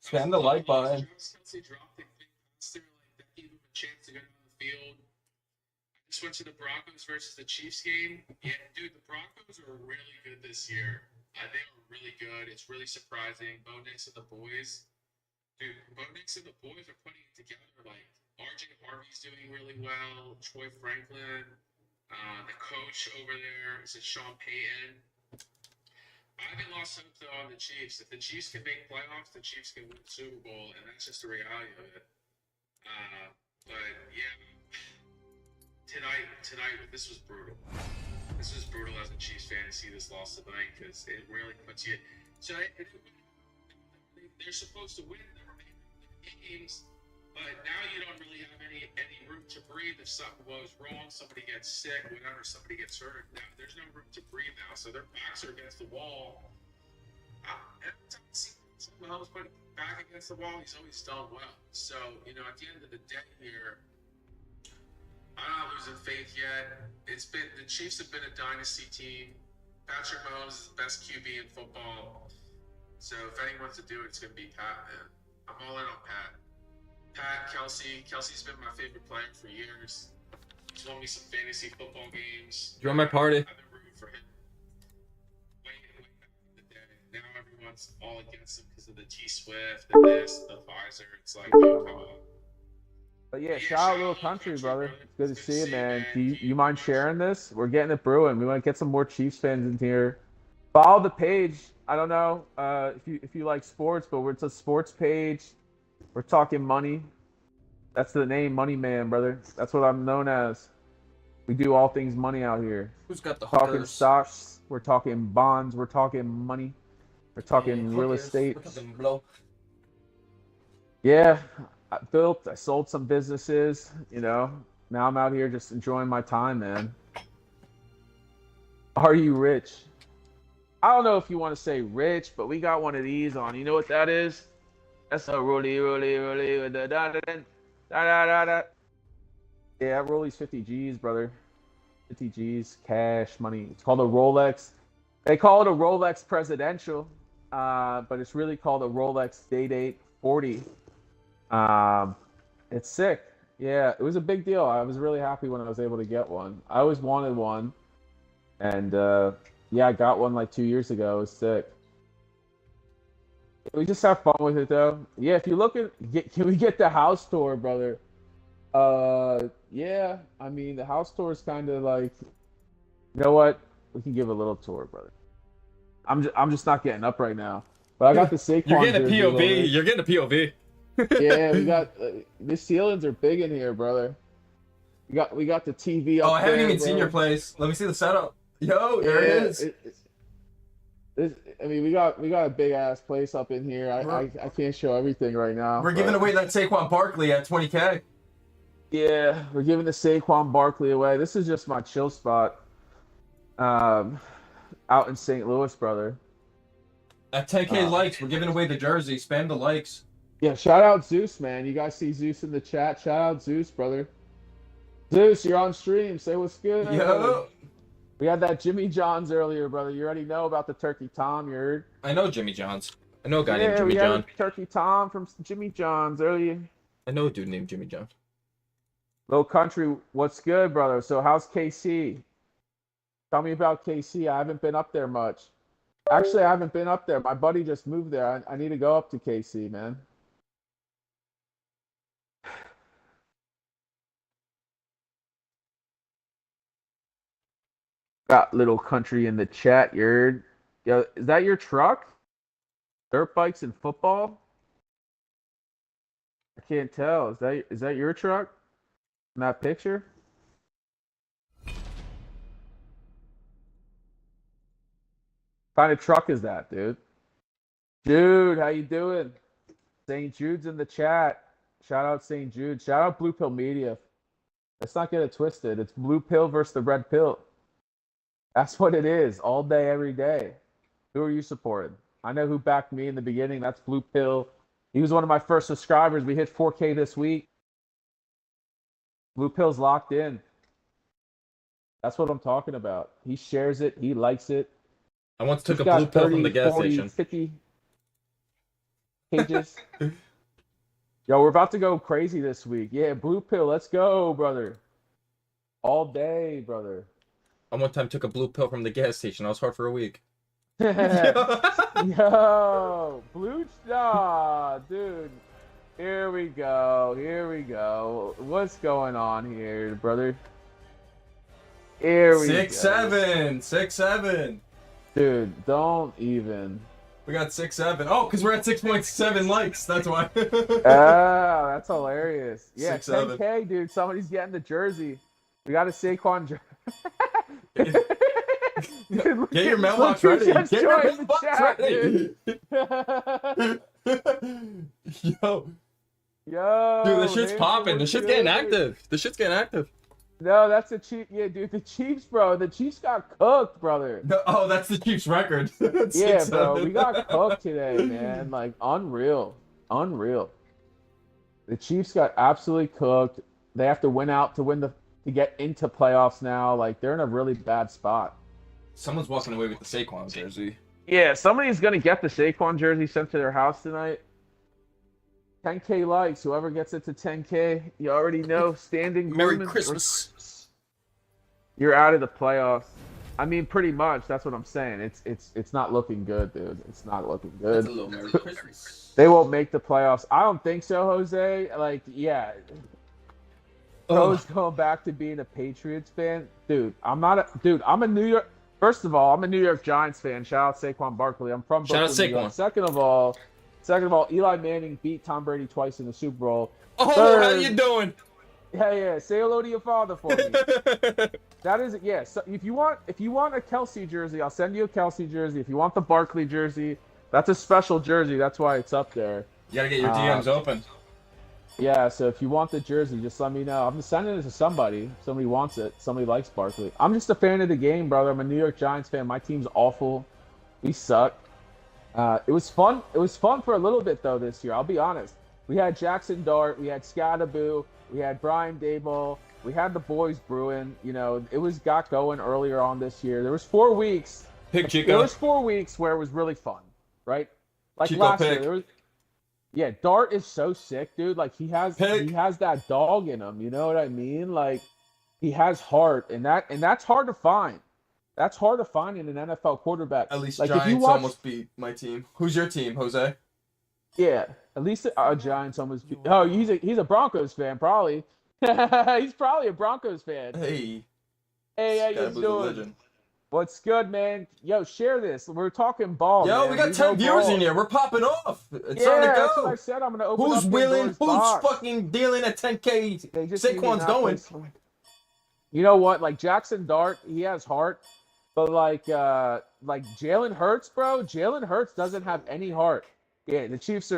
Spam the like button. Travis Kelce dropped the big pass there, like that gave him a chance to go down the field. I just went to the Broncos versus the Chiefs game. Yeah, dude, the Broncos are really good this year. They are really good. It's really surprising. Bo Nix and the boys, dude. Bo Nix and the boys are putting it together. Like RJ Harvey's doing really well. Troy Franklin, the coach over there is it Sean Payton. I haven't lost hope though on the Chiefs. If the Chiefs can make playoffs, the Chiefs can win the Super Bowl, and that's just the reality of it. But yeah, tonight this was brutal. This was brutal as a Chiefs fan to see this loss tonight because it really puts you. So they're supposed to win the remaining games, but now you don't really have any room to breathe. If something goes wrong, somebody gets sick, whatever, somebody gets hurt. Now there's no room to breathe now, so their backs are against the wall. Every time I see Mahomes put back against the wall, he's always done well. So at the end of the day here, I'm not losing faith yet. The Chiefs have been a dynasty team. Patrick Mahomes is the best QB in football. So if anyone's to do it, it's gonna be Pat, man. I'm all in on Pat. Pat, Kelce. Kelce's been my favorite player for years. He's won me some fantasy football games. Join my party. I've been rooting for him way back in the day. Now everyone's all against him because of the T-Swift, the this, the Pfizer. It's like, oh, come on. But yeah, shout out Little Country, brother. It's good to see you, man. Do you mind sharing this? We're getting it brewing. We want to get some more Chiefs fans in here. Follow the page. I don't know if you like sports, but it's a sports page. We're talking money. That's the name, Money Man, brother. That's what I'm known as. We do all things money out here. Who's got the Talking hookers? stocks. We're talking bonds. We're talking money. We're talking real estate. We're talking blow. Yeah, I sold some businesses, Now I'm out here just enjoying my time, man. Are you rich? I don't know if you want to say rich, but we got one of these on. You know what that is? That's a rolly with the da. Yeah, that rolly's 50 G's, brother. 50 G's, cash, money. It's called a Rolex. They call it a Rolex Presidential, but it's really called a Rolex Day-Date 40. It's sick. Yeah, it was a big deal. I was really happy when I was able to get one. I always wanted one. And yeah, I got one like 2 years ago. It was sick. We just have fun with it though. Yeah, if you look at can we get the house tour, brother? Yeah, I mean the house tour is kind of like, you know what? We can give a little tour, brother. I'm just not getting up right now. But I got the Saquon. You're getting a jersey POV. You're getting a POV. Yeah, we got the ceilings are big in here, brother. We got the TV up Oh, I haven't there, even seen bro. your place. Let me see the setup. Yo, there it is. I mean, we got a big ass place up in here. I can't show everything right now. We're giving away that Saquon Barkley at 20K. Yeah, we're giving the Saquon Barkley away. This is just my chill spot, out in St. Louis, brother. At 10K likes, we're giving away the jersey. Spam the likes. Yeah, shout out Zeus, man. You guys see Zeus in the chat? Shout out Zeus, brother. Zeus, you're on stream. Say what's good. Yo. We had that Jimmy John's earlier, brother. You already know about the Turkey Tom, you heard? I know Jimmy John's. I know a guy named Yeah, Jimmy we had John. Turkey Tom from Jimmy John's earlier. I know a dude named Jimmy John. Little Country, what's good, brother? So how's KC? Tell me about KC. I haven't been up there much. Actually, I haven't been up there. My buddy just moved there. I need to go up to KC, man. Got Little Country in the chat, you heard? Yo, is that your truck? Dirt bikes and football? I can't tell. Is that your truck? In that picture? What kind of truck is that, dude? Jude, how you doing? St. Jude's in the chat. Shout out St. Jude. Shout out Blue Pill Media. Let's not get it twisted. It's Blue Pill versus the Red Pill. That's what it is. All day, every day. Who are you supporting? I know who backed me in the beginning. That's Blue Pill. He was one of my first subscribers. We hit 4K this week. Blue Pill's locked in. That's what I'm talking about. He shares it. He likes it. I once took He's a blue got pill 30, from the gas 40, station. 50. cages. Yo, we're about to go crazy this week. Yeah, blue pill. Let's go, brother. All day, brother. I one time took a blue pill from the gas station. I was hard for a week. Yo, blue. Nah, dude. Here we go. Here we go. What's going on here, brother? Here we go. 6-7. 6-7. Dude, don't even. We got 6-7. Oh, because we're at 6.7 likes. That's why. Oh, that's hilarious. Yeah, 6-7. 10K, dude. Somebody's getting the jersey. We got a Saquon jersey. Dude, get your mailbox ready. Get your mailbox ready. Yo. Yo. Dude, this shit's popping. This shit's getting active. This shit's getting active. No, that's the Chiefs. Yeah, dude, the Chiefs, bro. The Chiefs got cooked, brother. No, oh, that's the Chiefs' record. Yeah, bro. We got cooked today, man. Like, unreal. Unreal. The Chiefs got absolutely cooked. They have to win out to get into playoffs now. Like, they're in a really bad spot. Someone's walking away with the Saquon jersey. Yeah, somebody's going to get the Saquon jersey sent to their house tonight. 10K likes. Whoever gets it to 10K, you already know. Standing Merry Gorman, Christmas. You're out of the playoffs. I mean, pretty much. That's what I'm saying. It's not looking good, dude. It's not looking good. That's a little Merry Christmas. They won't make the playoffs. I don't think so, Jose. Like, yeah. Joe's going back to being a Patriots fan. Dude, I'm a New York. First of all, I'm a New York Giants fan. Shout out Saquon Barkley. I'm from Brooklyn, Shout out New York. Saquon. Second of all, Eli Manning beat Tom Brady twice in the Super Bowl. Oh, Third, how you doing? Yeah. Say hello to your father for me. That is, yeah. So if you want a Kelsey jersey, I'll send you a Kelsey jersey. If you want the Barkley jersey, that's a special jersey. That's why it's up there. You gotta get your DMs open. Yeah, so if you want the jersey, just let me know. I'm just sending it to somebody. Somebody wants it. Somebody likes Barkley. I'm just a fan of the game, brother. I'm a New York Giants fan. My team's awful. We suck. It was fun. It was fun for a little bit, though, this year. I'll be honest. We had Jackson Dart. We had Scadaboo. We had Brian Daboll. We had the boys brewing. You know, it got going earlier on this year. There was 4 weeks. Pick Chico. There was 4 weeks where it was really fun, right? Like Chico last pick. year, there was. Yeah, Dart is so sick, dude. Like he has that dog in him. You know what I mean? Like he has heart, and that's hard to find. That's hard to find in an NFL quarterback. At least like, Giants almost beat my team. Who's your team, Jose? Yeah, at least Giants almost beat. Oh, he's a Broncos fan, probably. He's probably a Broncos fan. Hey, how you doing? What's good, man? Yo, share this. We're talking ball. Yo, man. we got 10 viewers in here. We're popping off. It's yeah, time to go. That's what I said. I'm gonna open Who's up willing? Who's box. fucking dealing at 10K? Saquon's going. You know what? Like Jackson Dart, he has heart, but like Jalen Hurts, bro. Jalen Hurts doesn't have any heart. Yeah, the Chiefs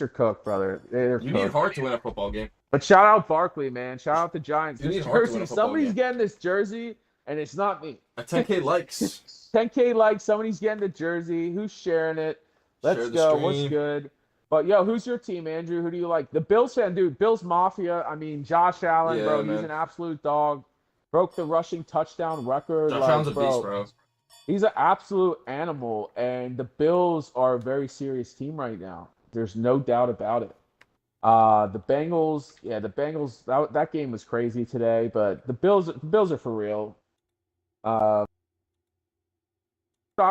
are cooked, brother. They're You cooked. need heart to win a football game. But shout out Barkley, man. Shout out the Giants. You This need heart to win jersey, a football somebody's game. getting this jersey, and it's not me. At 10K likes. 10K likes. Somebody's getting the jersey. Who's sharing it? Let's Share the go. stream. What's good? But yo, who's your team, Andrew? Who do you like? The Bills fan, dude. Bills Mafia. I mean, Josh Allen, Yeah, bro. man. He's an absolute dog. Broke the rushing touchdown record. Josh like, Allen's a beast, bro. He's an absolute animal, and the Bills are a very serious team right now. There's no doubt about it. The Bengals, that game was crazy today, but the Bills are for real. I've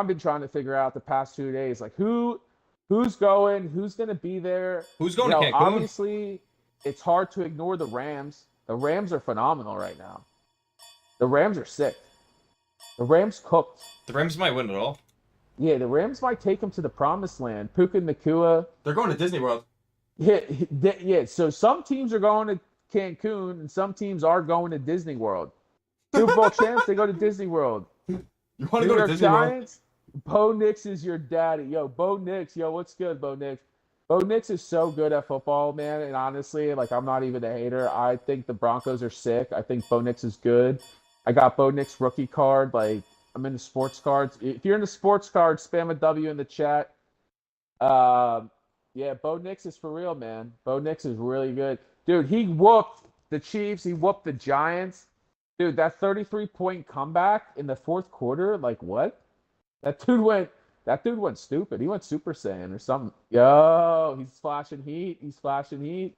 been trying to figure out the past 2 days, like who's going, who's going to be there. Who's going to Cancun? Obviously, it's hard to ignore the Rams. The Rams are phenomenal right now. The Rams are sick. The Rams cooked. The Rams might win it all. Yeah, the Rams might take them to the promised land. Puka Nacua. They're going to Disney World. Yeah. So some teams are going to Cancun, and some teams are going to Disney World. Super Bowl champs, they go to Disney World. You want to go to Disney Giants, World? Bo Nix is your daddy. Yo, Bo Nix. Yo, what's good, Bo Nix? Bo Nix is so good at football, man. And honestly, like, I'm not even a hater. I think the Broncos are sick. I think Bo Nix is good. I got Bo Nix rookie card. Like, I'm into sports cards. If you're into sports cards, spam a W in the chat. Yeah, Bo Nix is for real, man. Bo Nix is really good. Dude, he whooped the Chiefs. He whooped the Giants. Dude, that 33-point comeback in the fourth quarter, like, what? That dude went That dude went stupid. He went Super Saiyan or something. Yo, he's flashing heat. He's flashing heat.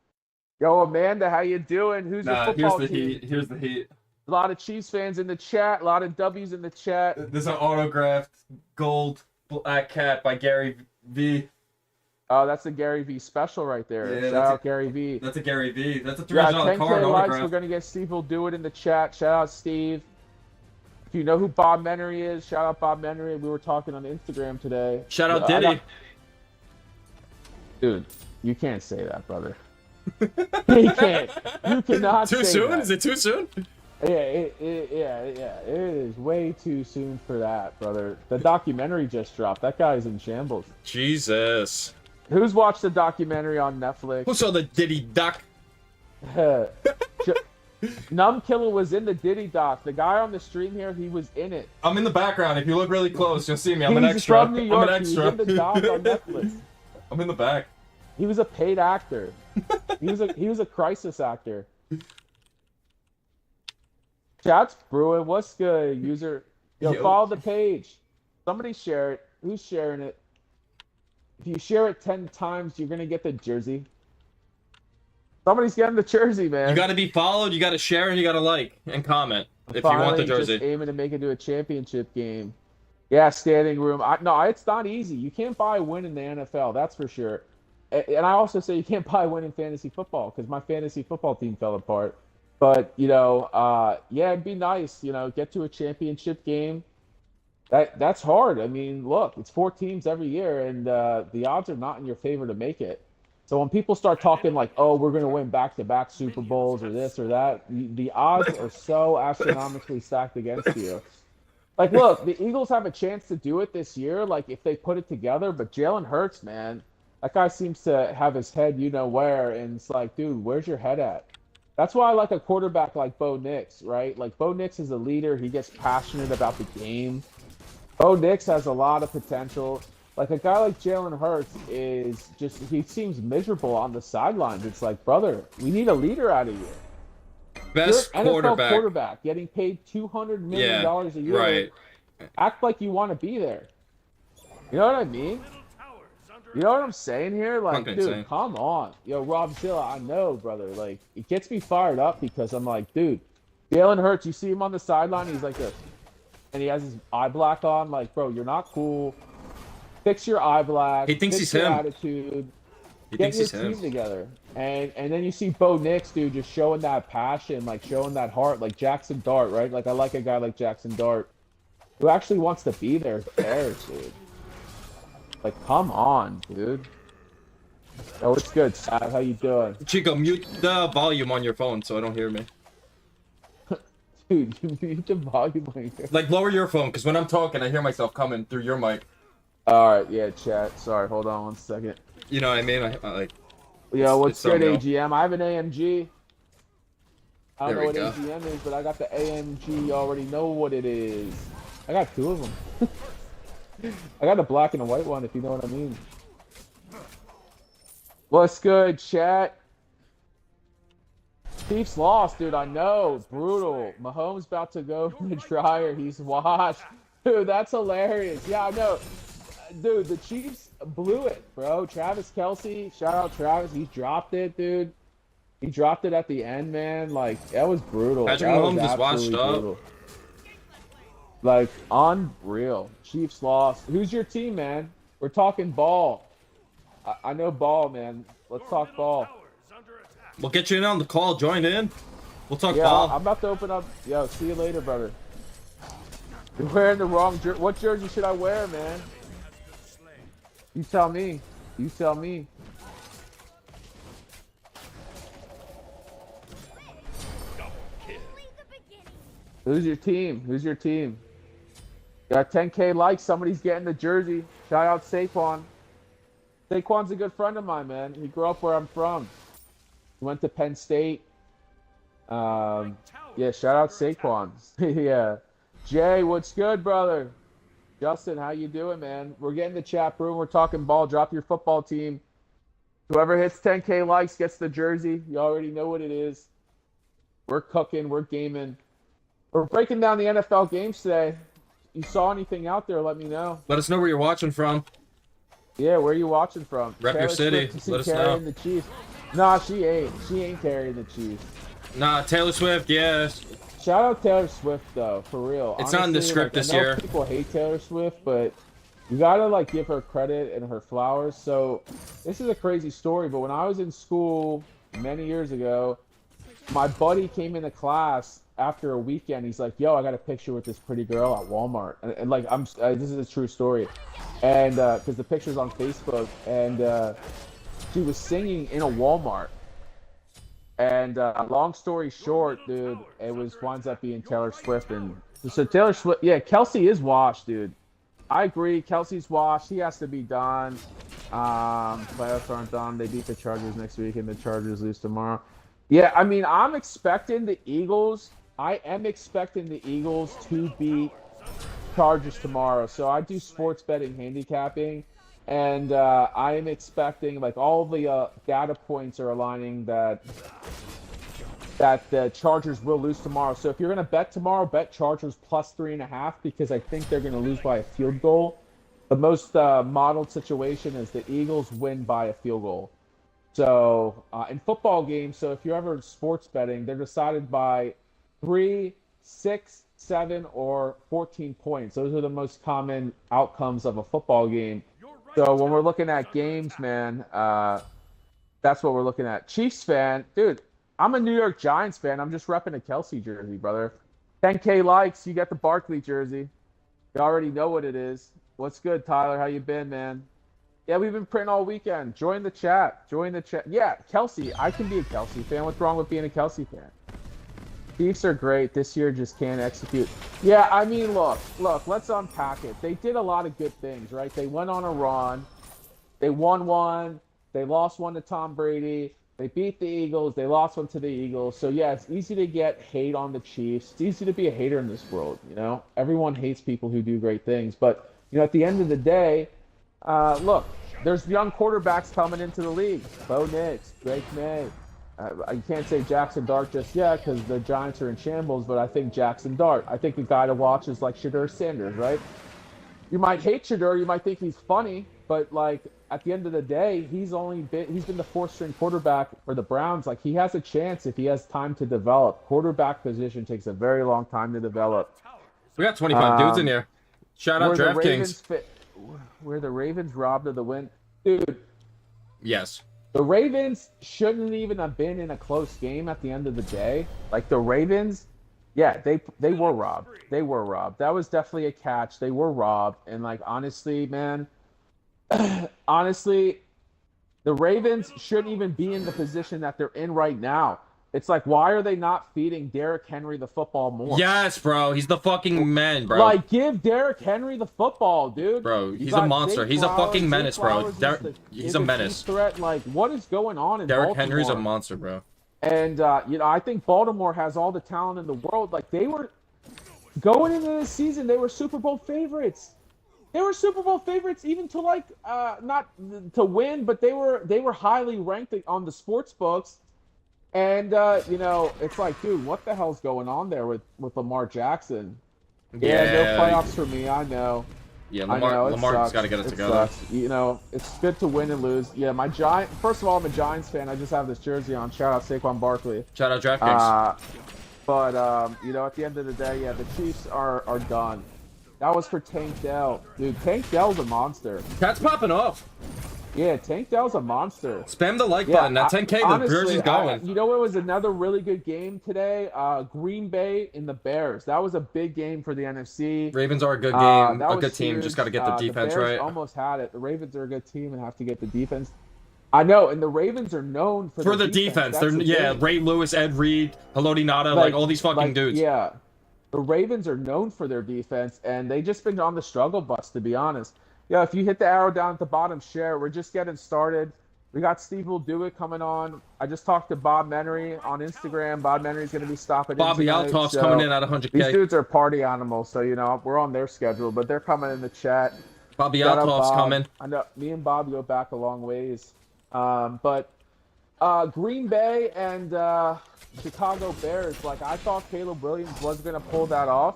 Yo, Amanda, how you doing? Who's your Nah, football here's the team? heat. Here's the heat. A lot of Chiefs fans in the chat. A lot of W's in the chat. This is an autographed gold black cat by Gary V. Oh, that's a Gary V special right there. Yeah, Shout out Gary V. That's a Gary V. That's a Yeah, $300 card 10K likes. autograph. We're gonna get Steve will do it in the chat. Shout out Steve. If you know who Bob Menery is, shout out Bob Menery. We were talking on Instagram today. Shout out Diddy. Dude, you can't say that, brother. You can't. You cannot Too say soon? that. Is it too soon? Yeah, it is way too soon for that, brother. The documentary just dropped. That guy's in shambles. Jesus. Who's watched the documentary on Netflix? Who saw the Diddy doc? Numb Killer was in the Diddy doc. The guy on the stream here, he was in it. I'm in the background. If you look really close, you'll see me. I'm He's an extra. from New York. I'm an extra. He was in the doc on Netflix. I'm in the back. He was a paid actor. He was a crisis actor. Chat's brewing. What's good, user? Yo, follow the page. Somebody share it. Who's sharing it? If you share it 10 times, you're gonna get the jersey. Somebody's getting the jersey, man. You got to be followed. You got to share, and you got to like and comment if you want the jersey. Just aiming to make it to a championship game. Yeah, standing room. No, it's not easy. You can't buy a win in the NFL. That's for sure. And I also say you can't buy a win in fantasy football because my fantasy football team fell apart. But yeah, it'd be nice. Get to a championship game. That's hard. I mean, look, it's 4 teams every year, and the odds are not in your favor to make it. So when people start talking like, "Oh, we're going to win back-to-back Super Bowls or this or that," the odds are so astronomically stacked against you. Like, look, the Eagles have a chance to do it this year, like if they put it together. But Jalen Hurts, man, that guy seems to have his head, where, and it's like, dude, where's your head at? That's why I like a quarterback like Bo Nix, right? Like Bo Nix is a leader. He gets passionate about the game. Bo Nix has a lot of potential. Like a guy like Jalen Hurts he seems miserable on the sidelines. It's like, brother, we need a leader out of you. Best You're an NFL quarterback getting paid $200 million a year. Right. Act like you want to be there. You know what I mean? You know what I'm saying here? Like, dude, come on. Yo, Rob Zilla, I know, brother. Like, it gets me fired up because I'm like, dude, Jalen Hurts, you see him on the sideline, he's like this. And he has his eye black on. Like, bro, you're not cool. Fix your eye black. He thinks Fix he's your him. Attitude. He Get thinks your he's team him. together. And then you see Bo Nix, dude, just showing that passion, like showing that heart, like Jackson Dart, right? Like I like a guy like Jackson Dart who actually wants to be there, cares, dude. Like, come on, dude. Oh, it's good, Sad. How you doing? Chico, mute the volume on your phone so I don't hear me. Dude, you mute the volume on your... Like, lower your phone, because when I'm talking, I hear myself coming through your mic. Alright, yeah, chat. Sorry, hold on 1 second. You know what I mean? I like... Yo, what's good, unreal. AGM? I have an AMG. I don't know what go. AGM is, but I got the AMG. You already know what it is. I got 2 of them. I got a black and a white one, if you know what I mean. What's good, chat? Chiefs lost, dude. I know. Brutal. Mahomes about to go in the dryer. He's washed. Dude, that's hilarious. Yeah, I know. Dude, the Chiefs blew it, bro. Travis Kelce, shout out Travis. He dropped it, dude. He dropped it at the end, man. Like, that was brutal. Patrick That was Mahomes is washed absolutely up. brutal. Like, unreal. Chiefs lost. Who's your team, man? We're talking ball. I know ball, man. Let's talk ball. We'll get you in on the call. Join in. We'll talk Yeah, ball. I'm about to open up. Yo, see you later, brother. You're wearing the wrong jersey. What jersey should I wear, man? You tell me. You tell me. Who's your team? Who's your team? Got 10K likes. Somebody's getting the jersey. Shout out Saquon. Saquon's a good friend of mine, man. He grew up where I'm from. He went to Penn State. Yeah, shout out Saquon. Yeah. Jay, what's good, brother? Justin, how you doing, man? We're getting the chat room. We're talking ball. Drop your football team. Whoever hits 10K likes gets the jersey. You already know what it is. We're cooking. We're gaming. We're breaking down the NFL games today. you saw anything out there, let me know. Let us know where you're watching from. Yeah, where are you watching from? Rep your Taylor city. Swift, you see Let us carrying know. the Chiefs. Nah, she ain't. She ain't carrying the Chiefs. Nah, Taylor Swift, yes. Shout out Taylor Swift though, for real. It's not in the script like, this I know year. people hate Taylor Swift, but you gotta like give her credit and her flowers. So this is a crazy story, but when I was in school many years ago, my buddy came into class after a weekend. He's like, "Yo, I got a picture with this pretty girl at Walmart," and like, this is a true story, and because the picture's on Facebook, and she was singing in a Walmart. And long story short, dude, it winds up being Taylor Swift, and so Taylor Swift, yeah, Kelsey is washed, dude. I agree, Kelsey's washed. He has to be done. Playoffs aren't done. They beat the Chargers next week, and the Chargers lose tomorrow. Yeah, I mean, I'm expecting the Eagles. I am expecting the Eagles to beat Chargers tomorrow. So I do sports betting handicapping, and I am expecting, like, all the data points are aligning that the Chargers will lose tomorrow. So if you're going to bet tomorrow, bet Chargers plus 3.5, because I think they're going to lose by a field goal. The most modeled situation is the Eagles win by a field goal. So in football games, so if you're ever sports betting, they're decided by 3, 6, 7, or 14 points. Those are the most common outcomes of a football game. So when we're looking at games, man, that's what we're looking at. Chiefs fan, dude, I'm a New York Giants fan. I'm just repping a Kelsey jersey, brother. 10K likes, you got the Barkley jersey. You already know what it is. What's good, Tyler? How you been, man? Yeah, we've been printing all weekend. Join the chat. Join the chat. Yeah, Kelsey. I can be a Kelsey fan. What's wrong with being a Kelsey fan? Chiefs are great. This year just can't execute. Yeah, I mean, look, let's unpack it. They did a lot of good things, right? They went on a run. They won one. They lost one to Tom Brady. They beat the Eagles. They lost one to the Eagles. So, yeah, it's easy to get hate on the Chiefs. It's easy to be a hater in this world, you know? Everyone hates people who do great things. But, you know, at the end of the day, look, there's young quarterbacks coming into the league. Bo Nix, Drake May. I can't say Jackson Dart just yet because the Giants are in shambles, but I think Jackson Dart. I think the guy to watch is like Shadur Sanders, right? You might hate Shadur, you might think he's funny, but like at the end of the day, he's been the fourth-string quarterback for the Browns. Like he has a chance if he has time to develop. Quarterback position takes a very long time to develop. We got 25 dudes in here. Shout out DraftKings. Where the Ravens robbed of the win, dude. Yes. The Ravens shouldn't even have been in a close game at the end of the day. Like the Ravens, yeah, they were robbed. They were robbed. That was definitely a catch. They were robbed. And like honestly, man, honestly, the Ravens shouldn't even be in the position that they're in right now. It's like, why are they not feeding Derrick Henry the football more? Yes, bro. He's the fucking man, bro. Like, give Derrick Henry the football, dude. Bro, he's a monster. He's a fucking menace, bro. He's a menace. Threat. Like, what is going on in Derrick Baltimore? Henry's a monster, bro. And, you know, I think Baltimore has all the talent in the world. Like, they were going into this season, they were Super Bowl favorites. They were Super Bowl favorites even to, like, not to win, but they were highly ranked on the sports books. And, you know, it's like, dude, what the hell's going on there with Lamar Jackson? Yeah, no playoffs for me, I know. Yeah, Lamar's got to get it together. Sucks. You know, it's good to win and lose. Yeah, first of all, I'm a Giants fan. I just have this jersey on. Shout out Saquon Barkley. Shout out DraftKings. But, you know, at the end of the day, yeah, the Chiefs are done. That was for Tank Dell. Dude, Tank Dell's a monster. Cat's popping off. Yeah, Tank Dell's a monster. Spam the like button. That 10K, honestly, the jersey's going. You know what was another really good game today? Green Bay and the Bears. That was a big game for the NFC. Ravens are a good game. A good team. Huge. Just got to get the defense the Bears right. Almost had it. The Ravens are a good team and have to get the defense. I know, and the Ravens are known for the defense. They're Ray Lewis, Ed Reed, Haloti Ngata, like all these fucking dudes. Yeah, the Ravens are known for their defense, and they just been on the struggle bus, to be honest. Yeah, if you hit the arrow down at the bottom, share. We're just getting started. We got Steve Will Do It coming on. I just talked to Bob Menery on Instagram. Bob Menery's going to be stopping Bobby in tonight, Altoff's coming in at 100K. These dudes are party animals, so, you know, we're on their schedule, but they're coming in the chat. Bobby Altoff's coming. I know me and Bob go back a long ways. But Green Bay and Chicago Bears, like, I thought Caleb Williams was going to pull that off.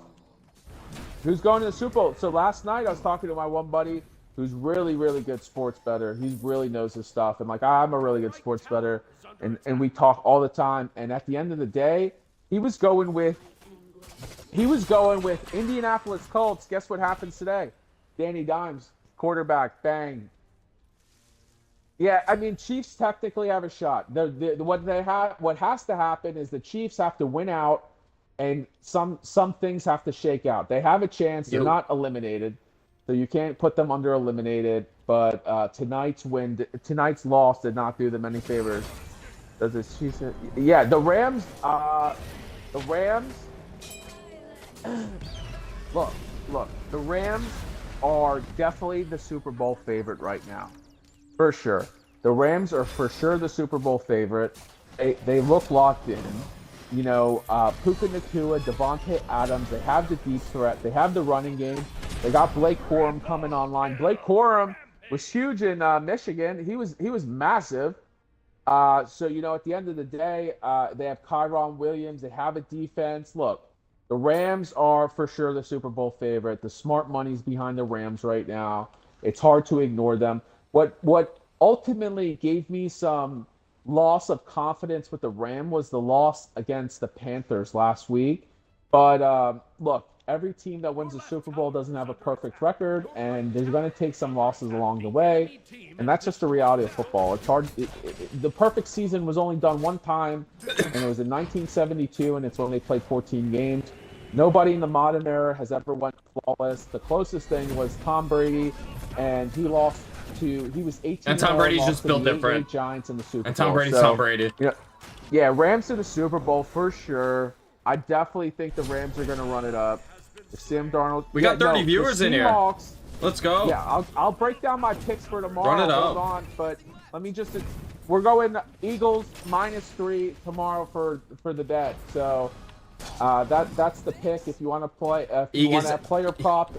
Who's going to the Super Bowl? So last night I was talking to my one buddy who's really, really good sports bettor. He really knows his stuff. And like, I'm a really good sports bettor. And we talk all the time. And at the end of the day, he was going with Indianapolis Colts. Guess what happens today? Danny Dimes, quarterback, bang. Yeah, I mean, Chiefs technically have a shot. What has to happen is the Chiefs have to win out, and some things have to shake out. They have a chance. They're not eliminated, so you can't put them under eliminated. But tonight's loss did not do them any favors. Does the Chiefs? Yeah, the Rams. The Rams. Look. The Rams are definitely the Super Bowl favorite right now. For sure. The Rams are for sure the Super Bowl favorite. They look locked in. You know, Puka Nacua, Devontae Adams, they have the deep threat. They have the running game. They got Blake Corum coming online. Blake Corum was huge in Michigan. He was massive. So, you know, at the end of the day, they have Kyron Williams. They have a defense. Look, the Rams are for sure the Super Bowl favorite. The smart money's behind the Rams right now. It's hard to ignore them. What ultimately gave me some loss of confidence with the Ram was the loss against the Panthers last week. But look, every team that wins the Super Bowl doesn't have a perfect record, and there's going to take some losses along the way. And that's just the reality of football. It's hard. The perfect season was only done one time, and it was in 1972, and it's when they played 14 games. Nobody in the modern era has ever went flawless. The closest thing was Tom Brady, and he was 18. And Tom Brady's just built different. Giants in the Super Bowl. And Tom Brady's Tom Brady. Yeah, Rams to the Super Bowl for sure. I definitely think the Rams are going to run it up. Sam Darnold. We got 30 viewers in here. Let's go. Yeah, I'll break down my picks for tomorrow. Run it up. Hold on, but let me just. We're going Eagles -3 tomorrow for the bet. So that's the pick. If you want to play, if you want to player prop,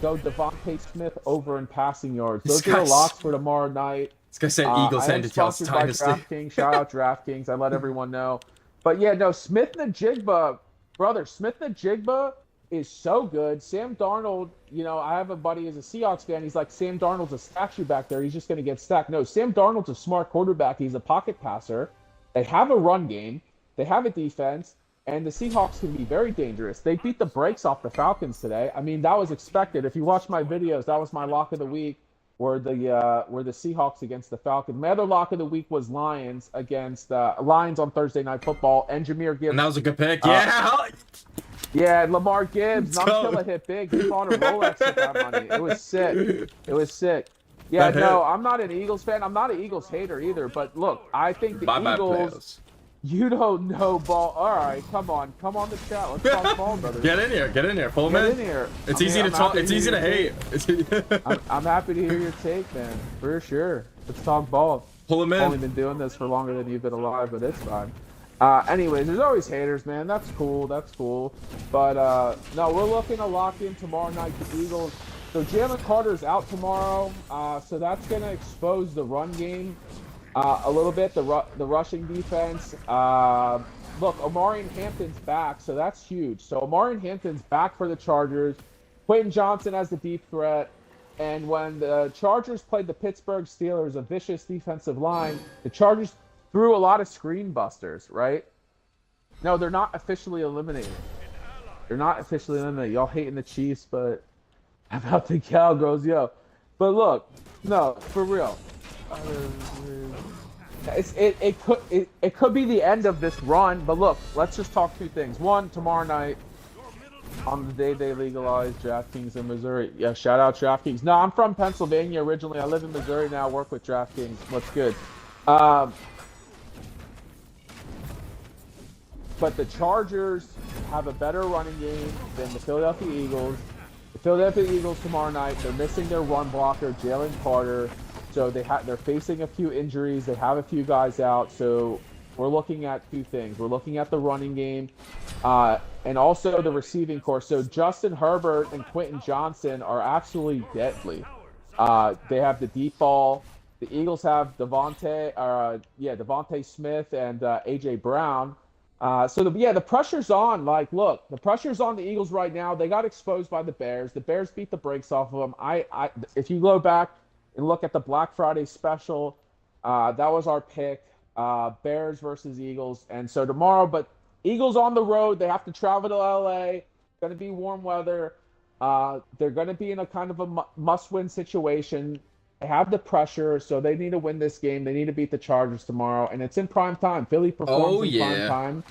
go Devontae Smith over in passing yards. Those are the locks for tomorrow night. This guy said Eagles and Dynasty. DraftKings. Shout out DraftKings. I let everyone know. But yeah, no, Smith-Njigba, brother, Smith-Njigba is so good. Sam Darnold, you know, I have a buddy who's a Seahawks fan. He's like, Sam Darnold's a statue back there. He's just going to get stacked. No, Sam Darnold's a smart quarterback. He's a pocket passer. They have a run game. They have a defense. And the Seahawks can be very dangerous. They beat the brakes off the Falcons today. I mean, that was expected. If you watch my videos, that was my lock of the week, were the Seahawks against the Falcons. My other lock of the week was Lions against Lions on Thursday Night Football. And Jameer Gibbs. And that was a good pick. Yeah. Yeah, Lamar Gibbs. Killer hit big. He bought a Rolex with that money. It was sick. Yeah, no, I'm not an Eagles fan. I'm not an Eagles hater either. But look, I think the Eagles. You don't know ball. All right, come on the chat. Let's talk ball, brother. Get in here. Pull him in. Get in here. It's easy to talk. It's easy to hate. I'm happy to hear your take, man. For sure. Let's talk ball. Pull him in. I've only been doing this for longer than you've been alive, but it's fine. Anyways, there's always haters, man. That's cool. But no, we're looking to lock in tomorrow night the Eagles. So Jalen Carter's out tomorrow. So that's gonna expose the run game. A little bit, the rushing defense. Look, Omarion Hampton's back, so that's huge. So Omarion Hampton's back for the Chargers. Quentin Johnson as the deep threat. And when the Chargers played the Pittsburgh Steelers, a vicious defensive line, the Chargers threw a lot of screen busters, right? No, they're not officially eliminated. Y'all hating the Chiefs, but how about the Cowgirls, yo? But look, no, for real. It could be the end of this run, but look, let's just talk two things. One, tomorrow night, on the day they legalized DraftKings in Missouri. Yeah, shout out DraftKings. No, I'm from Pennsylvania originally. I live in Missouri now, work with DraftKings. What's good? But the Chargers have a better running game than the Philadelphia Eagles. The Philadelphia Eagles tomorrow night, they're missing their run blocker, Jalen Carter. So they're facing a few injuries. They have a few guys out. So we're looking at two things. We're looking at the running game and also the receiving corps. So Justin Herbert and Quentin Johnson are absolutely deadly. They have the deep ball. The Eagles have Devontae Smith and A.J. Brown. Yeah, the pressure's on. Like, look, the pressure's on the Eagles right now. They got exposed by the Bears. The Bears beat the brakes off of them. If you go back and look at the Black Friday special, that was our pick. Bears versus Eagles. And so tomorrow, but Eagles on the road. They have to travel to LA. It's going to be warm weather. They're going to be in a kind of a must-win situation. They have the pressure, so they need to win this game. They need to beat the Chargers tomorrow, and it's in prime time. Philly performs in prime time.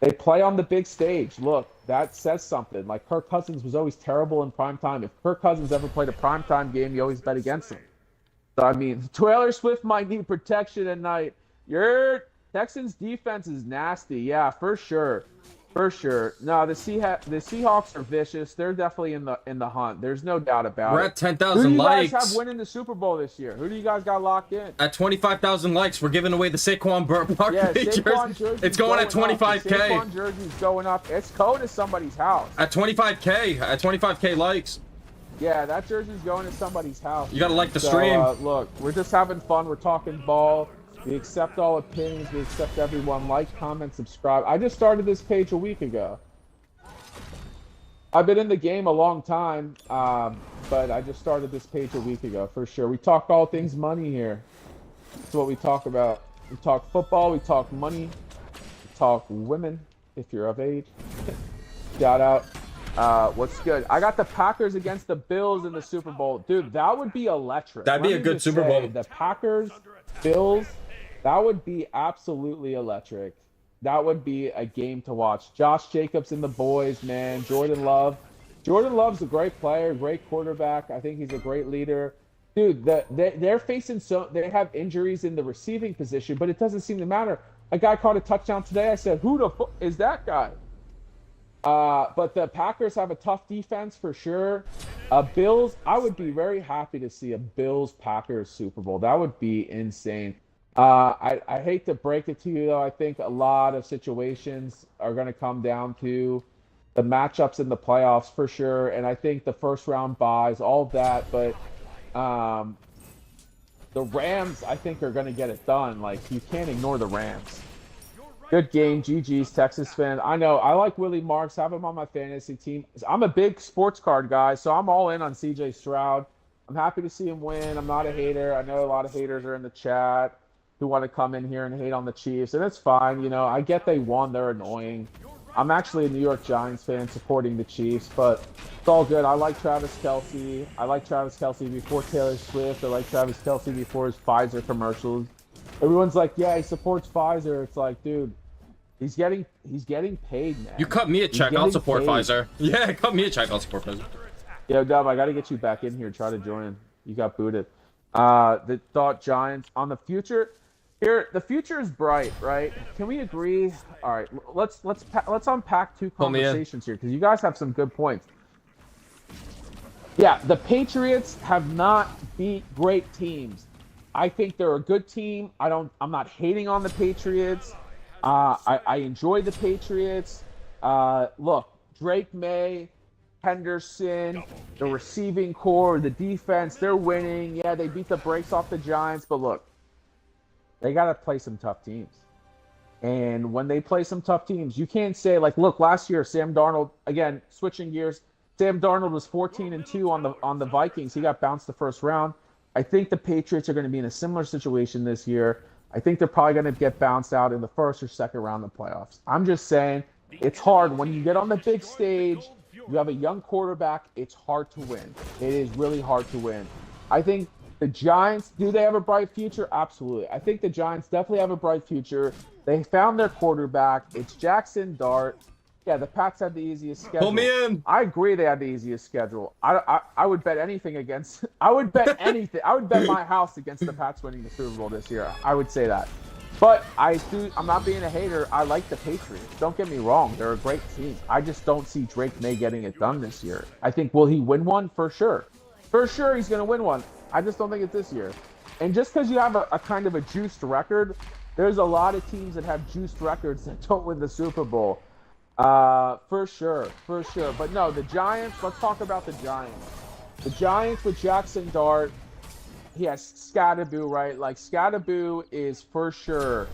They play on the big stage. Look, that says something. Like Kirk Cousins was always terrible in prime time. If Kirk Cousins ever played a prime time game, you always bet against him. So I mean, Taylor Swift might need protection at night. Your Texans defense is nasty. Yeah, for sure. For sure. No, the Seahawks are vicious. They're definitely in the hunt. There's no doubt about it. We're at 10,000 likes. Who do you guys have winning the Super Bowl this year? Who do you guys got locked in? At 25,000 likes, we're giving away the Saquon Barkley jersey. It's going at 25K. The Saquon jersey's going up. It's going to somebody's house. At 25K. At 25K likes. Yeah, that jersey's going to somebody's house. You got to like the stream. Look, we're just having fun. We're talking ball. We accept all opinions. We accept everyone. Like, comment, subscribe. I just started this page a week ago. I've been in the game a long time, but I just started this page a week ago, for sure. We talk all things money here. That's what we talk about. We talk football. We talk money. We talk women, if you're of age. Shout out. What's good? I got the Packers against the Bills in the Super Bowl. Dude, that would be electric. That'd be a good Super Bowl. The Packers, Bills, that would be absolutely electric. That would be a game to watch. Josh Jacobs and the boys, man. Jordan Love. Jordan Love's a great player, great quarterback. I think he's a great leader. Dude, they're facing they have injuries in the receiving position, but it doesn't seem to matter. A guy caught a touchdown today. I said, who the fuck is that guy? But the Packers have a tough defense for sure. Bills, I would be very happy to see a Bills-Packers Super Bowl. That would be insane. I hate to break it to you, though. I think a lot of situations are going to come down to the matchups in the playoffs for sure. And I think the first-round buys, all of that. But the Rams, I think, are going to get it done. Like, you can't ignore the Rams. Good game, GG's, Texas fan. I know, I like Willie Marks, have him on my fantasy team. I'm a big sports card guy, so I'm all in on CJ Stroud. I'm happy to see him win. I'm not a hater. I know a lot of haters are in the chat who want to come in here and hate on the Chiefs, and it's fine. You know, I get they won. They're annoying. I'm actually a New York Giants fan supporting the Chiefs, but it's all good. I like Travis Kelce. I like Travis Kelce before Taylor Swift. I like Travis Kelce before his Pfizer commercials. Everyone's like, yeah, he supports Pfizer. It's like, dude, he's getting paid, man. You cut me a check, I'll support Pfizer. Yeah, cut me a check, I'll support Pfizer. Yo, Dub, I got to get you back in here. Try to join. You got booted. The thought Giants on the future. Here, the future is bright, right? Can we agree? All right, let's unpack two conversations here because you guys have some good points. Yeah, the Patriots have not beat great teams. I think they're a good team. I'm not hating on the Patriots. I enjoy the Patriots. Look, Drake May, Henderson, the receiving core, the defense, they're winning. Yeah, they beat the brakes off the Giants, but look, they got to play some tough teams. And when they play some tough teams, you can't say, like, look, last year, Sam Darnold, again, switching gears, Sam Darnold was 14-2 on the Vikings. He got bounced the first round. I think the Patriots are going to be in a similar situation this year. I think they're probably going to get bounced out in the first or second round of the playoffs. I'm just saying, it's hard. When you get on the big stage, you have a young quarterback, it's hard to win. It is really hard to win. I think the Giants, do they have a bright future? Absolutely. I think the Giants definitely have a bright future. They found their quarterback. It's Jackson Dart. Yeah, the Pats have the easiest schedule. Pull me in. I agree they have the easiest schedule. I would bet anything against – I would bet anything. I would bet my house against the Pats winning the Super Bowl this year. I would say that. But I'm not being a hater. I like the Patriots. Don't get me wrong. They're a great team. I just don't see Drake May getting it done this year. I think, will he win one? For sure. For sure he's going to win one. I just don't think it's this year. And just because you have a kind of a juiced record, there's a lot of teams that have juiced records that don't win the Super Bowl. For sure. But no, the Giants, let's talk about the Giants. The Giants with Jackson Dart, he has Scatterboo, right? Like, Scatterboo is for sure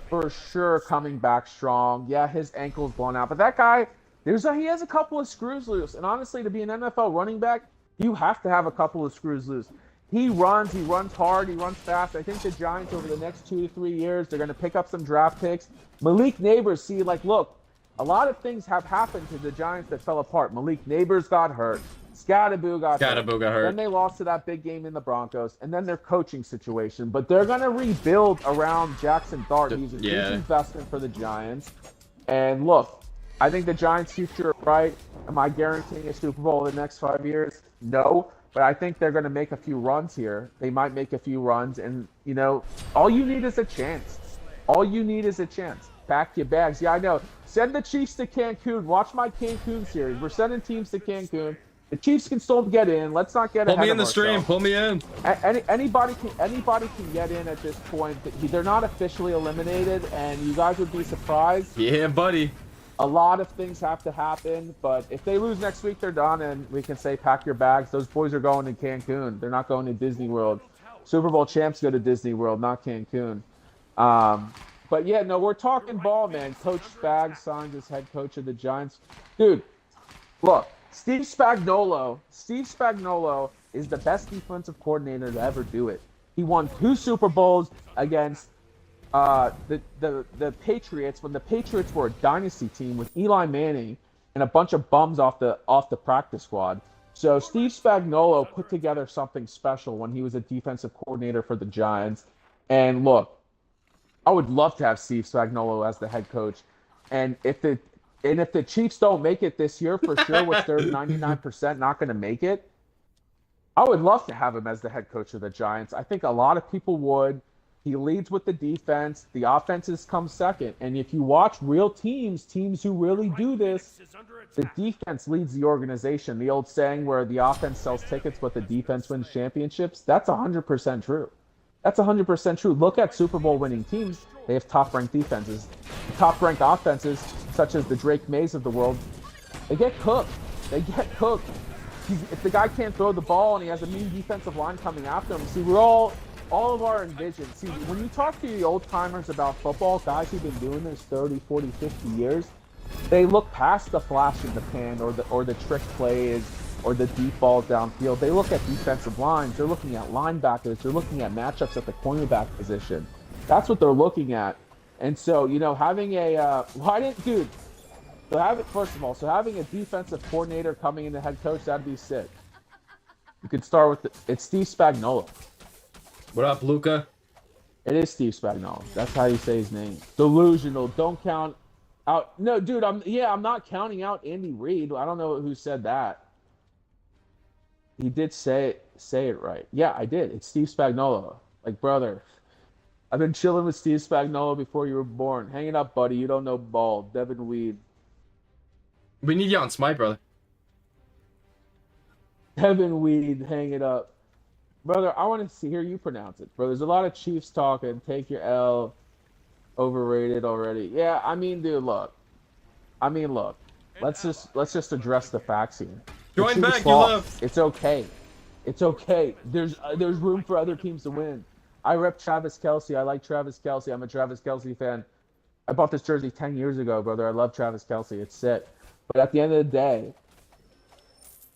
for sure coming back strong. Yeah, his ankle's blown out, but that guy, he has a couple of screws loose. And honestly, to be an NFL running back, you have to have a couple of screws loose. He runs hard, he runs fast. I think the Giants over the next 2 to 3 years, they're going to pick up some draft picks. Malik Neighbors, see, like, look, a lot of things have happened to the Giants that fell apart. Malik Neighbors got hurt. Scatterboo got hurt. Then they lost to that big game in the Broncos, and then their coaching situation. But they're going to rebuild around Jackson Dart. He's a huge investment for the Giants. And look, I think the Giants' future is bright. Am I guaranteeing a Super Bowl in the next 5 years? No. But I think they're going to make a few runs here. They might make a few runs. And, you know, all you need is a chance. All you need is a chance. Pack your bags. Yeah, I know. Send the Chiefs to Cancun. Watch my Cancun series. We're sending teams to Cancun. The Chiefs can still get in. Let's not get ahead of ourselves. Pull me in the stream. Pull me in. Anybody can get in at this point. They're not officially eliminated, and you guys would be surprised. Yeah, buddy. A lot of things have to happen, but if they lose next week, they're done, and we can say pack your bags. Those boys are going to Cancun. They're not going to Disney World. Super Bowl champs go to Disney World, not Cancun. But yeah, no, we're talking ball, man. Coach Spags signs as head coach of the Giants. Dude, look. Steve Spagnuolo is the best defensive coordinator to ever do it. He won 2 Super Bowls against the Patriots when the Patriots were a dynasty team with Eli Manning and a bunch of bums off the practice squad. So Steve Spagnuolo put together something special when he was a defensive coordinator for the Giants. And look, I would love to have Steve Spagnuolo as the head coach. And if the Chiefs don't make it this year, for sure, which they're 99% not going to make it, I would love to have him as the head coach of the Giants. I think a lot of people would. He leads with the defense. The offenses come second. And if you watch real teams who really do this, the defense leads the organization. The old saying where the offense sells tickets but the defense wins championships, that's 100% true. That's 100% true. Look at Super Bowl winning teams. They have top-ranked defenses. Top-ranked offenses, such as the Drake Mays of the world, they get cooked. If the guy can't throw the ball and he has a mean defensive line coming after him, see, we're all of our envision. See, when you talk to the old-timers about football, guys who've been doing this 30, 40, 50 years, they look past the flash in the pan or the trick plays or the deep balls downfield. They look at defensive lines. They're looking at linebackers. They're looking at matchups at the cornerback position. That's what they're looking at. And so, you know, having first of all, having a defensive coordinator coming in the head coach, that'd be sick. You could start with it's Steve Spagnuolo. What up, Luca? It is Steve Spagnuolo. That's how you say his name. Delusional. Don't count out. No, dude. I'm not counting out Andy Reid. I don't know who said that. He did say it right. Yeah, I did. It's Steve Spagnuolo. Like, brother, I've been chilling with Steve Spagnuolo before you were born. Hang it up, buddy. You don't know ball. Devin Weed. We need you on Smite, brother. Devin Weed, hang it up. Brother, I want to hear you pronounce it. Bro, there's a lot of Chiefs talking. Take your L. Overrated already. Yeah, I mean, dude, look. Let's just address the facts here. Join back, you love. It's okay. It's okay. There's room for other teams to win. I rep Travis Kelce. I like Travis Kelce. I'm a Travis Kelce fan. I bought this jersey 10 years ago, brother. I love Travis Kelce. It's sick. But at the end of the day,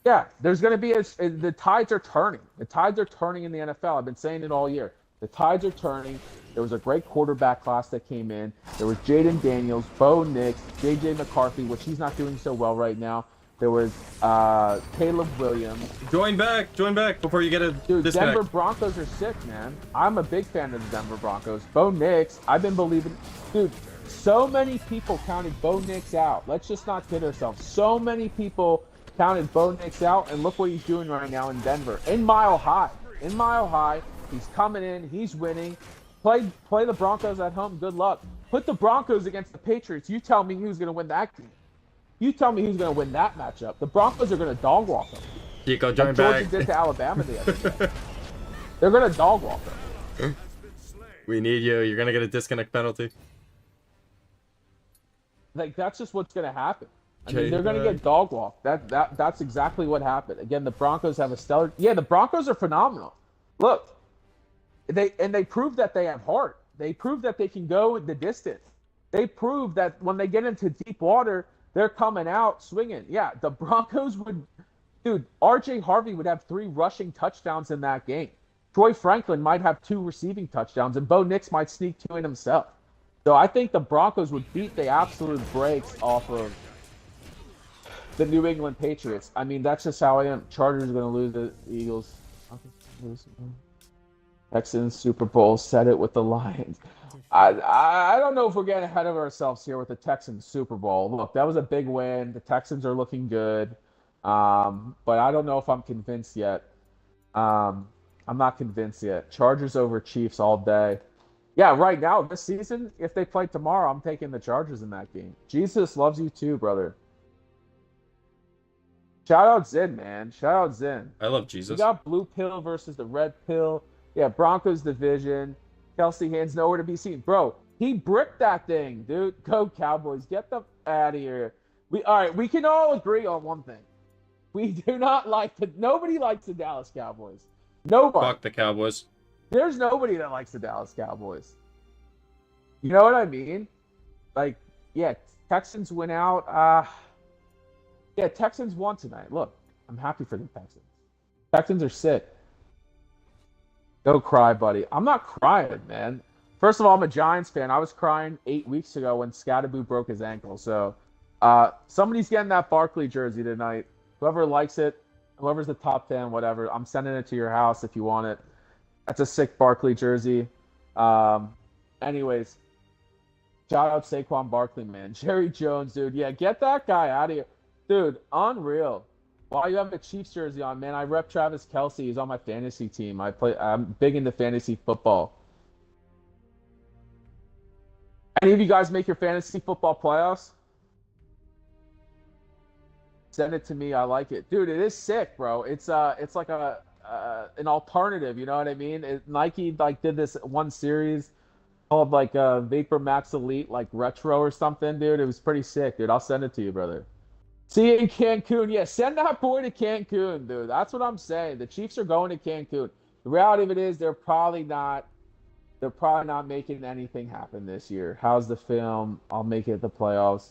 yeah, there's going to be the tides are turning. The tides are turning in the NFL. I've been saying it all year. The tides are turning. There was a great quarterback class that came in. There was Jaden Daniels, Bo Nix, J.J. McCarthy, which he's not doing so well right now. There was Caleb Williams. Join back before you get a Dude, disconnect. Denver Broncos are sick, man. I'm a big fan of the Denver Broncos. Bo Nix, I've been believing. Dude, so many people counted Bo Nix out. Let's just not kid ourselves. So many people counted Bo Nix out, and look what he's doing right now in Denver. In Mile High. He's coming in. He's winning. Play the Broncos at home. Good luck. Put the Broncos against the Patriots. You tell me who's going to win that game. You tell me who's going to win that matchup. The Broncos are going to dog walk them. Chico, join like back. Georgia did to Alabama the other day. They're going to dog walk them. We need you. You're going to get a disconnect penalty. Like, that's just what's going to happen. I mean, they're going to get dog walked. That's exactly what happened. Again, the Broncos have a stellar... Yeah, the Broncos are phenomenal. Look, they proved that they have heart. They proved that they can go the distance. They proved that when they get into deep water, they're coming out swinging. Yeah, the Broncos would, dude. R.J. Harvey would have 3 rushing touchdowns in that game. Troy Franklin might have 2 receiving touchdowns, and Bo Nix might sneak 2 in himself. So I think the Broncos would beat the absolute brakes off of the New England Patriots. I mean, that's just how I am. Chargers are going to lose the Eagles. Texans Super Bowl, said it with the Lions. I don't know if we're getting ahead of ourselves here with the Texans Super Bowl. Look, that was a big win. The Texans are looking good. But I don't know if I'm convinced yet. I'm not convinced yet. Chargers over Chiefs all day. Yeah, right now, this season, if they play tomorrow, I'm taking the Chargers in that game. Jesus loves you too, brother. Shout out Zin, man. Shout out Zin. I love Jesus. We got blue pill versus the red pill. Yeah, Broncos division. Kelsey Hands nowhere to be seen. Bro, he bricked that thing, dude. Go Cowboys. Get the out of here. All right, we can all agree on one thing. We do not like nobody likes the Dallas Cowboys. Nobody. Fuck the Cowboys. There's nobody that likes the Dallas Cowboys. You know what I mean? Like, yeah, Texans went out. Yeah, Texans won tonight. Look, I'm happy for the Texans. Texans are sick. Go cry, buddy. I'm not crying, man. First of all, I'm a Giants fan. I was crying 8 weeks ago when Scatterboo broke his ankle. So somebody's getting that Barkley jersey tonight. Whoever likes it, whoever's the top fan, whatever, I'm sending it to your house if you want it. That's a sick Barkley jersey. Anyways, shout out Saquon Barkley, man. Jerry Jones, dude. Yeah, get that guy out of here. Dude, unreal. Why you have a Chiefs jersey on, man? I rep Travis Kelce. He's on my fantasy team. I'm big into fantasy football. Any of you guys make your fantasy football playoffs? Send it to me. I like it. Dude, it is sick, bro. It's like an alternative, you know what I mean? Nike did this one series called Vapor Max Elite Retro or something, dude. It was pretty sick, dude. I'll send it to you, brother. See you in Cancun. Yeah, send that boy to Cancun, dude. That's what I'm saying. The Chiefs are going to Cancun. The reality of it is they're probably not making anything happen this year. How's the film? I'll make it the playoffs.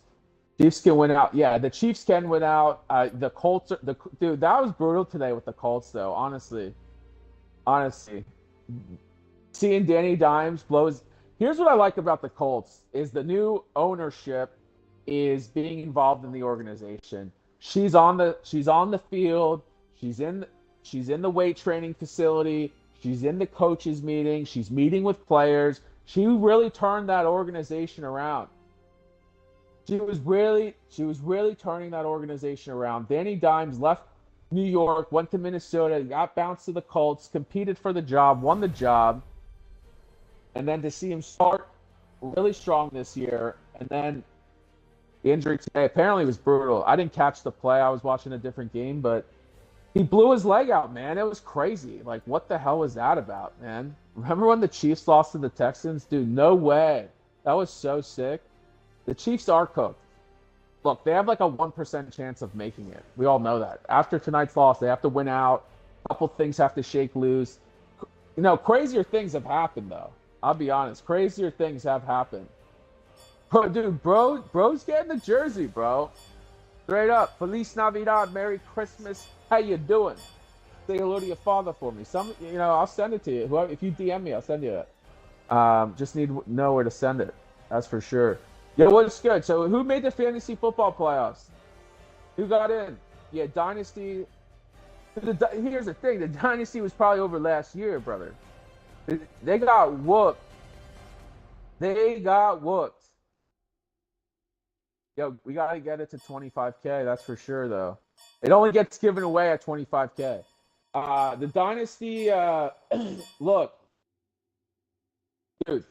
Chiefs can win out. Yeah, the Chiefs can win out. The Colts dude, that was brutal today with the Colts though, honestly. Seeing Danny Dimes blows. Here's what I like about the Colts is the new ownership is being involved in the organization. She's on the field. She's in the weight training facility. She's in the coaches meeting. She's meeting with players. She really turned that organization around. She was really turning that organization around. Danny Dimes left New York, went to Minnesota, got bounced to the Colts, competed for the job, won the job, and then to see him start really strong this year, and then the injury today apparently was brutal. I didn't catch the play. I was watching a different game, but he blew his leg out, man. It was crazy. Like, what the hell was that about, man? Remember when the Chiefs lost to the Texans? Dude, no way. That was so sick. The Chiefs are cooked. Look, they have a 1% chance of making it. We all know that. After tonight's loss, they have to win out. A couple things have to shake loose. You know, crazier things have happened, though. I'll be honest. Crazier things have happened. Bro, dude, bro's getting the jersey, bro. Straight up. Feliz Navidad. Merry Christmas. How you doing? Say hello to your father for me. I'll send it to you. If you DM me, I'll send you it. Just need to know where to send it. That's for sure. Yeah, what's good? So who made the fantasy football playoffs? Who got in? Yeah, Dynasty. Here's the thing. The Dynasty was probably over last year, brother. They got whooped. Yo, we got to get it to 25K. That's for sure, though. It only gets given away at 25K. The Dynasty, look. Dude,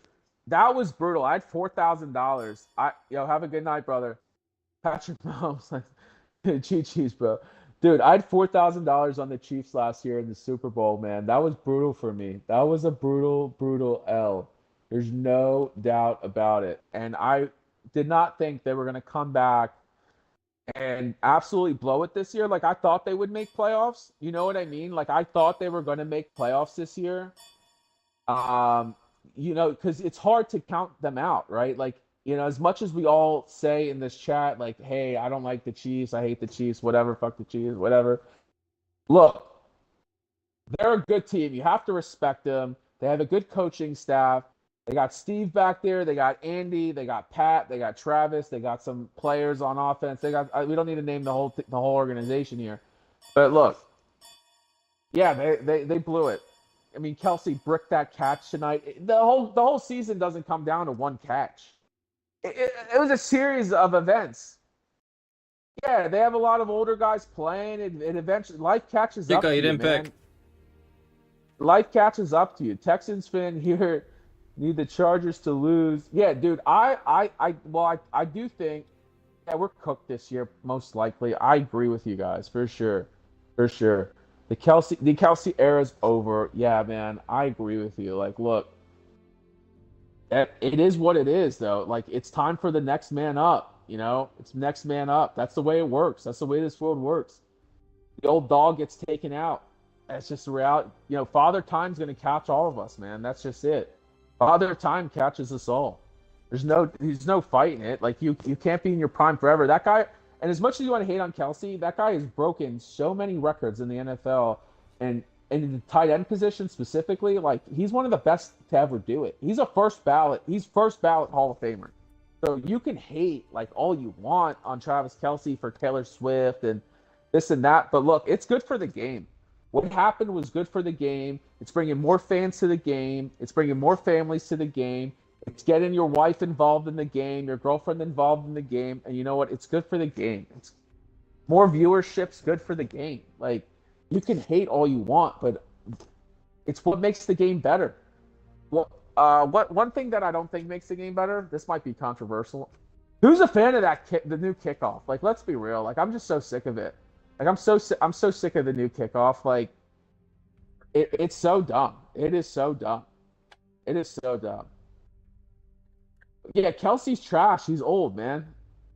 that was brutal. I had $4,000. Have a good night, brother. Patrick Mahomes, cheese, bro. Dude, I had $4,000 on the Chiefs last year in the Super Bowl, man. That was brutal for me. That was a brutal L. There's no doubt about it. And I did not think they were going to come back and absolutely blow it this year. I thought they would make playoffs. You know what I mean? I thought they were going to make playoffs this year. because it's hard to count them out, right? Like, as much as we all say in this chat, like, hey, I don't like the Chiefs, I hate the Chiefs, whatever, fuck the Chiefs, whatever. Look, they're a good team. You have to respect them. They have a good coaching staff. They got Steve back there. They got Andy. They got Pat. They got Travis. They got some players on offense. We don't need to name the whole organization here, but look, yeah, they blew it. I mean, Kelsey bricked that catch tonight. The whole season doesn't come down to one catch. It was a series of events. Yeah, they have a lot of older guys playing. It eventually life catches up to you, man. Life catches up to you. Texans fan here need the Chargers to lose. Yeah, dude. I do think we're cooked this year, most likely. I agree with you guys for sure, for sure. The Kelsey era's over. Yeah, man, I agree with you. Like, look, it is what it is, though. Like, it's time for the next man up. It's next man up. That's the way it works. That's the way this world works. The old dog gets taken out. That's just the reality. Father Time's going to catch all of us, man. That's just it. Father Time catches us all. There's no fighting it. Like, you can't be in your prime forever. That guy, and as much as you want to hate on Kelsey, that guy has broken so many records in the NFL, and in the tight end position specifically, like, he's one of the best to ever do it. He's first ballot Hall of Famer. So you can hate like all you want on Travis Kelsey for Taylor Swift and this and that, but look, it's good for the game. What happened was good for the game. It's bringing more fans to the game. It's bringing more families to the game. It's getting your wife involved in the game, your girlfriend involved in the game, and you know what? It's good for the game. It's more viewership's good for the game. Like, you can hate all you want, but it's what makes the game better. Well, one thing that I don't think makes the game better, this might be controversial. Who's a fan of the new kickoff? Like, let's be real. Like, I'm just so sick of it. Like, I'm so sick of the new kickoff. Like, it's so dumb. It is so dumb. It is so dumb. Yeah, Kelsey's trash. He's old, man.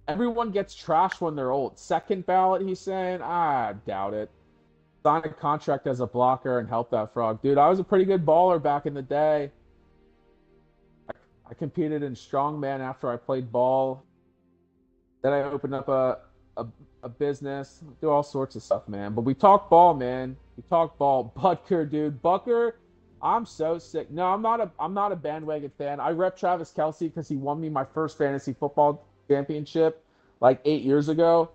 Everyone gets trashed when they're old. Second ballot, he's saying? I doubt it. Sign a contract as a blocker and help that frog. Dude, I was a pretty good baller back in the day. I competed in strongman after I played ball. Then I opened up a business, do all sorts of stuff, man. But we talk ball, man. We talk ball. Butker, dude. Butker, I'm so sick. No, I'm not a bandwagon fan. I rep Travis Kelsey because he won me my first fantasy football championship like 8 years ago.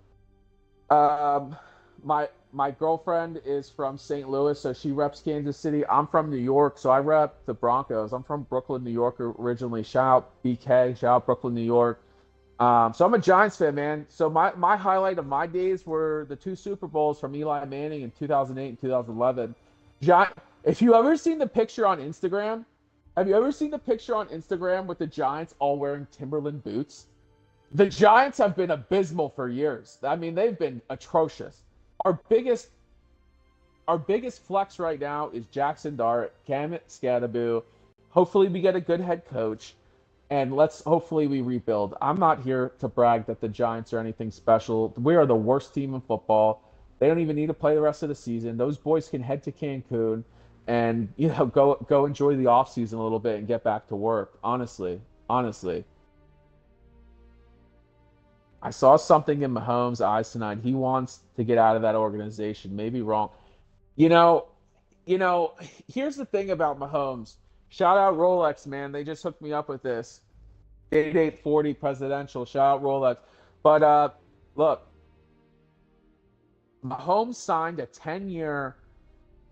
My girlfriend is from St. Louis, so she reps Kansas City. I'm from New York, so I rep the Broncos. I'm from Brooklyn, New York originally. Shout out BK, shout out Brooklyn, New York. So I'm a Giants fan, man. So my highlight of my days were the 2 Super Bowls from Eli Manning in 2008 and 2011. If you ever seen the picture on Instagram, have you ever seen the picture on Instagram with the Giants all wearing Timberland boots? The Giants have been abysmal for years. I mean, they've been atrocious. Our biggest flex right now is Jackson Dart, Kamit Scadaboo. Hopefully we get a good head coach, and hopefully we rebuild. I'm not here to brag that the Giants are anything special. We are the worst team in football. They don't even need to play the rest of the season. Those boys can head to Cancun and go enjoy the offseason a little bit and get back to work. Honestly. I saw something in Mahomes' eyes tonight. He wants to get out of that organization. Maybe wrong. You know, here's the thing about Mahomes. Shout out Rolex, man. They just hooked me up with this. 8840 presidential. Shout out Rolex. But look, Mahomes signed a 10-year,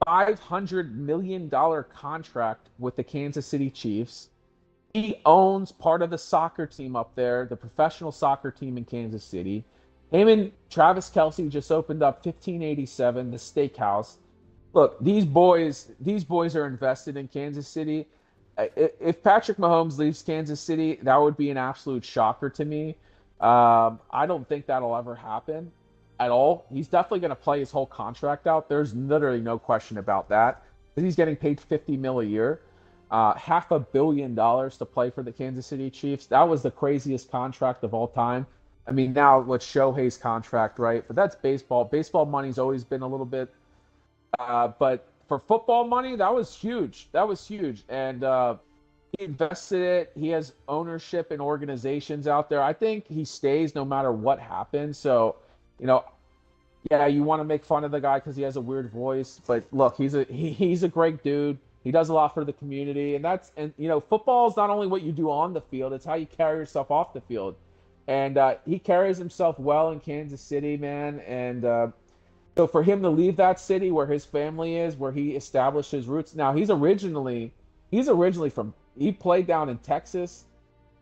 $500 million contract with the Kansas City Chiefs. He owns part of the soccer team up there, the professional soccer team in Kansas City. Him and Travis Kelsey just opened up 1587, the steakhouse. Look, these boys are invested in Kansas City. If Patrick Mahomes leaves Kansas City, that would be an absolute shocker to me. I don't think that'll ever happen at all. He's definitely going to play his whole contract out. There's literally no question about that. He's getting paid $50 million a year. $500 million to play for the Kansas City Chiefs. That was the craziest contract of all time. I mean, now what's Shohei's contract, right? But that's baseball. Baseball money's always been a little bit, but for football money, that was huge. And He invested it. He has ownership in organizations out there. I think he stays no matter what happens. So, you know, yeah, you want to make fun of the guy because he has a weird voice, but look, he's a great dude. He does a lot for the community, and football is not only what you do on the field; it's how you carry yourself off the field. And he carries himself well in Kansas City, man. And so for him to leave that city where his family is, where he established his roots. Now he's originally from he played down in Texas.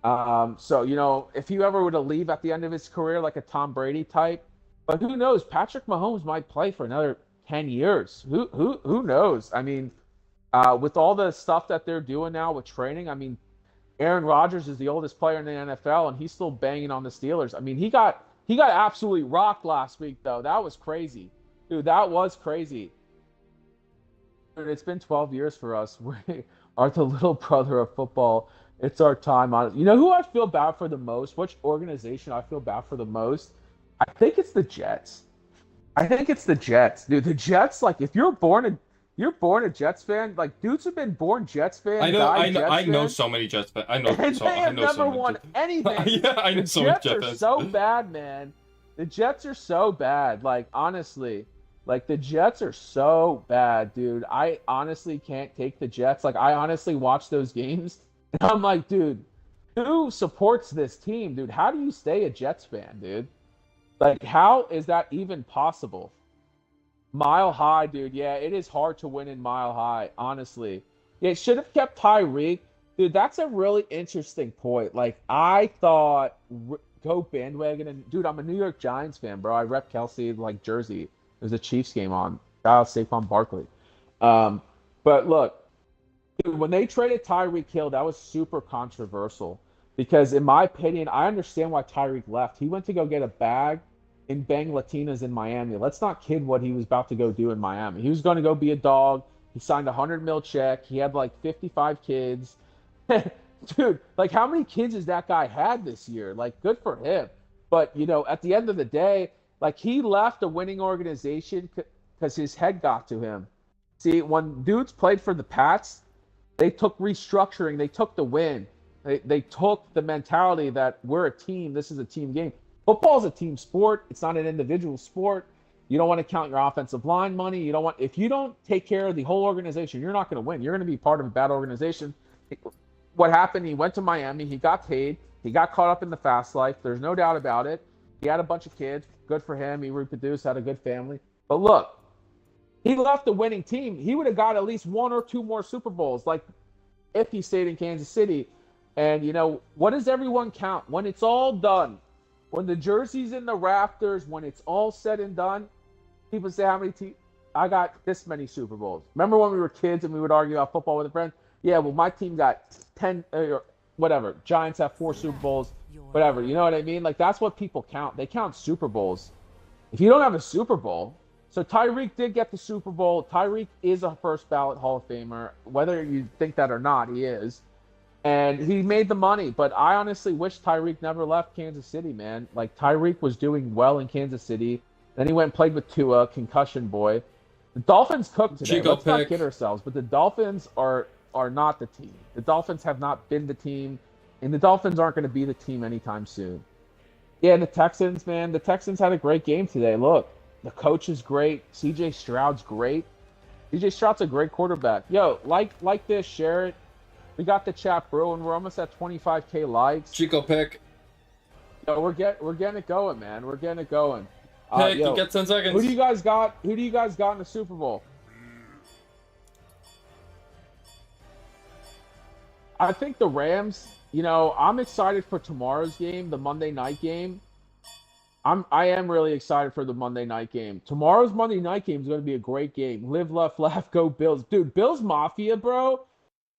So if you ever were to leave at the end of his career, like a Tom Brady type, but who knows? Patrick Mahomes might play for another 10 years. Who knows? I mean, with all the stuff that they're doing now with training, I mean, Aaron Rodgers is the oldest player in the NFL, and he's still banging on the Steelers. I mean, he got absolutely rocked last week, though. That was crazy, dude. That was crazy. Dude, it's been 12 years for us. We are the little brother of football. It's our time on it. You know who I feel bad for the most? Which organization I feel bad for the most? I think it's the Jets. I think it's the Jets, dude. The Jets, like, if you're born a Jets fan, like dudes have been born Jets fans. I know so many Jets fans. I know, And they have never so many won Jets. anything. Yeah, I know The so many Jets Jets are fans. so bad, man. The Jets are so bad. Like, honestly, like the Jets are so bad, dude. I honestly can't take the Jets. Like, I honestly watch those games, and I'm like, dude, who supports this team, dude? How do you stay a Jets fan, dude? Like, how is that even possible? Mile High, dude. Yeah, it is hard to win in Mile High, honestly. Yeah, it should have kept Tyreek. Dude, that's a really interesting point. Like, I thought go bandwagon, and dude, I'm a New York Giants fan, bro. I rep Kelsey like jersey. There's a Chiefs game on. Shout out Saquon Barkley. Um, but look, dude, when they traded Tyreek Hill, that was super controversial because, in my opinion, I understand why Tyreek left. He went to go get a bag and bang Latinas in Miami. Let's not kid what he was about to go do in Miami. He was going to go be a dog. He signed a 100 mil check. He had like 55 kids. Dude, like how many kids has that guy had this year? Like, good for him. But, at the end of the day, like he left a winning organization because his head got to him. See, when dudes played for the Pats, they took restructuring. They took the win. They took the mentality that we're a team. This is a team game. Football is a team sport. It's not an individual sport. You don't want to count your offensive line money. If you don't take care of the whole organization, you're not going to win. You're going to be part of a bad organization. What happened? He went to Miami. He got paid. He got caught up in the fast life. There's no doubt about it. He had a bunch of kids. Good for him. He reproduced, had a good family. But look, he left the winning team. He would have got at least one or two more Super Bowls, like if he stayed in Kansas City. And, what does everyone count? When it's all done, when the jersey's in the rafters, when it's all said and done, people say, how many teams? I got this many Super Bowls. Remember when we were kids and we would argue about football with a friend? Yeah, well, my team got 10 or whatever. Giants have 4 Super Bowls, whatever. You know what I mean? Like, that's what people count. They count Super Bowls. If you don't have a Super Bowl, so Tyreek did get the Super Bowl. Tyreek is a first ballot Hall of Famer. Whether you think that or not, he is. And he made the money, but I honestly wish Tyreek never left Kansas City, man. Like, Tyreek was doing well in Kansas City. Then he went and played with Tua, concussion boy. The Dolphins cooked today. Chico Let's not pick. kid ourselves, but the Dolphins are not the team. The Dolphins have not been the team, and the Dolphins aren't going to be the team anytime soon. Yeah, and the Texans, man. The Texans had a great game today. Look, the coach is great. C.J. Stroud's great. C.J. Stroud's a great quarterback. Yo, like this, share it. We got the chat, bro, and we're almost at 25K likes. Chico pick. Yo, we're getting it going, man. We're getting it going. Pick, Yo, you get 10 seconds. who do you guys got? Who do you guys got in the Super Bowl? I think the Rams. I'm excited for tomorrow's game, the Monday night game. I am really excited for the Monday night game. Tomorrow's Monday night game is going to be a great game. Live, laugh, go Bills. Dude, Bills Mafia, bro.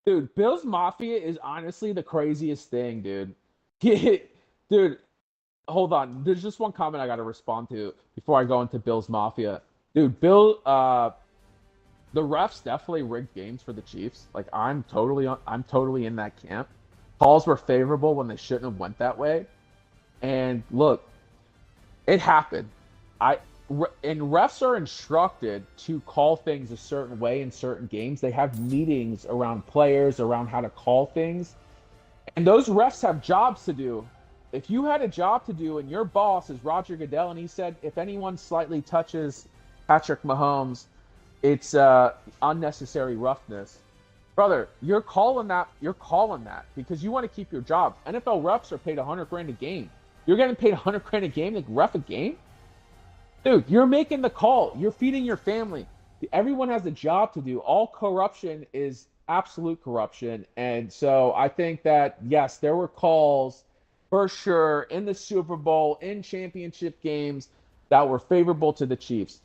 Dude, Bills Mafia is honestly the craziest thing, dude. Dude, hold on. There's just one comment I got to respond to before I go into Bills Mafia. Dude, the refs definitely rigged games for the Chiefs. Like, I'm totally in that camp. Calls were favorable when they shouldn't have went that way. And look, it happened. and refs are instructed to call things a certain way in certain games. They have meetings around players, around how to call things. And those refs have jobs to do. If you had a job to do and your boss is Roger Goodell and he said if anyone slightly touches Patrick Mahomes, it's unnecessary roughness. Brother, you're calling that. You're calling that because you want to keep your job. NFL refs are paid $100,000 a game. You're getting paid $100,000 a game to ref a game, dude. You're making the call. You're feeding your family. Everyone has a job to do. All corruption is absolute corruption, and so I think that yes, there were calls for sure in the Super Bowl, in championship games that were favorable to the Chiefs.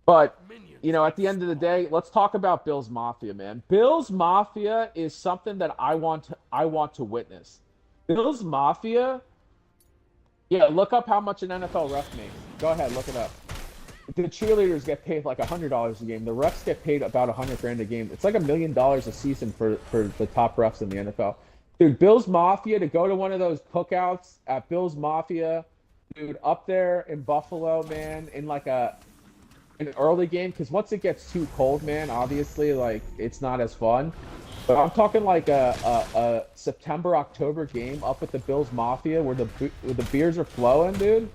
But at the end of the day, let's talk about Bills Mafia, man. Bills Mafia is something that I want to witness. Bills Mafia, yeah, look up how much an NFL ref makes. Go ahead, look it up. The cheerleaders get paid like $100 a game. The refs get paid about $100,000 a game. It's like $1 million a season for the top refs in the NFL. Dude, Bills Mafia, to go to one of those cookouts at Bills Mafia, dude, up there in Buffalo, man, in like an early game, because once it gets too cold, man, obviously, like, it's not as fun. But I'm talking like a September, October game up at the Bills Mafia where the beers are flowing, dude.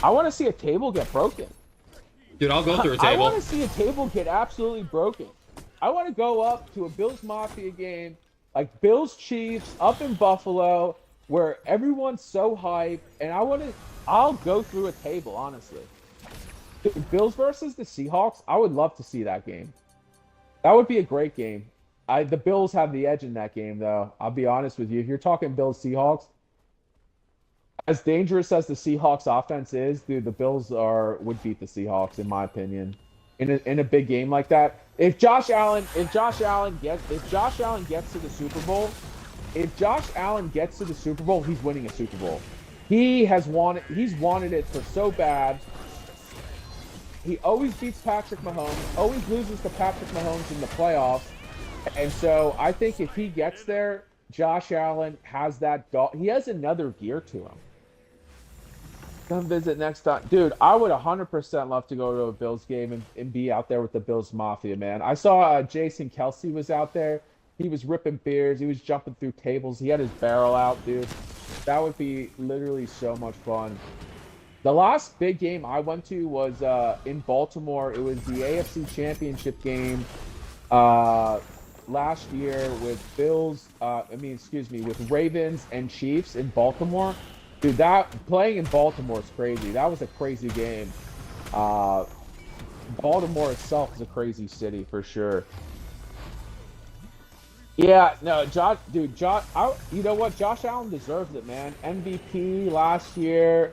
I want to see a table get broken. Dude, I'll go through a table. I want to see a table get absolutely broken. I want to go up to a Bills Mafia game, like Bills Chiefs up in Buffalo, where everyone's so hyped, and I'll go through a table, honestly. Dude, Bills versus the Seahawks, I would love to see that game. That would be a great game. The Bills have the edge in that game, though. I'll be honest with you. If you're talking Bills Seahawks, as dangerous as the Seahawks offense is, dude, the Bills would beat the Seahawks in my opinion. In a big game like that. If Josh Allen gets to the Super Bowl, he's winning a Super Bowl. He's wanted it for so bad. He always beats Patrick Mahomes, always loses to Patrick Mahomes in the playoffs. And so I think if he gets there, Josh Allen has that he has another gear to him. Come visit next time. Dude, I would 100% love to go to a Bills game and be out there with the Bills Mafia, man. I saw Jason Kelsey was out there. He was ripping beers. He was jumping through tables. He had his barrel out, dude. That would be literally so much fun. The last big game I went to was in Baltimore. It was the AFC Championship game last year with with Ravens and Chiefs in Baltimore. Dude, playing in Baltimore is crazy. That was a crazy game. Baltimore itself is a crazy city for sure. Yeah, no, you know what? Josh Allen deserves it, man. MVP last year.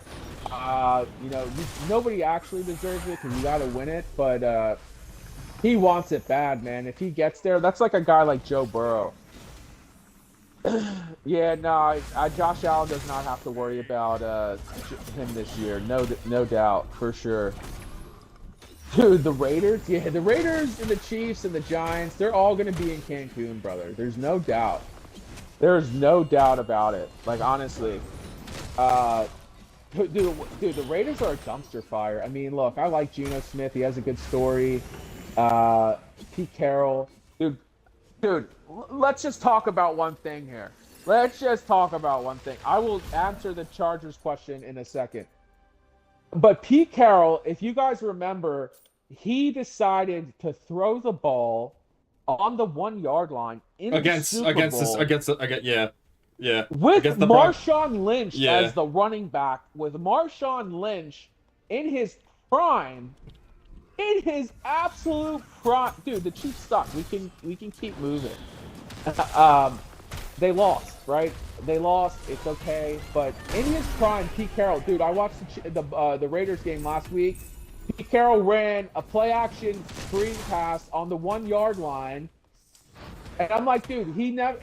Nobody actually deserves it because you got to win it, but he wants it bad, man. If he gets there, that's like a guy like Joe Burrow. Yeah, no, Josh Allen does not have to worry about him this year. No doubt, for sure. Dude, the Raiders and the Chiefs and the Giants, they're all going to be in Cancun, brother. There's no doubt. There's no doubt about it. Like, honestly. Dude, the Raiders are a dumpster fire. I mean, look, I like Geno Smith. He has a good story. Pete Carroll. Dude, let's just talk about one thing here. I will answer the Chargers question in a second. But Pete Carroll, if you guys remember, he decided to throw the ball on the 1 yard line against With Marshawn Lynch as the running back, with Marshawn Lynch in his prime. In his absolute prime, dude. The Chiefs suck. We can keep moving. They lost, right? They lost. It's okay. But in his prime, Pete Carroll, dude. I watched the Raiders game last week. Pete Carroll ran a play action screen pass on the 1 yard line, and I'm like, dude, he has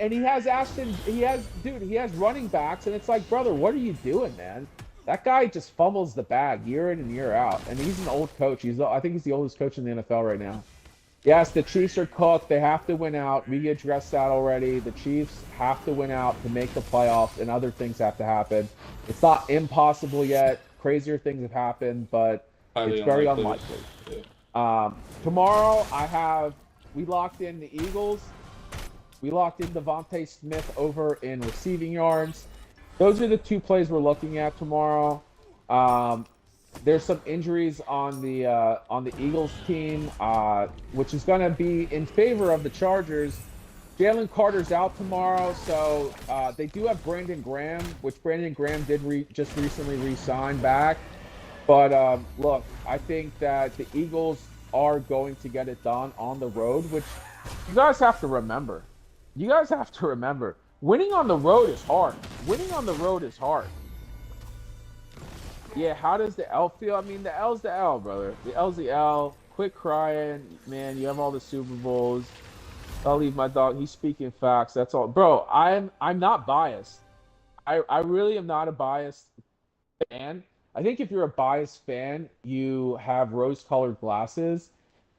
running backs, and it's like, brother, what are you doing, man? That guy just fumbles the bag year in and year out, and he's an old coach. I think he's the oldest coach in the NFL right now. Yes, the Chiefs are cooked. They have to win out. We addressed that already. The Chiefs have to win out to make the playoffs, and other things have to happen. It's not impossible yet. Crazier things have happened, but Highly It's very unlikely. unlikely. Yeah. Tomorrow we locked in the Eagles. We locked in Devontae Smith over in receiving yards. Those are the two plays we're looking at tomorrow. There's some injuries on the Eagles team, which is going to be in favor of the Chargers. Jalen Carter's out tomorrow, so they do have Brandon Graham, which Brandon Graham did just recently re-sign back. But look, I think that the Eagles are going to get it done on the road, which you guys have to remember. You guys have to remember, winning on the road is hard. Winning on the road is hard. Yeah, how does the L feel? I mean, the L's the L, brother. The L's the L. Quit crying, man. You have all the Super Bowls. I'll leave my dog. He's speaking facts. That's all, bro. I'm not biased. I really am not a biased fan. I think if you're a biased fan, you have rose-colored glasses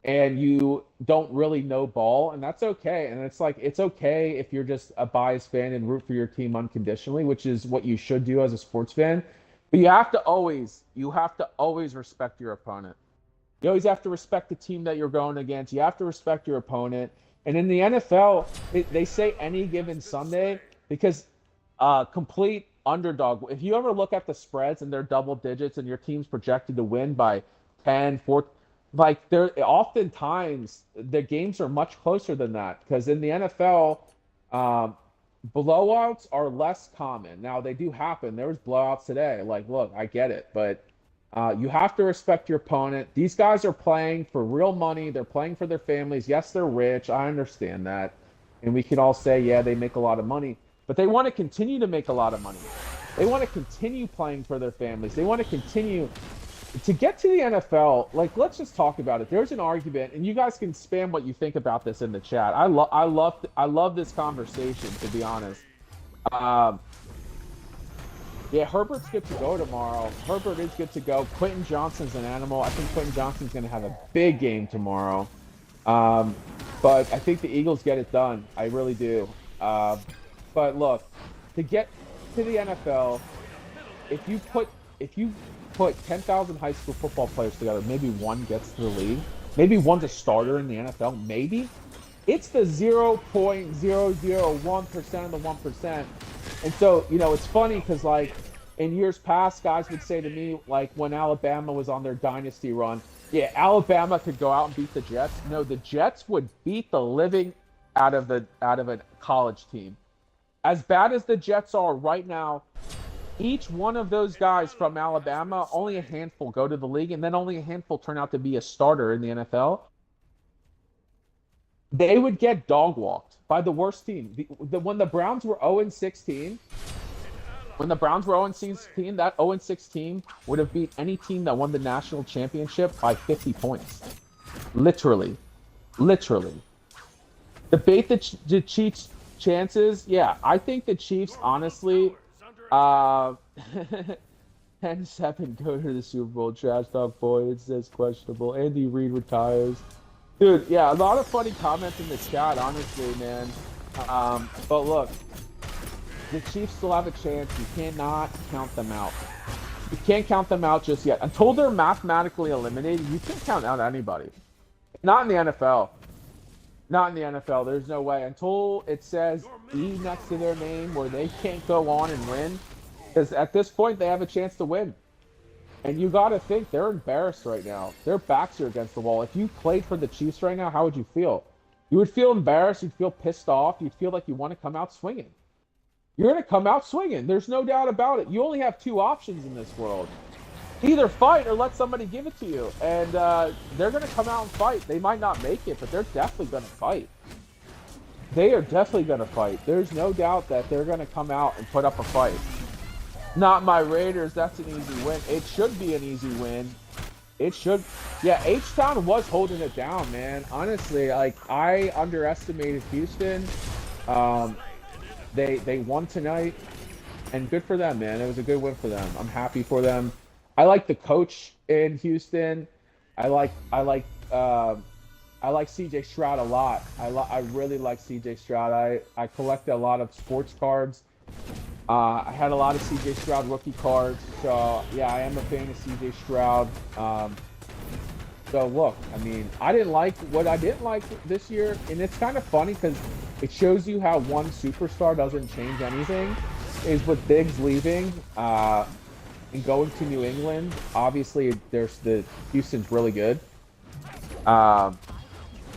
and you don't really know ball, and that's okay. And it's like it's okay if you're just a biased fan and root for your team unconditionally, which is what you should do as a sports fan. But you have to always respect your opponent. You always have to respect the team that you're going against. You have to respect your opponent. And in the NFL, they say any given Sunday because complete underdog. If you ever look at the spreads and they're double digits and your team's projected to win by 10, 4, like they're oftentimes the games are much closer than that because in the NFL, um, blowouts are less common. Now they do happen. There was blowouts today. Like, look, I get it, but you have to respect your opponent. These guys are playing for real money. They're playing for their families. Yes, they're rich. I understand that. And we can all say, yeah, they make a lot of money. But they want to continue to make a lot of money. They want to continue playing for their families. They want to continue to get to the NFL. Like, let's just talk about it. There's an argument, and you guys can spam what you think about this in the chat. I love this conversation, to be honest. Um, Yeah, Herbert's good to go tomorrow. Herbert is good to go. Quentin Johnston's an animal. I think Quentin Johnston's going to have a big game tomorrow. Um, but I think the Eagles get it done. I really do. But look, to get to the NFL, if you put 10,000 high school football players together, maybe one gets to the league. Maybe one's a starter in the NFL. Maybe. It's the 0.001% of the 1%. And so, it's funny because, like, in years past, guys would say to me, like, when Alabama was on their dynasty run, yeah, Alabama could go out and beat the Jets. No, the Jets would beat the living out of a college team. As bad as the Jets are right now, each one of those guys from Alabama, only a handful go to the league, and then only a handful turn out to be a starter in the NFL. They would get dog walked by the worst team. When the Browns were 0-16, that 0-16 would have beat any team that won the national championship by 50 points. Literally. Debate the Chiefs' chances. Yeah, I think the Chiefs, honestly, 10-7 go to the Super Bowl. Trash talk boy, it says questionable. Andy Reid retires. Dude, yeah, a lot of funny comments in the chat, honestly, man. But look, the Chiefs still have a chance. You cannot count them out. You can't count them out just yet. Until they're mathematically eliminated, you can't count out anybody. Not in the NFL. Not in the NFL. There's no way. Until it says E next to their name where they can't go on and win. Because at this point, they have a chance to win. And you got to think they're embarrassed right now. Their backs are against the wall. If you played for the Chiefs right now, how would you feel? You would feel embarrassed. You'd feel pissed off. You'd feel like you want to come out swinging. You're going to come out swinging. There's no doubt about it. You only have two options in this world. Either fight or let somebody give it to you. And they're going to come out and fight. They might not make it, but they're definitely going to fight. They are definitely going to fight. There's no doubt that they're going to come out and put up a fight. Not my Raiders. That's an easy win. It should be an easy win. It should. Yeah, H-Town was holding it down, man. Honestly, like, I underestimated Houston. They won tonight, and good for them, man. It was a good win for them. I'm happy for them. I like the coach in Houston. I like CJ Stroud a lot. I really like CJ Stroud. I collect a lot of sports cards. I had a lot of CJ Stroud rookie cards, so yeah, I am a fan of CJ Stroud. So look, I mean, I didn't like what I didn't like this year, and it's kind of funny because it shows you how one superstar doesn't change anything. Is with Diggs leaving and going to New England. Obviously, there's the Houston's really good. Um,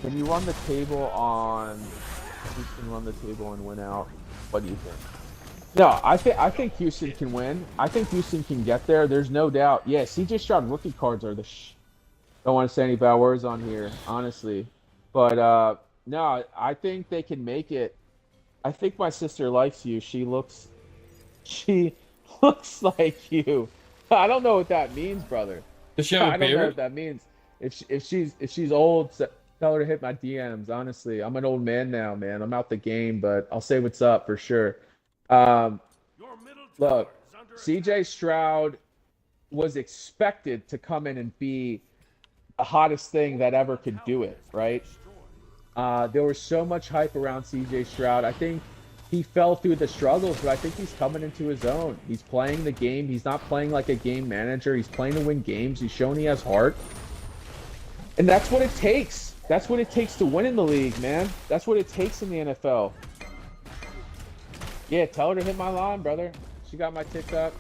can you run the table on? Houston run the table and win out. What do you think? No, I think Houston can win. I think Houston can get there. There's no doubt. Yeah, CJ Stroud rookie cards are the don't want to say any bad words on here, honestly. But no, I think they can make it. I think my sister likes you. She looks like you. I don't know what that means, brother. Does she have a I don't know beard? what that means. If she's old, tell her to hit my DMs. Honestly, I'm an old man now, man. I'm out the game, but I'll say what's up for sure. Um, look, CJ Stroud was expected to come in and be the hottest thing that ever could do it, right? There was so much hype around CJ Stroud. I think he fell through the struggles, but I think he's coming into his own. He's playing the game. He's not playing like a game manager. He's playing to win games. He's shown he has heart. And that's what it takes. That's what it takes to win in the league, man. That's what it takes in the NFL. Yeah, tell her to hit my line, brother. She got my TikTok.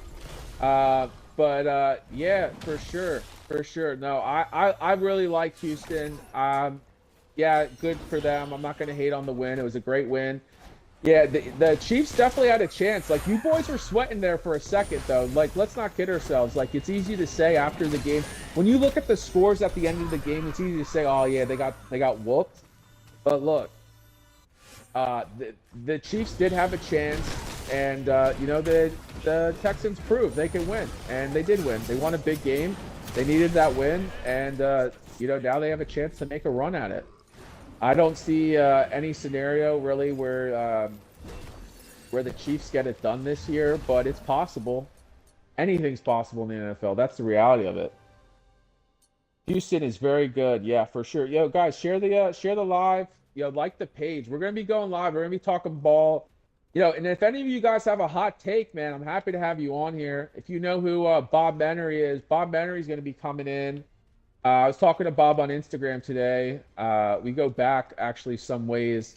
But yeah, for sure. For sure. No, I really like Houston. Yeah, good for them. I'm not going to hate on the win. It was a great win. Yeah, the Chiefs definitely had a chance. Like, you boys were sweating there for a second, though. Like, let's not kid ourselves. Like, it's easy to say after the game. When you look at the scores at the end of the game, it's easy to say, oh, yeah, they got whooped. But look, the Chiefs did have a chance. And, you know, the Texans proved they can win. And they did win. They won a big game. They needed that win. And, you know, now they have a chance to make a run at it. I don't see any scenario really where the Chiefs get it done this year, but it's possible. Anything's possible in the NFL. That's the reality of it. Houston is very good, yeah, for sure. Yo, guys, share the live. Like the page. We're gonna be going live. We're gonna be talking ball. And if any of you guys have a hot take, man, I'm happy to have you on here. If you know who Bob Menery is, Bob Menery's gonna be coming in. I was talking to Bob on Instagram today. We go back actually some ways.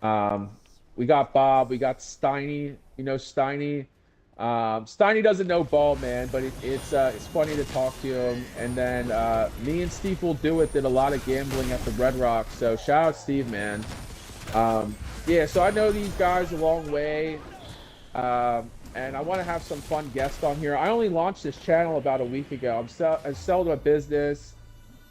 We got Bob. We got Steiny. You know Steiny. Steiny doesn't know ball, man, but it's funny to talk to him. And then me and Steve Will Do It did a lot of gambling at the Red Rock. So shout out Steve, man. Yeah, so I know these guys a long way. And I want to have some fun guests on here. I only launched this channel about a week ago. I sold a business.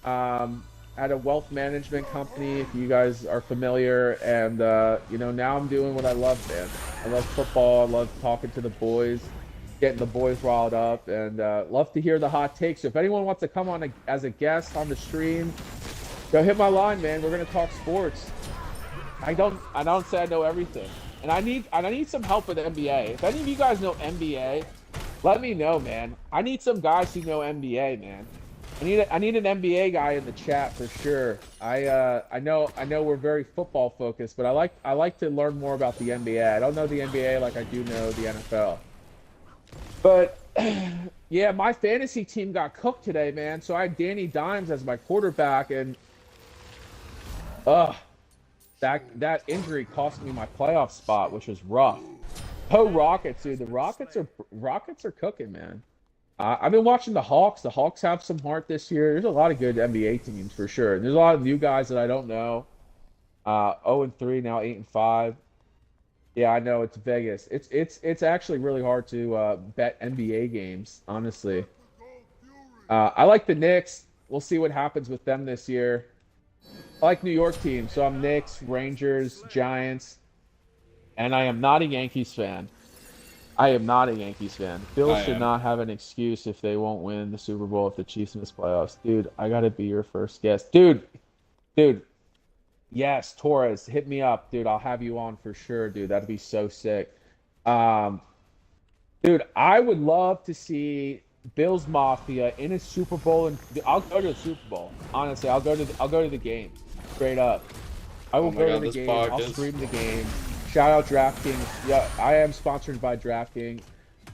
At a wealth management company, if you guys are familiar, and now I'm doing what I love, man. I love football. I love talking to the boys, getting the boys riled up, and love to hear the hot takes. So if anyone wants to come on as a guest on the stream, go hit my line, man. We're gonna talk sports. I don't say I know everything, and I need some help with the NBA. If any of you guys know NBA, let me know, man. I need some guys who know NBA, man. I need an NBA guy in the chat for sure. I know we're very football focused, but I like to learn more about the NBA. I don't know the NBA like I do know the NFL. But yeah, my fantasy team got cooked today, man. So I had Danny Dimes as my quarterback, and that injury cost me my playoff spot, which was rough. Oh, Rockets, dude. The Rockets are cooking, man. I've been watching the Hawks. The Hawks have some heart this year. There's a lot of good NBA teams for sure. And there's a lot of new guys that I don't know. 0-3 now, 8-5. Yeah, I know it's Vegas. It's actually really hard to bet NBA games, honestly. I like the Knicks. We'll see what happens with them this year. I like New York teams, so I'm Knicks, Rangers, Giants, and I am not a Yankees fan. I am not a Yankees fan. Bills should not have an excuse if they won't win the Super Bowl if the Chiefs miss playoffs. Dude, I gotta be your first guest. Dude. Yes, Torres, hit me up, dude. I'll have you on for sure, dude. That'd be so sick. Dude, I would love to see Bills Mafia in a Super Bowl, and I'll go to the Super Bowl. Honestly, I'll go to the game. Straight up. I will go to the game. I'll stream the game. Shout out DraftKings. Yeah, I am sponsored by DraftKings.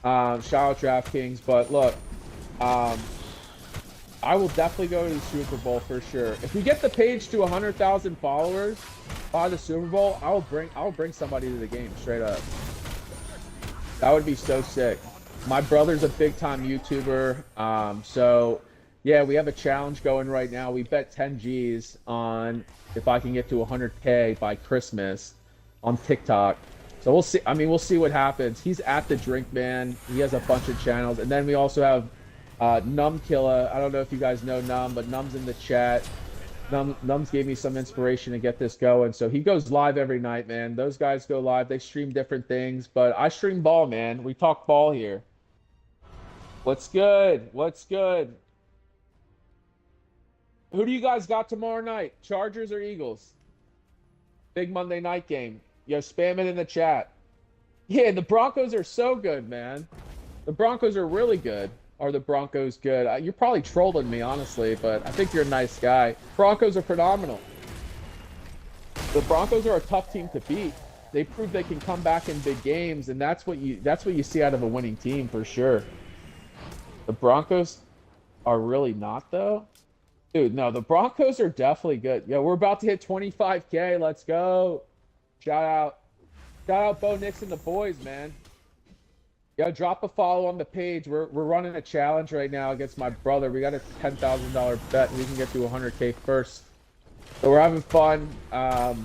Shout out DraftKings. But look, I will definitely go to the Super Bowl for sure. If we get the page to 100,000 followers by the Super Bowl, I'll bring somebody to the game straight up. That would be so sick. My brother's a big time YouTuber. So yeah, we have a challenge going right now. We bet 10 G's on if I can get to 100K by Christmas on TikTok. So we'll see. I mean, we'll see what happens. He's at the Drink Man. He has a bunch of channels. And then we also have Num Killa. I don't know if you guys know Num, but Num's in the chat. Nums gave me some inspiration to get this going. So he goes live every night, man. Those guys go live. They stream different things, but I stream ball, man. We talk ball here. What's good? What's good? Who do you guys got tomorrow night? Chargers or Eagles? Big Monday night game. Yo, spam it in the chat. Yeah, the Broncos are so good, man. The Broncos are really good. Are the Broncos good? You're probably trolling me, honestly, but I think you're a nice guy. Broncos are phenomenal. The Broncos are a tough team to beat. They prove they can come back in big games, and that's what you see out of a winning team for sure. The Broncos are really not, though. Dude, no, the Broncos are definitely good. Yo, we're about to hit 25K. Let's go. Shout out Bo Nix and the boys, man. Yo, drop a follow on the page. We're running a challenge right now against my brother. We got a $10,000 bet. We can get to 100K first. So we're having fun. Let's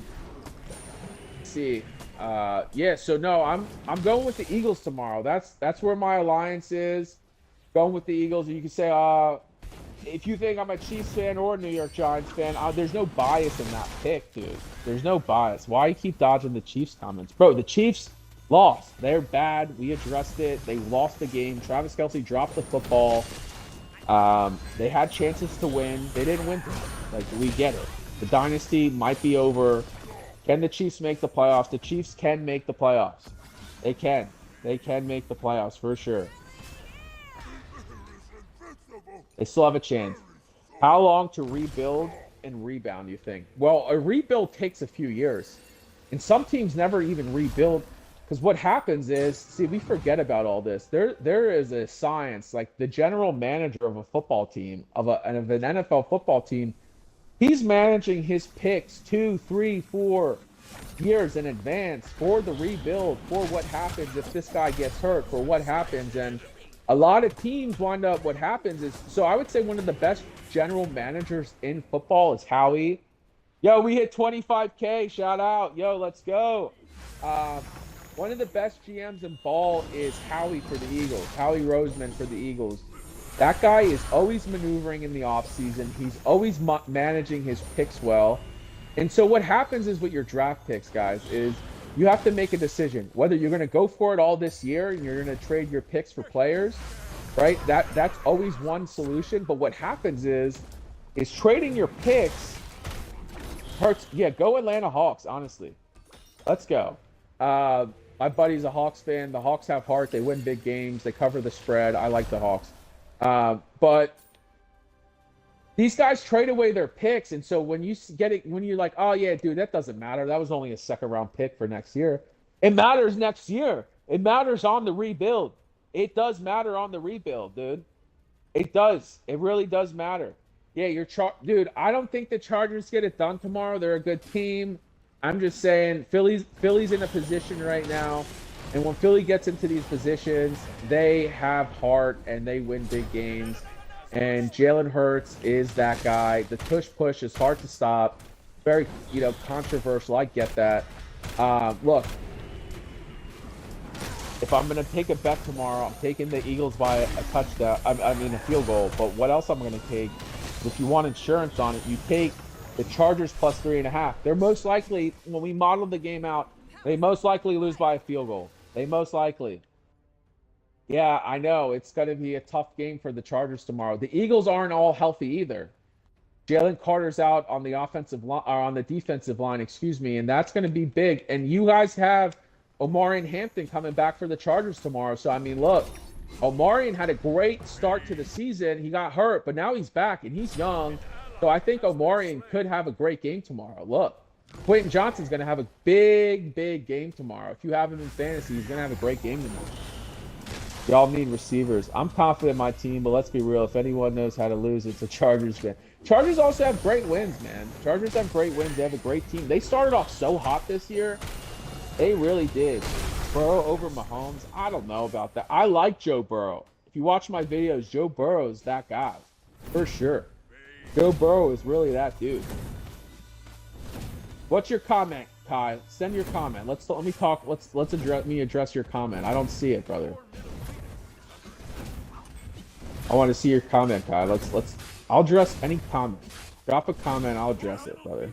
see. Yeah, so no, I'm going with the Eagles tomorrow. That's where my alliance is. Going with the Eagles. You can say, if you think I'm a Chiefs fan or a New York Giants fan, there's no bias in that pick, dude. There's no bias. Why you keep dodging the Chiefs comments? Bro, the Chiefs lost. They're bad. We addressed it. They lost the game. Travis Kelce dropped the football. They had chances to win. They didn't win. Like, we get it. The dynasty might be over. Can the Chiefs make the playoffs? The Chiefs can make the playoffs. They can. They can make the playoffs for sure. They still have a chance. How long to rebuild and rebound, you think? Well, a rebuild takes a few years. And some teams never even rebuild. Because what happens is, see, we forget about all this. There is a science, like the general manager of a football team, of an NFL football team, he's managing his picks 2, 3, 4 years in advance for the rebuild, for what happens if this guy gets hurt, for what happens. And a lot of teams wind up, what happens is, so I would say one of the best general managers in football is Howie. Yo, we hit 25K, shout out. Yo, let's go. One of the best GMs in ball is Howie for the Eagles. Howie Roseman for the Eagles. That guy is always maneuvering in the offseason. He's always managing his picks well. And so what happens is with your draft picks, guys, is you have to make a decision. Whether you're going to go for it all this year and you're going to trade your picks for players, right? That's always one solution. But what happens is trading your picks hurts. Yeah, go Atlanta Hawks, honestly. Let's go. My buddy's a Hawks fan. The Hawks have heart. They win big games. They cover the spread. I like the Hawks. But these guys trade away their picks. And so when you get it, when you're like, oh, yeah, dude, that doesn't matter. That was only a second-round pick for next year. It matters next year. It matters on the rebuild. It does matter on the rebuild, dude. It does. It really does matter. Yeah, dude, I don't think the Chargers get it done tomorrow. They're a good team. I'm just saying Philly's in a position right now, and when Philly gets into these positions, they have heart and they win big games. And Jalen Hurts is that guy. The push is hard to stop. Very, controversial. I get that. Look, if I'm going to take a bet tomorrow, I'm taking the Eagles by a touchdown. I mean, a field goal. But what else I'm going to take? If you want insurance on it, you take the Chargers plus 3.5. They're most likely, when we model the game out, they most likely lose by a field goal. They most likely. Yeah, I know. It's going to be a tough game for the Chargers tomorrow. The Eagles aren't all healthy either. Jalen Carter's out on the offensive line, or on the defensive line, excuse me, and that's going to be big. And you guys have Omarion Hampton coming back for the Chargers tomorrow. So, I mean, look, Omarion had a great start to the season. He got hurt, but now he's back, and he's young. So I think Omarion could have a great game tomorrow. Look, Quentin Johnson's going to have a big, big game tomorrow. If you have him in fantasy, he's going to have a great game tomorrow. Y'all need receivers. I'm confident in my team, but let's be real. If anyone knows how to lose, it's a Chargers fan. Chargers also have great wins, man. Chargers have great wins. They have a great team. They started off so hot this year. They really did. Burrow over Mahomes. I don't know about that. I like Joe Burrow. If you watch my videos, Joe Burrow is that guy. For sure. Joe Burrow is really that dude. What's your comment, Kai? Send your comment. Let me talk. Let's address your comment. I don't see it, brother. I want to see your comment, Kai. I'll address any comment. Drop a comment, I'll address it, brother.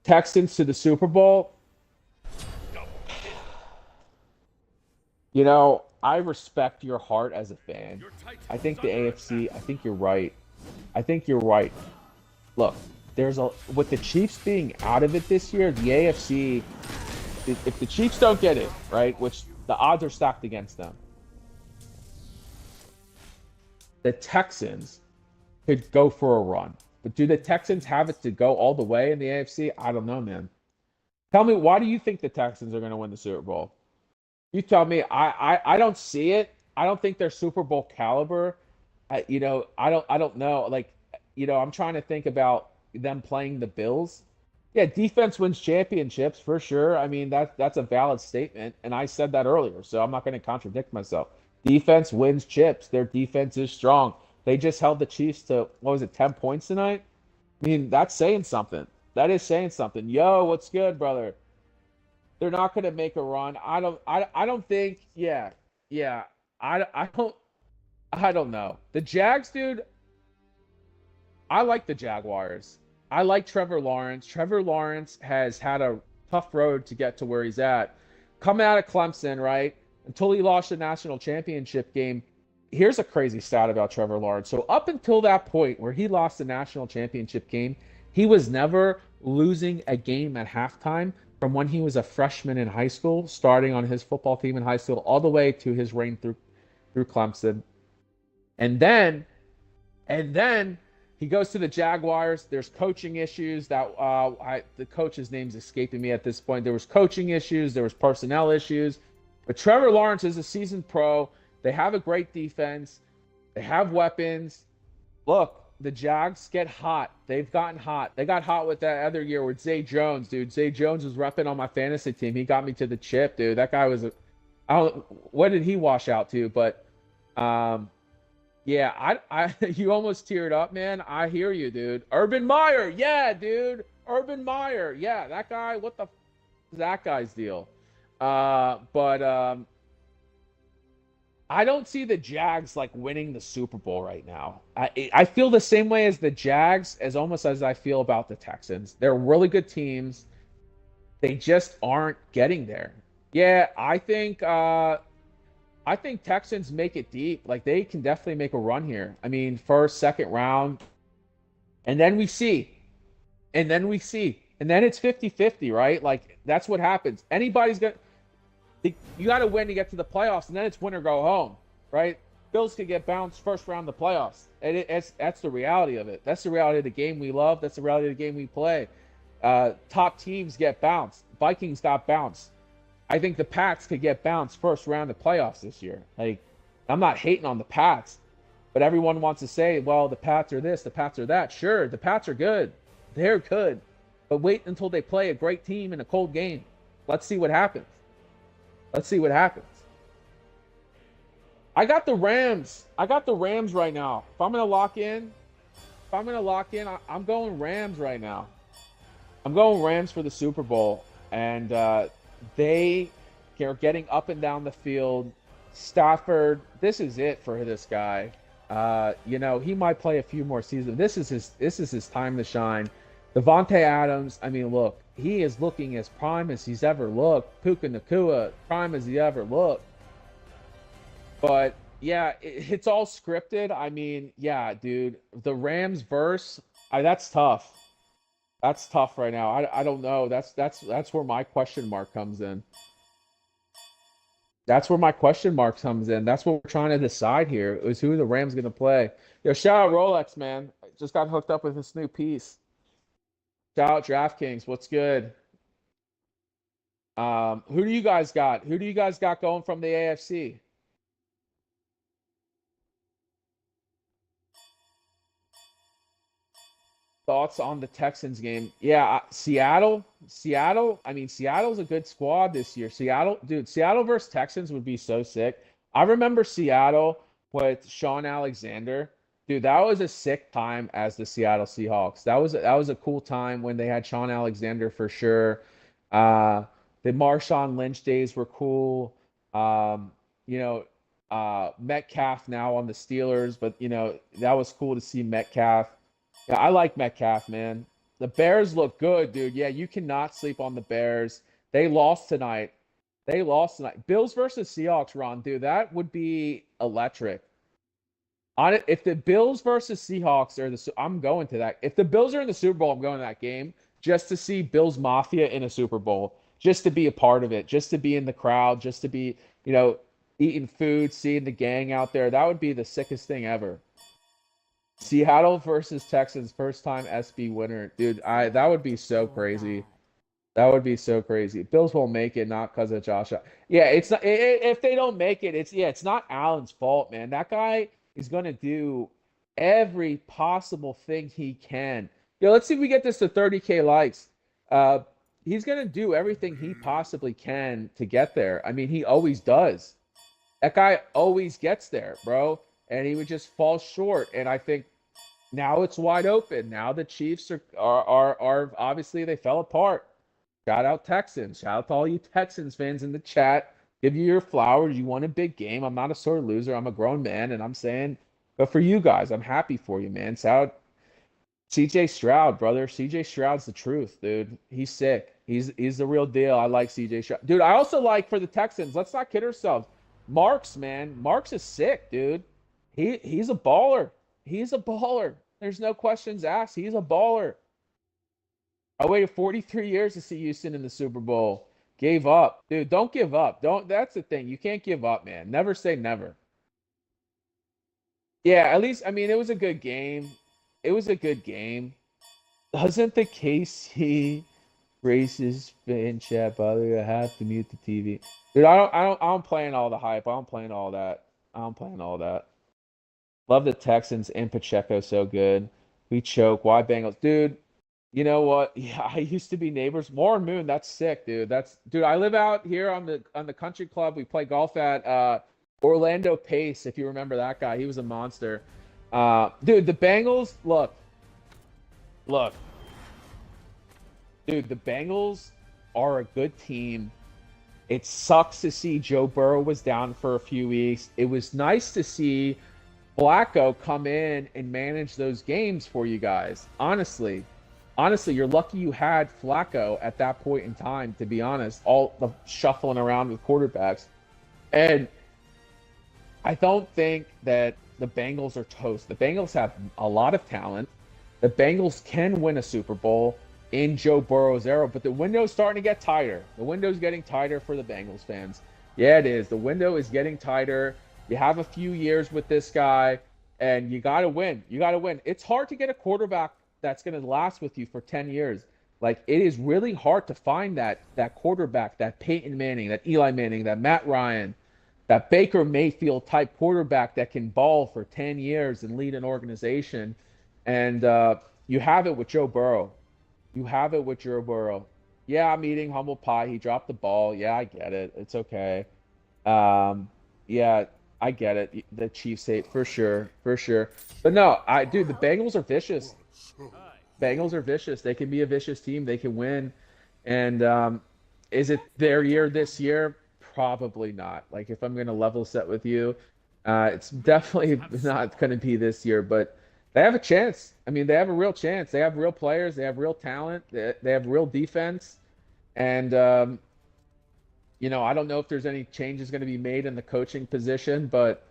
Texans to the Super Bowl. You know, I respect your heart as a fan. I think the AFC, I think you're right. I think you're right. Look, with the Chiefs being out of it this year, the AFC, if the Chiefs don't get it, right, which the odds are stacked against them, the Texans could go for a run. But do the Texans have it to go all the way in the AFC? I don't know, man. Tell me, why do you think the Texans are going to win the Super Bowl? You tell me. I don't see it. I don't think they're Super Bowl caliber. I don't know. Like, I'm trying to think about them playing the Bills. Yeah, defense wins championships for sure. I mean, that's a valid statement, and I said that earlier, so I'm not going to contradict myself. Defense wins chips. Their defense is strong. They just held the Chiefs to, 10 points tonight? I mean, that's saying something. That is saying something. Yo, what's good, brother? They're not going to make a run. I don't think. Yeah. I don't know. The Jags, dude. I like the Jaguars. I like Trevor Lawrence. Trevor Lawrence has had a tough road to get to where he's at. Coming out of Clemson, right? Until he lost the national championship game. Here's a crazy stat about Trevor Lawrence. So up until that point where he lost the national championship game, he was never losing a game at halftime from when he was a freshman in high school, starting on his football team in high school, all the way to his reign through Clemson. And then he goes to the Jaguars. There's coaching issues that the coach's name's escaping me at this point. There was coaching issues. There was personnel issues. But Trevor Lawrence is a seasoned pro. They have a great defense. They have weapons. Look, the Jags get hot. They've gotten hot. They got hot with that other year with Zay Jones, dude. Zay Jones was repping on my fantasy team. He got me to the chip, dude. That guy was what did he wash out to? But yeah, you almost teared up, man. I hear you, dude. Urban Meyer, yeah, dude. Urban Meyer, yeah. That guy, what the is that guy's deal? But I don't see the Jags like winning the Super Bowl right now. I feel the same way as the Jags, almost as I feel about the Texans. They're really good teams. They just aren't getting there. Yeah, I think Texans make it deep. Like, they can definitely make a run here. I mean, first, second round. And then we see. And then it's 50-50, right? Like, that's what happens. You got to win to get to the playoffs, and then it's win or go home, right? Bills could get bounced first round of the playoffs. And that's the reality of it. That's the reality of the game we love. That's the reality of the game we play. Top teams get bounced. Vikings got bounced. I think the Pats could get bounced first round of playoffs this year. Like, I'm not hating on the Pats, but everyone wants to say, well, the Pats are this, the Pats are that. Sure, the Pats are good. They're good. But wait until they play a great team in a cold game. Let's see what happens. I got the Rams. Right now. If I'm going to lock in, I'm going Rams right now. I'm going Rams for the Super Bowl. And they are getting up and down the field. Stafford, this is it for this guy. He might play a few more seasons. This is his time to shine. Devontae Adams, I mean, look, he is looking as prime as he's ever looked. Puka Nacua, prime as he ever looked. But yeah, it's all scripted. I mean, yeah, dude, the Rams verse, that's tough. That's tough right now. I don't know. That's where my question mark comes in. That's where my question mark comes in. That's what we're trying to decide here, is who the Rams going to play. Yo, shout out Rolex, man. I just got hooked up with this new piece. Shout out DraftKings. What's good? Who do you guys got? Who do you guys got going from the AFC? Thoughts on the Texans game? Yeah, Seattle. Seattle. I mean, Seattle's a good squad this year. Seattle, dude. Seattle versus Texans would be so sick. I remember Seattle with Sean Alexander. Dude, that was a sick time as the Seattle Seahawks. That was a cool time when they had Sean Alexander for sure. Uh, the Marshawn Lynch days were cool. You know, Metcalf now on the Steelers, but that was cool to see Metcalf. Yeah, I like Metcalf, man. The Bears look good, dude. Yeah, you cannot sleep on the Bears. They lost tonight. They lost tonight. Bills versus Seahawks, Ron, dude. That would be electric. On it, if the Bills versus Seahawks are I'm going to that. If the Bills are in the Super Bowl, I'm going to that game just to see Bills Mafia in a Super Bowl, just to be a part of it, just to be in the crowd, just to be, eating food, seeing the gang out there. That would be the sickest thing ever. Seattle versus Texans, first time SB winner. Dude, that would be so crazy. That would be so crazy. Bills won't make it, not because of Josh. Yeah, it's not if they don't make it, it's not Allen's fault, man. That guy is gonna do every possible thing he can. Let's see if we get this to 30K likes. He's gonna do everything he possibly can to get there. I mean, he always does. That guy always gets there, bro. And he would just fall short. And I think now it's wide open. Now the Chiefs are obviously they fell apart. Shout out Texans. Shout out to all you Texans fans in the chat. Give you your flowers. You won a big game. I'm not a sore loser. I'm a grown man, and I'm saying, but for you guys, I'm happy for you, man. Shout out CJ Stroud, brother. CJ Stroud's the truth, dude. He's sick. He's the real deal. I like CJ Stroud. Dude, I also like for the Texans, let's not kid ourselves. Marks, man. Marks is sick, dude. He's a baller. He's a baller. There's no questions asked. He's a baller. I waited 43 years to see Houston in the Super Bowl. Gave up. Dude, don't give up. That's the thing. You can't give up, man. Never say never. Yeah, at least, I mean, it was a good game. It was a good game. Doesn't the KC racist fan chat bother you? I have to mute the TV. Dude, I'm playing all the hype. I'm playing all that. I'm playing all that. Love the Texans and Pacheco so good. We choke. Why Bengals? Dude, you know what? Yeah, I used to be neighbors. Warren Moon, that's sick, dude. Dude, I live out here on the country club. We play golf at Orlando Pace, if you remember that guy. He was a monster. Dude, the Bengals, look. Dude, the Bengals are a good team. It sucks to see Joe Burrow was down for a few weeks. It was nice to see Flacco come in and manage those games for you guys. Honestly, you're lucky you had Flacco at that point in time, to be honest, all the shuffling around with quarterbacks. And I don't think that the Bengals are toast. The Bengals have a lot of talent. The Bengals can win a Super Bowl in Joe Burrow's era, but the window's starting to get tighter. The window's getting tighter for the Bengals fans. Yeah, it is. The window is getting tighter. You have a few years with this guy, and you got to win. You got to win. It's hard to get a quarterback that's going to last with you for 10 years. Like, it is really hard to find that quarterback, that Peyton Manning, that Eli Manning, that Matt Ryan, that Baker Mayfield type quarterback that can ball for 10 years and lead an organization. And you have it with Joe Burrow. You have it with Joe Burrow. Yeah, I'm eating humble pie. He dropped the ball. Yeah, I get it. It's okay. Yeah, I get it. The Chiefs hate for sure. But no, dude, the Bengals are vicious. Bengals are vicious. They can be a vicious team. They can win. And is it their year this year? Probably not. Like, if I'm going to level set with you, it's definitely not going to be this year, but they have a chance. I mean, they have a real chance. They have real players. They have real talent. They have real defense. And, I don't know if there's any changes going to be made in the coaching position, but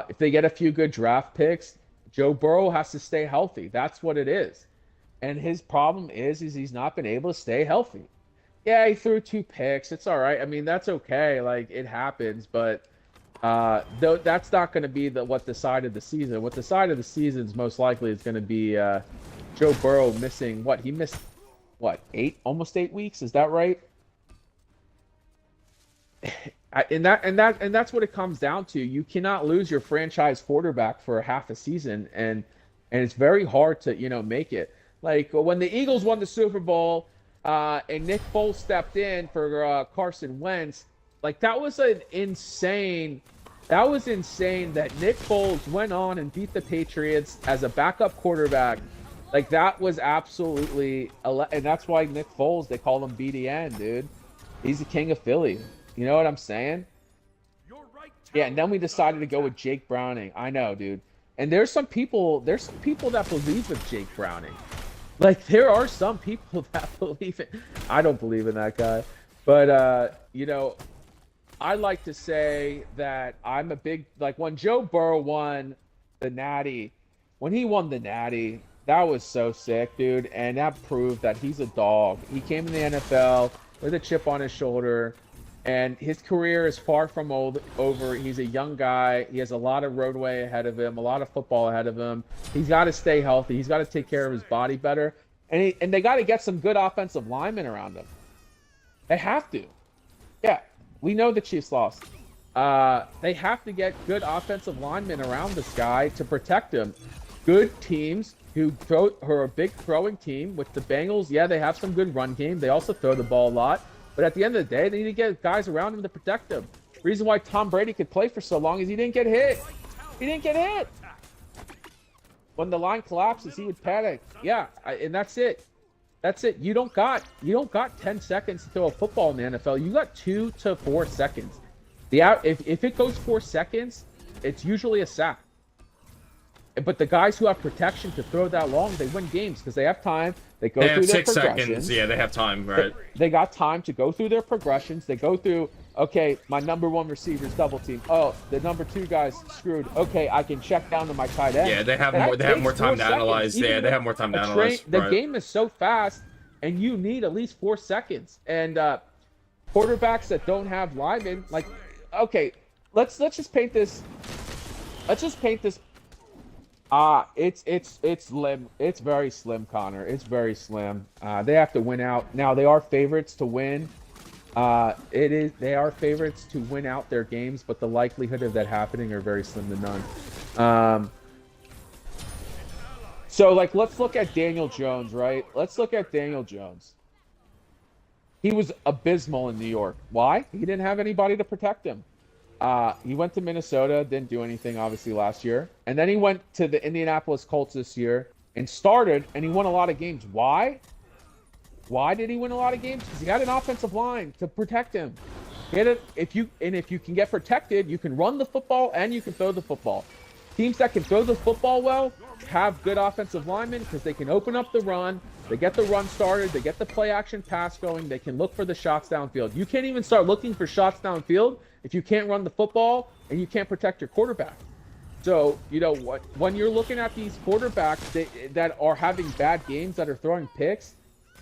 if they get a few good draft picks, Joe Burrow has to stay healthy. That's what it is. And his problem is he's not been able to stay healthy. Yeah, he threw 2 picks. It's all right. I mean, that's okay. Like, it happens, but that's not going to be what decided the season. What decided the season is most likely is going to be Joe Burrow missing what? He missed what, almost 8 weeks? Is that right? And that's what it comes down to. You cannot lose your franchise quarterback for a half a season, and it's very hard to make it. Like when the Eagles won the Super Bowl, and Nick Foles stepped in for Carson Wentz, like that was insane. That was insane that Nick Foles went on and beat the Patriots as a backup quarterback. Like that was absolutely, and that's why Nick Foles, they call him BDN, dude. He's the king of Philly. You know what I'm saying? Yeah, and then we decided to go with Jake Browning. I know, dude. And there's some people that believe with Jake Browning. Like there are some people that believe it. I don't believe in that guy. But I like to say that I'm a big, like when Joe Burrow won the Natty, when he won the Natty, that was so sick, dude. And that proved that he's a dog. He came in the NFL with a chip on his shoulder. And his career is far from over. He's a young guy. He has a lot of roadway ahead of him, a lot of football ahead of him. He's got to stay healthy. He's got to take care of his body better. And they got to get some good offensive linemen around him. They have to. Yeah, we know the Chiefs lost. They have to get good offensive linemen around this guy to protect him. Good teams who are a big throwing team. With the Bengals, yeah, they have some good run game. They also throw the ball a lot. But at the end of the day, they need to get guys around him to protect him. Reason why Tom Brady could play for so long is he didn't get hit. He didn't get hit. When the line collapses, he would panic. Yeah, and that's it. That's it. You don't got 10 seconds to throw a football in the NFL. You got 2 to 4 seconds. If it goes 4 seconds, it's usually a sack. But the guys who have protection to throw that long, they win games because they have time. They go through their progressions. 6 seconds. Yeah, they have time, right? They got time to go through their progressions. They go through, okay, my number 1 receiver's double team. Oh, the number 2 guy's screwed. Okay, I can check down to my tight end. Yeah, they have more time to analyze. Yeah, they have more time to analyze. The game is so fast, and you need at least 4 seconds. And quarterbacks that don't have linemen, like, okay, let's just paint this. Let's just paint this. It's slim. It's very slim, Connor. It's very slim. They have to win out. Now they are favorites to win. They are favorites to win out their games, but the likelihood of that happening are very slim to none. So like let's look at Daniel Jones, right? Let's look at Daniel Jones. He was abysmal in New York. Why? He didn't have anybody to protect him. He went to Minnesota, didn't do anything obviously last year. And then he went to the Indianapolis Colts this year and started, and he won a lot of games. Why? Why did he win a lot of games? Because he had an offensive line to protect him. If you can get protected, you can run the football and you can throw the football. Teams that can throw the football well have good offensive linemen because they can open up the run. They get the run started. They get the play action pass going. They can look for the shots downfield. You can't even start looking for shots downfield if you can't run the football and you can't protect your quarterback. So, you know what? When you're looking at these quarterbacks that are having bad games, that are throwing picks,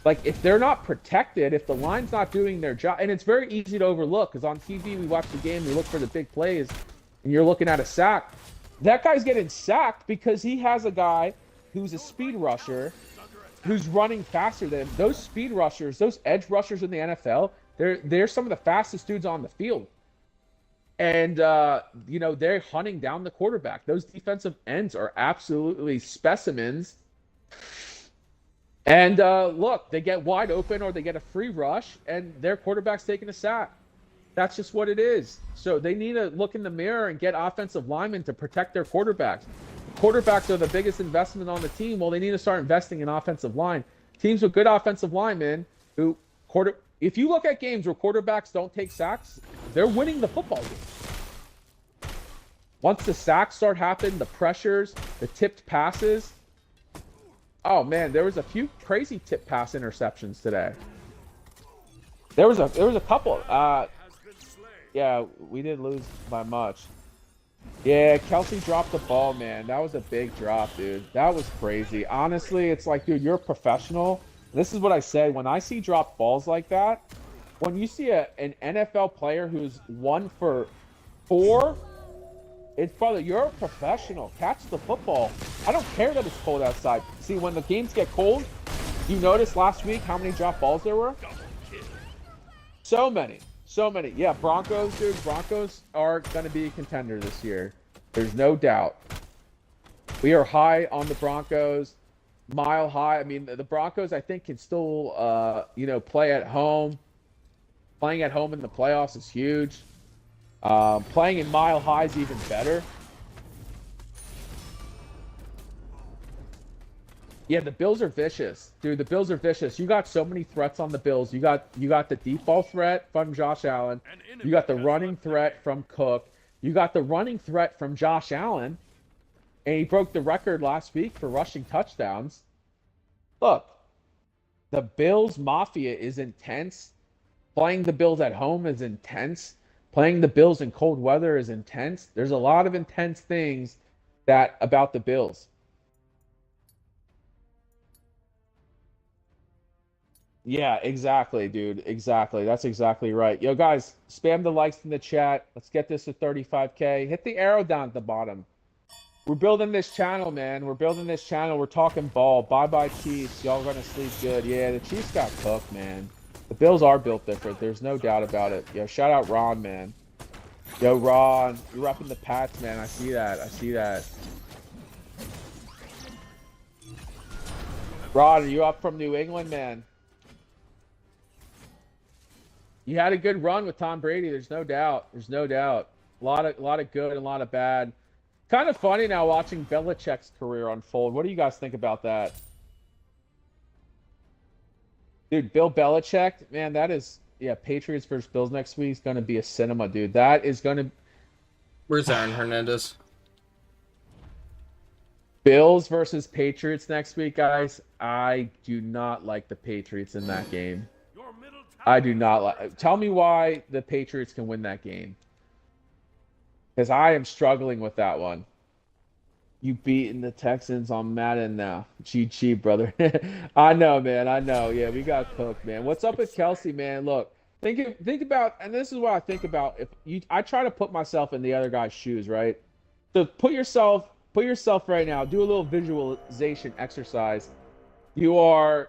like if they're not protected, if the line's not doing their job, and it's very easy to overlook because on TV we watch the game, we look for the big plays, and you're looking at a sack. That guy's getting sacked because he has a guy who's a speed rusher who's running faster than him. Those speed rushers, those edge rushers in the NFL, they're some of the fastest dudes on the field. And, they're hunting down the quarterback. Those defensive ends are absolutely specimens. And, look, they get wide open or they get a free rush, and their quarterback's taking a sack. That's just what it is. So they need to look in the mirror and get offensive linemen to protect their quarterbacks. Quarterbacks are the biggest investment on the team. Well, they need to start investing in offensive line. Teams with good offensive linemen if you look at games where quarterbacks don't take sacks, they're winning the football game. Once the sacks start happening, the pressures, the tipped passes. Oh man, there was a few crazy tip pass interceptions today. There was a couple. Yeah, we didn't lose by much. Yeah, Kelsey dropped the ball, man. That was a big drop, dude. That was crazy. Honestly, it's like, dude, you're a professional. This is what I said. When I see drop balls like that, when you see an NFL player who's 1 for 4, it's probably, you're a professional. Catch the football. I don't care that it's cold outside. See, when the games get cold, You noticed last week how many drop balls there were? So many. So many. Yeah, Broncos, dude. Broncos are going to be a contender this year. There's no doubt. We are high on the Broncos. Mile high. I mean, the Broncos, I think, can still, play at home. Playing at home in the playoffs is huge. Playing in mile high is even better. Yeah, the Bills are vicious, dude. The Bills are vicious. You got so many threats on the Bills. You got the deep ball threat from Josh Allen. You got the running threat from Cook. You got the running threat from Josh Allen, and he broke the record last week for rushing touchdowns. Look, the Bills Mafia is intense. Playing the Bills at home is intense. Playing the Bills in cold weather is intense. There's a lot of intense things about the Bills. Yeah, exactly, dude. Exactly. That's exactly right. Yo, guys, spam the likes in the chat. Let's get this to 35K. Hit the arrow down at the bottom. We're building this channel, man. We're building this channel. We're talking ball. Bye-bye, Chiefs. Y'all gonna sleep good. Yeah, the Chiefs got cooked, man. The Bills are built different. There's no doubt about it. Yo, shout out Ron, man. Yo, Ron, you're up in the Pats, man. I see that. I see that. Ron, are you up from New England, man? You had a good run with Tom Brady. There's no doubt. There's no doubt. A lot of good and a lot of bad. Kind of funny now watching Belichick's career unfold. What do you guys think about that? Dude, Bill Belichick, man, that is, yeah, Patriots versus Bills next week is going to be a cinema, dude. That is going to... Where's Aaron Hernandez? Bills versus Patriots next week, guys. I do not like the Patriots in that game. I do not like... Tell me why the Patriots can win that game. Because I am struggling with that one. You beating the Texans on Madden now. GG, brother. I know, man. I know. Yeah, we got cooked, man. What's up with Kelsey, man? Look, think about, and this is what I think about. I try to put myself in the other guy's shoes, right? So put yourself right now. Do a little visualization exercise. You are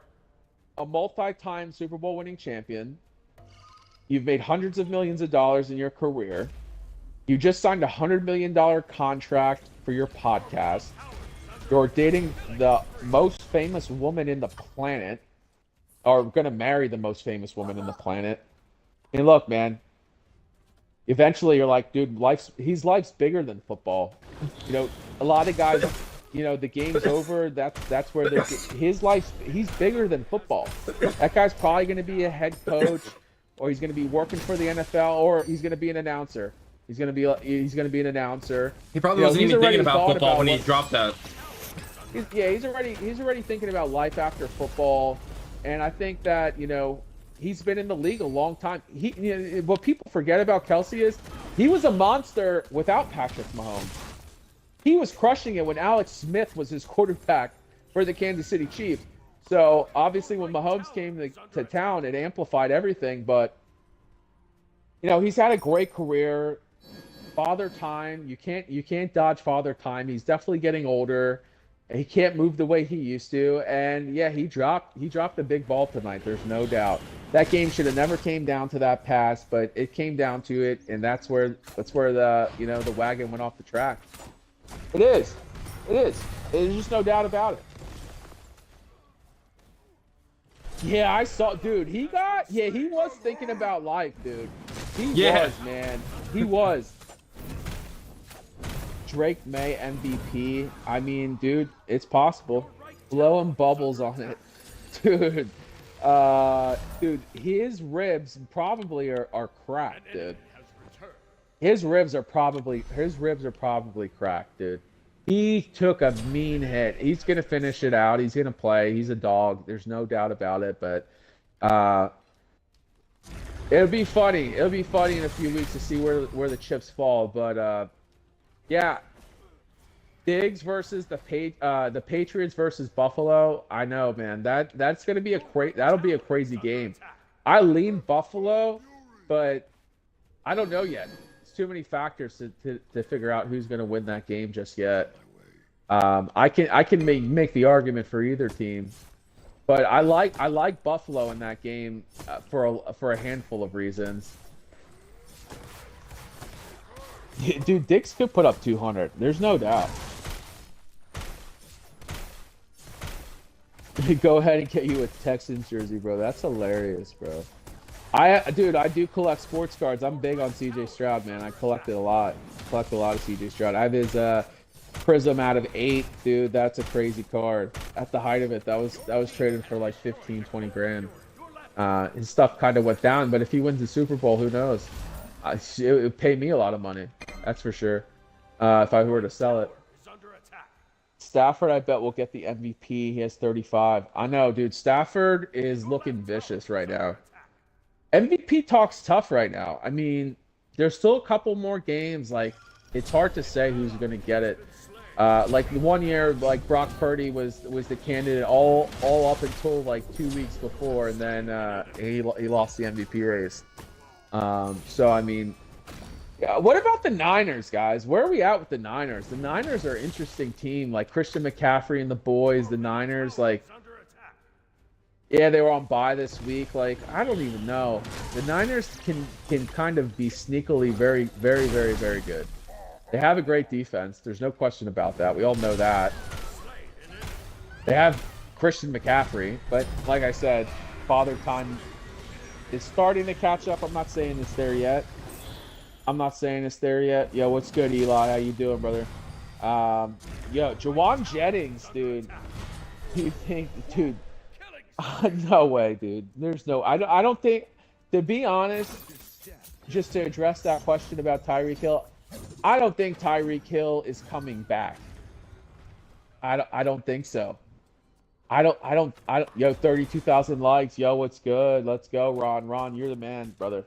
a multi-time Super Bowl winning champion. You've made hundreds of millions of dollars in your career. You just signed a $100 million contract for your podcast. You're dating the most famous woman in the planet, or going to marry the most famous woman in the planet. And look, man, eventually you're like, dude, life's bigger than football. You know, a lot of guys, the game's over. That's where he's bigger than football. That guy's probably going to be a head coach, or he's going to be working for the NFL, or he's going to be an announcer. He's gonna be an announcer. He probably wasn't even thinking about football when he dropped that. He's already thinking about life after football, and I think that he's been in the league a long time. What people forget about Kelsey is he was a monster without Patrick Mahomes. He was crushing it when Alex Smith was his quarterback for the Kansas City Chiefs. So obviously when Mahomes came to town, it amplified everything. But he's had a great career. Father time, you can't dodge father time. He's definitely getting older. He can't move the way he used to, and yeah, he dropped the big ball tonight. There's no doubt. That game should have never came down to that pass, but it came down to it, and that's where the wagon went off the track. It is. There's just no doubt about it. Yeah, I saw, dude. He was thinking about life, dude. He was, man. He was. Drake May MVP. I mean, dude, it's possible. Blowing bubbles on it, dude. Dude, his ribs probably are cracked, dude. His ribs are probably cracked, dude. He took a mean hit. He's gonna finish it out. He's gonna play. He's a dog. There's no doubt about it. But it'll be funny. It'll be funny in a few weeks to see where the chips fall. But yeah, Diggs versus the Patriots versus Buffalo. I know, man. That's gonna be that'll be a crazy game. I lean Buffalo, but I don't know yet. It's too many factors to figure out who's gonna win that game just yet. I can make the argument for either team. But I like Buffalo in that game for a handful of reasons. Dude, Dix could put up 200. There's no doubt. Go ahead and get you a Texans jersey, bro. That's hilarious, bro. Dude, I do collect sports cards. I'm big on CJ Stroud, man. I collected a lot. Collect a lot of CJ Stroud. I have his Prism out of 8, dude. That's a crazy card. At the height of it, that was traded for like 15, 20 grand. His stuff kind of went down, but if he wins the Super Bowl, who knows? It would pay me a lot of money. That's for sure. If I were to sell it. Stafford, I bet, will get the MVP. He has 35. I know, dude. Stafford is looking vicious right now. MVP talk's tough right now. I mean, there's still a couple more games. Like, it's hard to say who's going to get it. Like, one year, like, Brock Purdy was the candidate all up until, like, 2 weeks before, and then he lost the MVP race. So, I mean, yeah, what about the Niners, guys? Where are we at with the Niners? The Niners are an interesting team. Like, Christian McCaffrey and the boys, the Niners, like, yeah, they were on bye this week. Like, I don't even know. The Niners can kind of be sneakily very, very, very, very good. They have a great defense. There's no question about that. We all know that. They have Christian McCaffrey, but like I said, Father Time is starting to catch up. I'm not saying it's there yet. Yo, what's good, Eli? How you doing, brother? Yo, Jawan Jennings, dude. You think, dude? No way, dude. There's no. I don't think. To be honest, just to address that question about Tyreek Hill, I don't think Tyreek Hill is coming back. I don't think so. I don't. Yo, 32,000 likes. Yo, what's good? Let's go, Ron. Ron, you're the man, brother.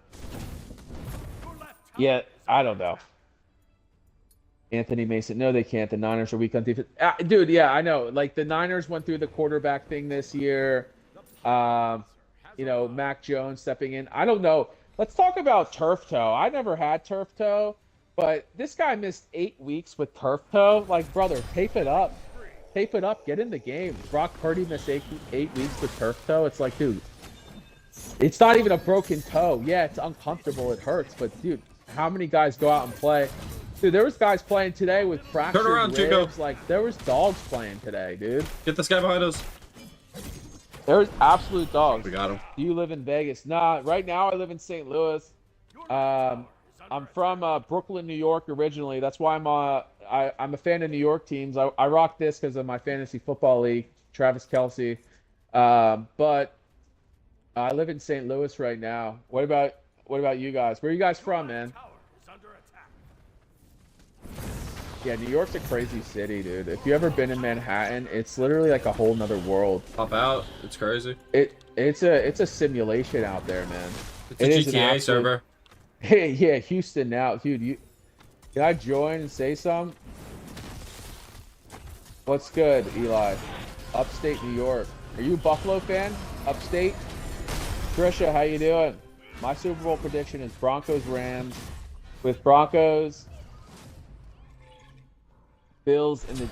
Yeah, I don't know. Anthony Mason. No, they can't. The Niners are weak on defense. Dude, yeah, I know. Like, the Niners went through the quarterback thing this year. You know, Mac Jones stepping in. I don't know. Let's talk about turf toe. I never had turf toe, but this guy missed 8 weeks with turf toe. Like, brother, tape it up. Tape it up. Get in the game. Brock Purdy missed eight weeks with turf toe. It's like, dude, it's not even a broken toe. Yeah, it's uncomfortable. It hurts. But, dude, how many guys go out and play? Dude, there was guys playing today with fractured ribs. Chico. Like, there was dogs playing today, dude. Get this guy behind us. There's absolute dogs. We got him. Do you live in Vegas? Nah, right now I live in St. Louis. I'm from Brooklyn, New York originally. That's why I'm a fan of New York teams. I rock this because of my fantasy football league, Travis Kelce. But I live in St. Louis right now. What about you guys? Where are you guys from, man? Yeah, New York's a crazy city, dude. If you ever been in Manhattan, it's literally like a whole nother world. Pop out. It's crazy. It's a simulation out there, man. It's a GTA server. Hey, yeah, Houston now, dude. Can I join and say something? What's good, Eli? Upstate New York. Are you a Buffalo fan? Upstate? Trisha, how you doing? My Super Bowl prediction is Broncos-Rams. With Broncos, Bills, and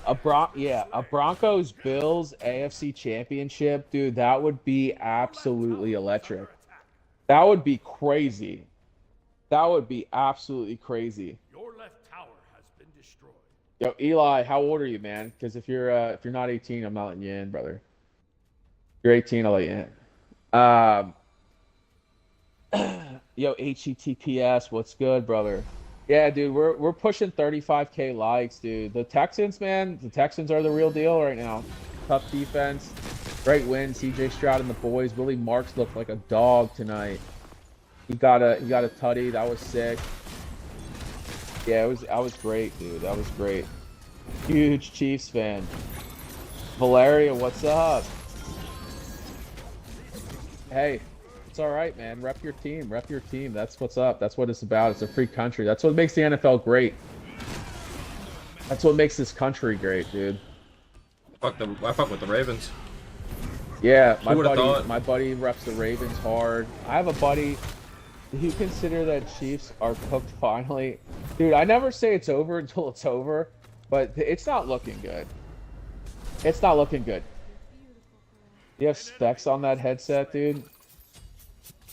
a Broncos Bills AFC Championship, dude. That would be absolutely electric. That would be crazy. That would be absolutely crazy. Your left tower has been destroyed. Yo, Eli, how old are you, man? Because if you're not 18, I'm not letting you in, brother. If you're 18, I'll let you in. Yo, HTTPS, what's good, brother? Yeah, dude, we're pushing 35K likes, dude. The Texans, man, the Texans are the real deal right now. Tough defense, great win. CJ Stroud and the boys. Willie Marks looked like a dog tonight. He got a tutty. That was sick. Yeah, that was great, dude. That was great. Huge Chiefs fan. Valeria, what's up? Hey. It's all right, man. Rep your team. Rep your team. That's what's up. That's what it's about. It's a free country. That's what makes the NFL great. That's what makes this country great, dude. I fuck with the Ravens. Yeah, my buddy reps the Ravens hard. I have a buddy. Do you consider that Chiefs are cooked finally? Dude, I never say it's over until it's over, but it's not looking good. It's not looking good. You have specs on that headset, dude.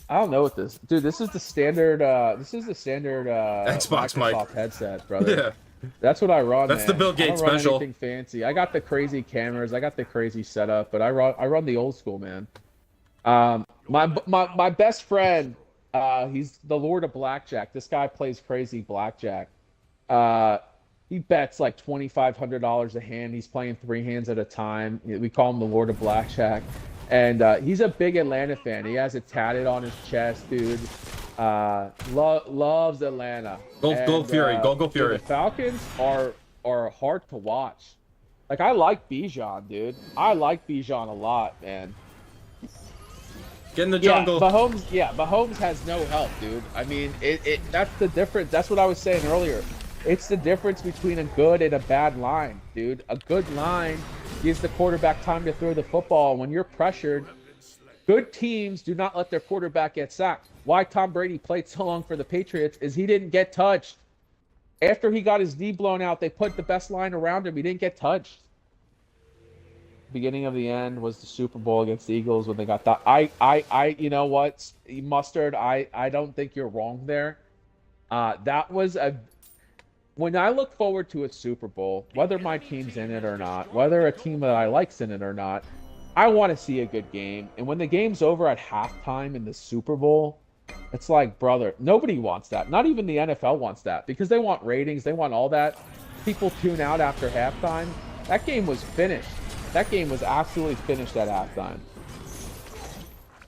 I don't know what this, dude. This is the standard. This is the standard Xbox mic. Microsoft headset, brother. Yeah. That's what I run, That's the man. Bill I don't Gates run special. anything fancy. I got the crazy cameras. I got the crazy setup, but I run the old school, man. My best friend, he's the Lord of Blackjack. This guy plays crazy blackjack. Uh, he bets like $2,500 a hand. He's playing three hands at a time. We call him the Lord of Blackjack, and he's a big Atlanta fan. He has it tatted on his chest, dude. Loves Atlanta. Go And Fury. Go dude, Fury. the Falcons are hard to watch. Like I like Bijan, dude. I like Bijan a lot, man. Get in the Yeah, jungle. Mahomes. Yeah, Mahomes has no help, dude. I mean, that's the difference. That's what I was saying earlier. It's the difference between a good and a bad line, dude. A good line gives the quarterback time to throw the football. When you're pressured, good teams do not let their quarterback get sacked. Why Tom Brady played so long for the Patriots is he didn't get touched. After he got his knee blown out, they put the best line around him. He didn't get touched. Beginning of the end was the Super Bowl against the Eagles when they got that. You know what, Mustard? I don't think you're wrong there. That was a when I look forward to a Super Bowl, whether my team's in it or not, whether a team that I like's in it or not, I want to see a good game. And when the game's over at halftime in the Super Bowl, it's like, brother, nobody wants that. Not even the NFL wants that because they want ratings, they want all that. People tune out after halftime. That game was finished. That game was absolutely finished at halftime.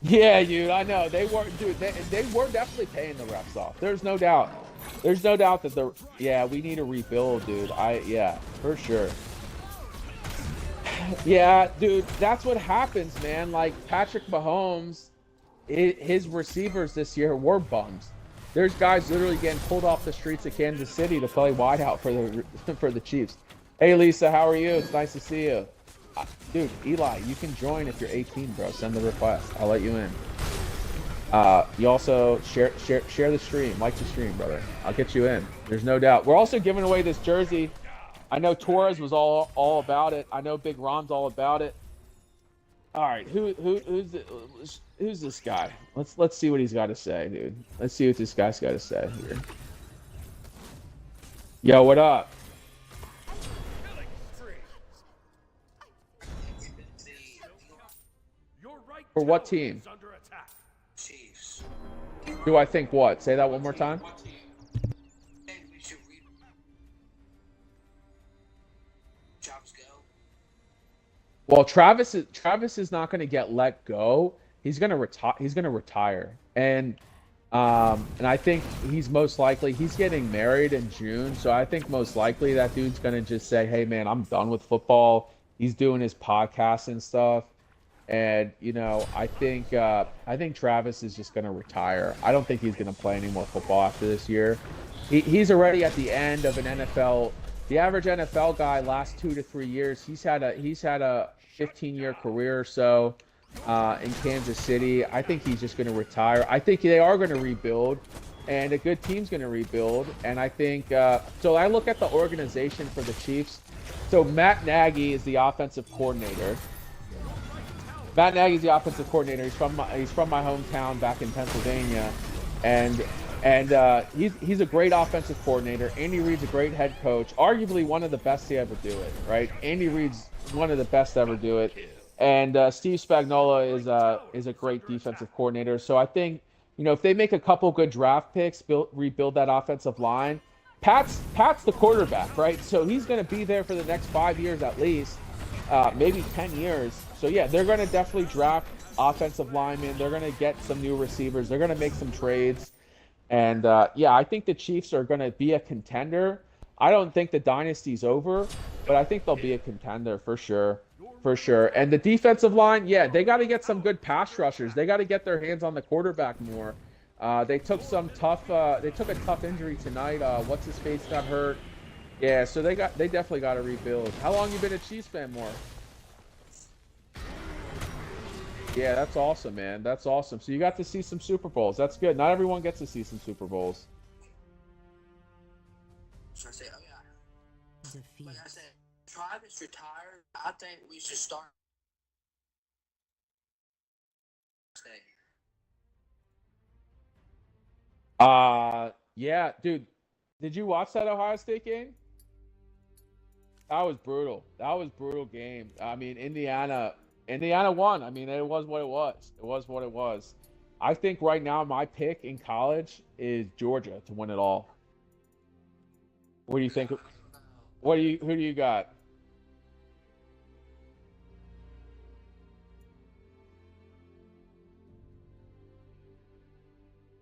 Yeah, dude, I know. They were, dude, they were definitely paying the refs off. There's no doubt. There's no doubt that yeah, we need a rebuild, dude. Yeah, for sure. Yeah, dude, that's what happens, man. Like Patrick Mahomes, his receivers this year were bums. There's guys literally getting pulled off the streets of Kansas City to play wideout for the for the Chiefs. Hey, Lisa, how are you? It's nice to see you. Dude, Eli, you can join if you're 18, bro. Send the request. I'll let you in. You also share the stream, like the stream, brother. I'll get you in. There's no doubt. We're also giving away this jersey. I know Torres was all about it. I know Big Ron's all about it. All right, who's this guy? Let's see what he's got to say, dude. Let's see what this guy's got to say here. Yo, what up? For what team? Do I think what? Say that one more time. Well, Travis is not going to get let go. He's going to retire. He's going to retire, and I think he's most likely he's getting married in June. So I think most likely that dude's going to just say, "Hey, man, I'm done with football." He's doing his podcast and stuff, and I think Travis is just going to retire. I don't think he's going to play any more football after this year. He's already at the end of an NFL. The average NFL guy last 2 to 3 years, he's had a 15-year career or so in Kansas City. I think he's just going to retire. I think they are going to rebuild, and a good team's going to rebuild. And I think so. I look at the organization for the Chiefs. So Matt Nagy is the offensive coordinator. Matt Nagy's the offensive coordinator. He's from my hometown back in Pennsylvania, and he's a great offensive coordinator. Andy Reid's a great head coach, arguably one of the best to ever do it. Right? Andy Reid's one of the best to ever do it, and Steve Spagnuolo is a great defensive coordinator. So I think if they make a couple good draft picks, rebuild that offensive line. Pat's the quarterback, right? So he's going to be there for the next 5 years at least, maybe 10 years. So yeah, they're going to definitely draft offensive linemen. They're going to get some new receivers. They're going to make some trades. And yeah, I think the Chiefs are going to be a contender. I don't think the dynasty's over, but I think they'll be a contender for sure. For sure. And the defensive line, yeah, they got to get some good pass rushers. They got to get their hands on the quarterback more. They took a tough injury tonight. What's his face got hurt. Yeah, so they definitely got to rebuild. How long you been a Chiefs fan, more? Yeah, that's awesome, man. That's awesome. So you got to see some Super Bowls. That's good. Not everyone gets to see some Super Bowls. So I say, oh yeah. Like I said, Travis retired. I think we should start Yeah, dude. Did you watch that Ohio State game? That was brutal. That was brutal game. I mean, Indiana won. I mean, it was what it was. It was what it was. I think right now my pick in college is Georgia to win it all. What do you think? Who do you got?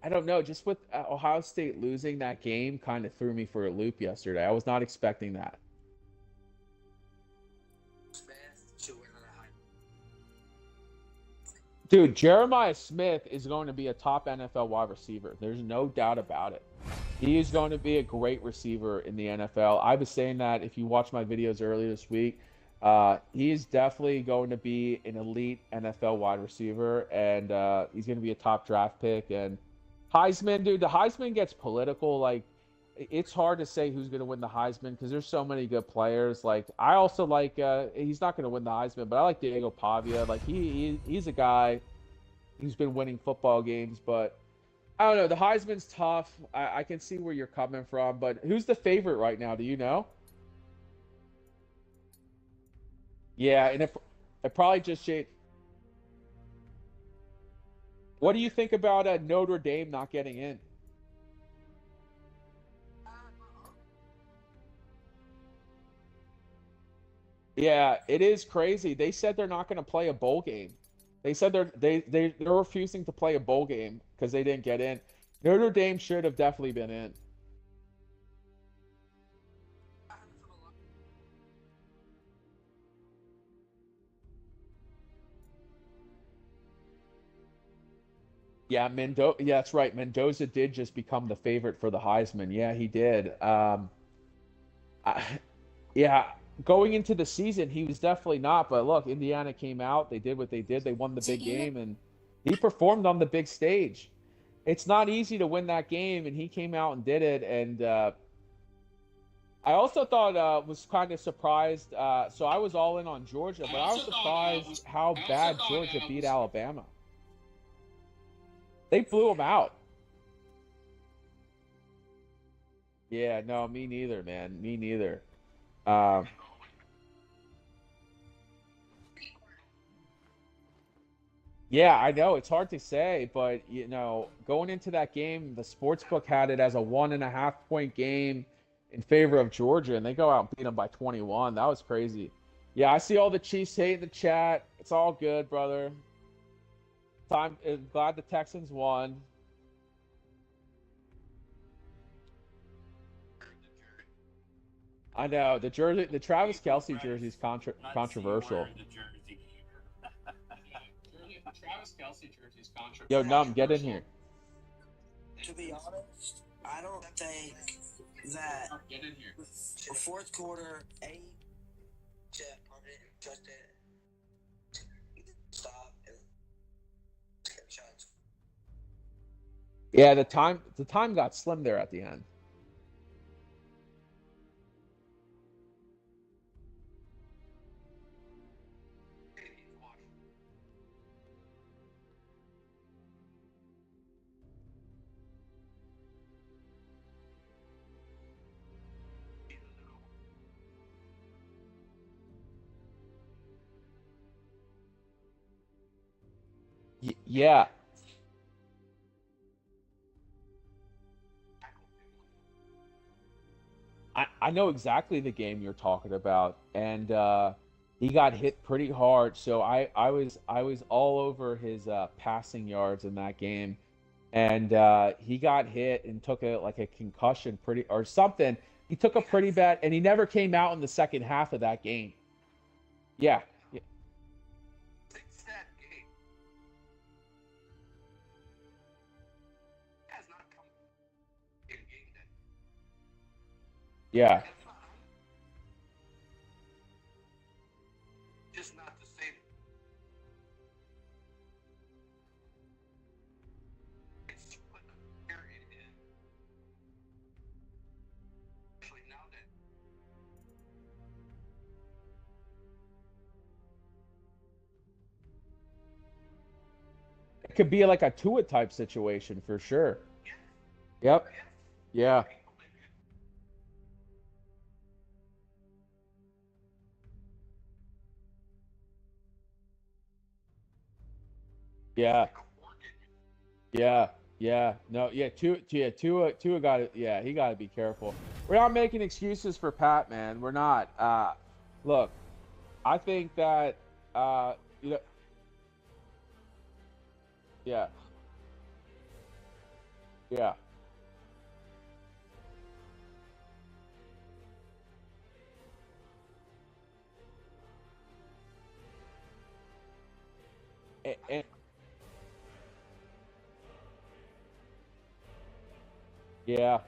I don't know. Just with Ohio State losing that game kind of threw me for a loop yesterday. I was not expecting that. Dude, Jeremiah Smith is going to be a top NFL wide receiver. There's no doubt about it. He is going to be a great receiver in the NFL. I was saying that if you watch my videos earlier this week, he is definitely going to be an elite NFL wide receiver, and he's going to be a top draft pick. And Heisman, dude, the Heisman gets political. Like, it's hard to say who's going to win the Heisman because there's so many good players. Like, I also like he's not going to win the Heisman, but I like Diego Pavia. Like, he's a guy who's been winning football games, but I don't know. The Heisman's tough. I can see where you're coming from, but who's the favorite right now? Do you know? Yeah, and it probably just shaped. What do you think about Notre Dame not getting in? Yeah, it is crazy. They said they're not going to play a bowl game. They said they're refusing to play a bowl game because they didn't get in. Notre Dame should have definitely been in. Yeah, Mendoza. Yeah, that's right. Mendoza did just become the favorite for the Heisman. Yeah, he did. I, yeah, going into the season, he was definitely not. But look, Indiana came out. They did what they did. They won the big game, and he performed on the big stage. It's not easy to win that game, and he came out and did it. And I also thought was kind of surprised. So I was all in on Georgia, but I was surprised how bad Georgia beat Alabama. They blew them out. Yeah, no, me neither, man. Me neither. Um, yeah, I know it's hard to say, but going into that game, the sports book had it as a 1.5 point game in favor of Georgia, and they go out and beat them by 21. That was crazy. Yeah, I see all the Chiefs hate in the chat. It's all good, brother. Glad the Texans won. I know the Travis Kelsey jersey is controversial. Travis Kelsey jersey is Yo, controversial. Num, get in here. To be honest, I don't think that Get in here. the fourth quarter, Jeff on it, just stop and get shots. Yeah, the time got slim there at the end. Yeah, I know exactly the game you're talking about, and he got hit pretty hard. So I was all over his passing yards in that game, and he got hit and took a concussion pretty or something. He took a pretty bad, and he never came out in the second half of that game. Yeah, yeah, yeah. Just not the same. It's what period is. Actually, now that It could be like a Tua type situation for sure. Yep. Yeah. Yeah. Yeah. Yeah. No, yeah, Tua got it. Yeah, he got to be careful. We're not making excuses for Pat, man. We're not. Look, I think that you know, yeah. Yeah. And, yeah.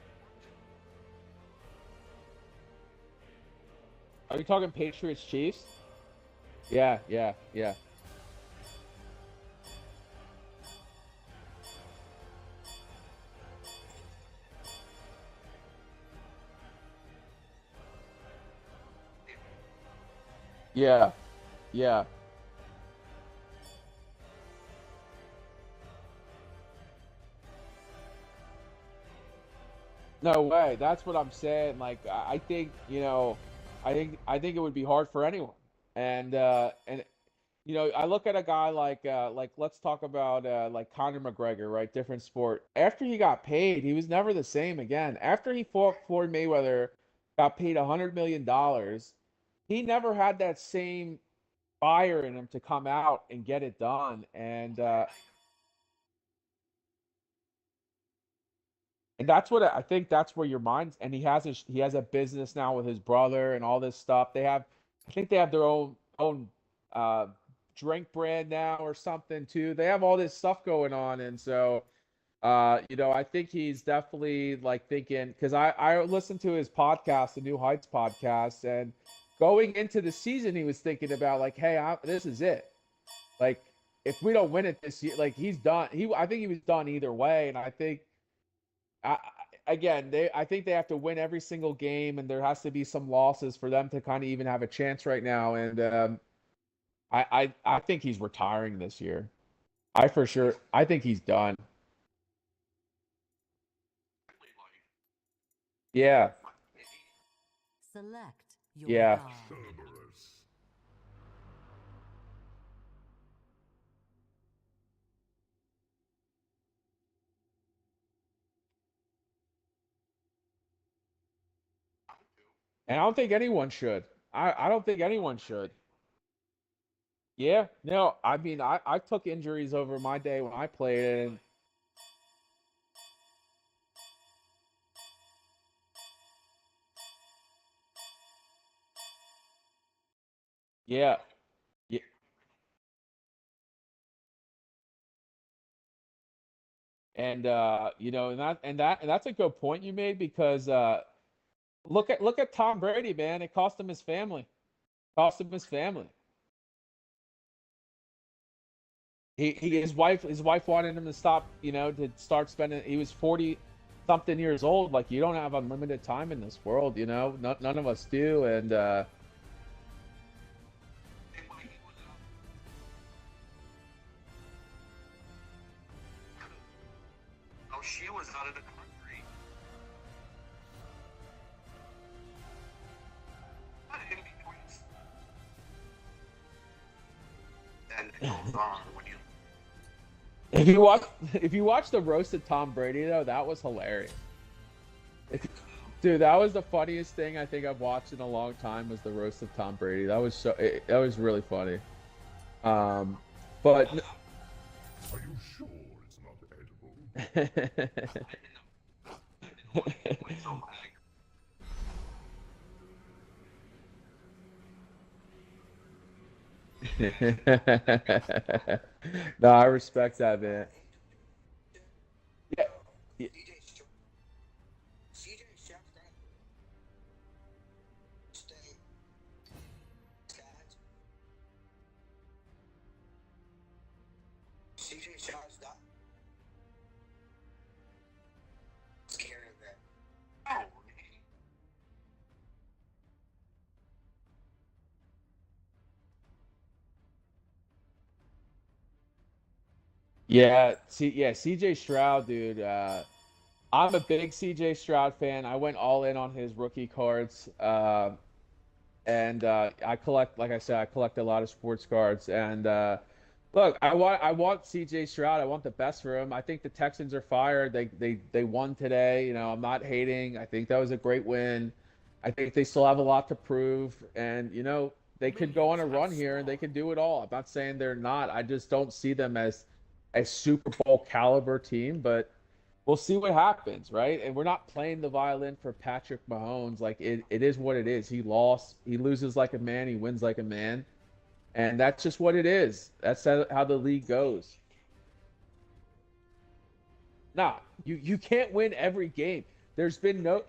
Are you talking Patriots Chiefs? Yeah, yeah, yeah. Yeah. Yeah. No way. That's what I'm saying. Like I think, I think it would be hard for anyone. And I look at a guy like let's talk about like Conor McGregor, right? Different sport. After he got paid, he was never the same again. After he fought Floyd Mayweather, got paid $100 million, he never had that same fire in him to come out and get it done. And that's what I think. That's where your mind's. And he has a business now with his brother and all this stuff. I think they have their own uh, drink brand now or something too. They have all this stuff going on, and so I think he's definitely like thinking because I listened to his podcast, the New Heights podcast, and going into the season, he was thinking about like, hey, this is it. Like, if we don't win it this year, like he's done. I think he was done either way, and I think I, again, I think they have to win every single game, and there has to be some losses for them to kind of even have a chance right now. And I think he's retiring this year. I think he's done. Yeah, Select your yeah, god. and I don't think anyone should. I don't think anyone should. Yeah, no, I mean, I took injuries over my day when I played, and yeah, yeah, and that's a good point you made because look at Tom Brady, man. It cost him his family. Cost him his family. His wife wanted him to stop, to start spending. He was 40 something years old. Like, you don't have unlimited time in this world, none of us do. And Oh, she was out of the country. Not in between. And it goes on when you. if you watch the roast of Tom Brady though, that was hilarious. Dude, that was the funniest thing I think I've watched in a long time was the roast of Tom Brady. That was really funny. Um, but Are you sure it's not edible? no, I respect that, man. Yeah, yeah, CJ Stroud stay sad. CJ Stroud's not scared of that. Oh, Yeah, CJ Stroud, dude. I'm a big CJ Stroud fan. I went all in on his rookie cards. And I collect, like I said, I collect a lot of sports cards. And look, I want CJ Stroud. I want the best for him. I think the Texans are fired. They won today. You know, I'm not hating. I think that was a great win. I think they still have a lot to prove, and you know they could go on a run here and they could do it all. I'm not saying they're not. I just don't see them as a Super Bowl caliber team, but we'll see what happens, right? And we're not playing the violin for Patrick Mahomes. Like it is what it is. He lost. He loses like a man. He wins like a man. And that's just what it is. That's how the league goes. Nah, you can't win every game. There's been no.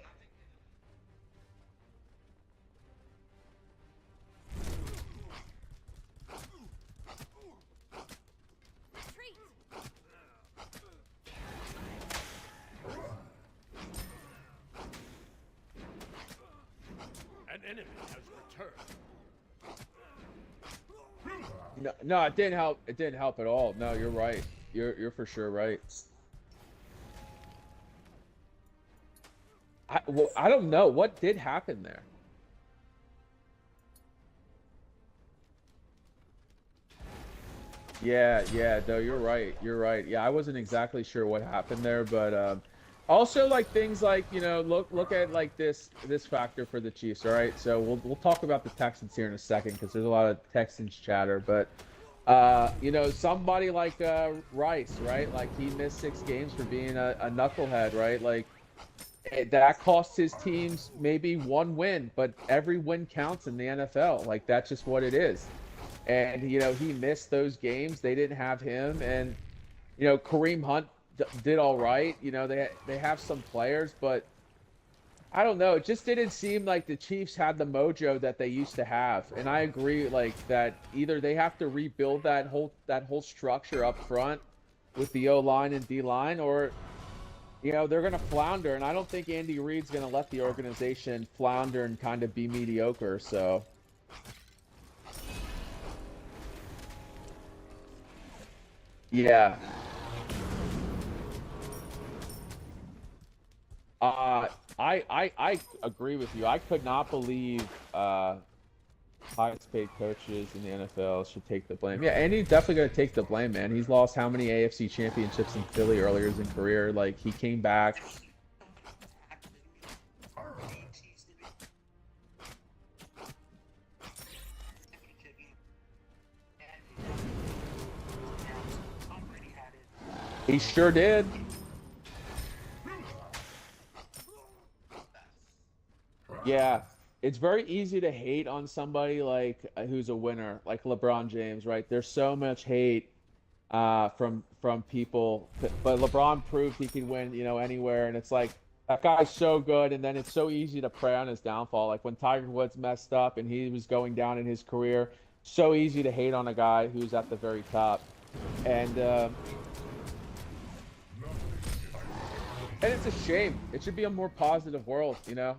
An enemy has returned. No, it didn't help. It didn't help at all. No, you're right. You're for sure right. I don't know what did happen there. Yeah, no, you're right. You're right. Yeah, I wasn't exactly sure what happened there, but also like things like, you know, look at like this factor for the Chiefs, all right? So we'll talk about the Texans here in a second because there's a lot of Texans chatter, but you know, somebody like Rice, right? Like he missed 6 games for being a knucklehead, right? Like that cost his teams maybe 1 win, but every win counts in the NFL. Like that's just what it is. And you know, he missed those games. They didn't have him, and you know, Kareem Hunt did all right. You know, they have some players, but I don't know. It just didn't seem like the Chiefs had the mojo that they used to have. And I agree, like that either they have to rebuild that whole structure up front with the O line and D line, or you know, they're gonna flounder. And I don't think Andy Reid's gonna let the organization flounder and kind of be mediocre. So yeah. Uh, I agree with you. I could not believe highest paid coaches in the NFL should take the blame. Yeah, and he's definitely going to take the blame, man. He's lost how many AFC championships in Philly earlier in his career? Like he came back. He sure did. Yeah, it's very easy to hate on somebody like who's a winner, like LeBron James, right? There's so much hate from people, but LeBron proved he can win, you know, anywhere, and it's like that guy's so good, and then it's so easy to prey on his downfall. Like when Tiger Woods messed up and he was going down in his career, so easy to hate on a guy who's at the very top, and it's a shame. It should be a more positive world, you know.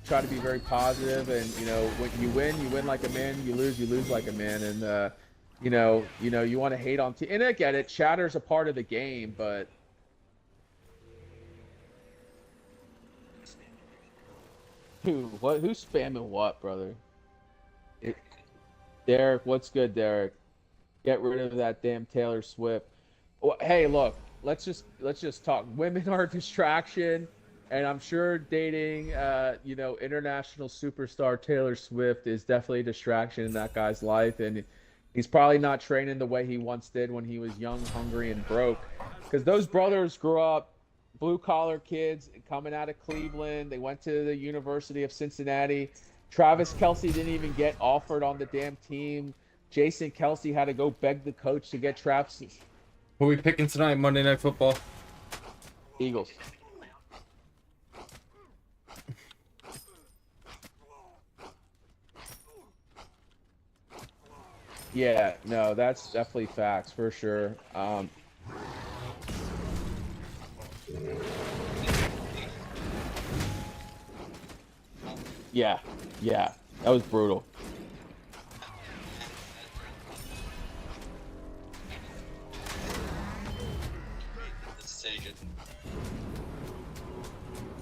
Try to be very positive, and you know, when you win like a man. You lose like a man. And you want to hate on and I get it. Chatter's a part of the game, but who's spamming what, brother? It, Derek, what's good, Derek? Get rid of that damn Taylor Swift. Well, hey, look, let's just talk. Women are a distraction, and I'm sure dating, international superstar Taylor Swift is definitely a distraction in that guy's life, and he's probably not training the way he once did when he was young, hungry, and broke. Because those brothers grew up blue collar kids coming out of Cleveland. They went to the University of Cincinnati. Travis Kelsey didn't even get offered on the damn team. Jason Kelsey had to go beg the coach to get Travis. Who are we picking tonight, Monday Night Football? Eagles. Yeah, no, that's definitely facts for sure. Yeah, yeah, that was brutal.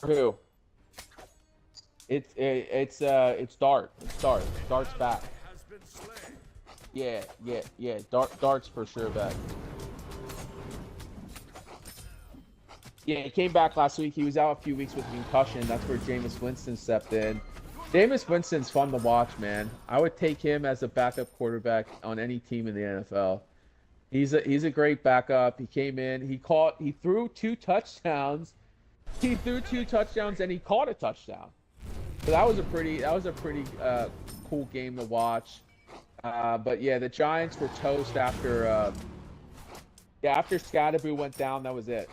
For who? It's Dart. It's Dart. Dart's back. Has been slain. Yeah. Dart's for sure back. Yeah, he came back last week. He was out a few weeks with concussion. That's where Jameis Winston stepped in. Jameis Winston's fun to watch, man. I would take him as a backup quarterback on any team in the NFL. He's a great backup. He came in. He threw 2 touchdowns. He threw 2 touchdowns and he caught a touchdown. So that was a pretty cool game to watch. But yeah, the Giants were toast after after Scadaboo went down. That was it.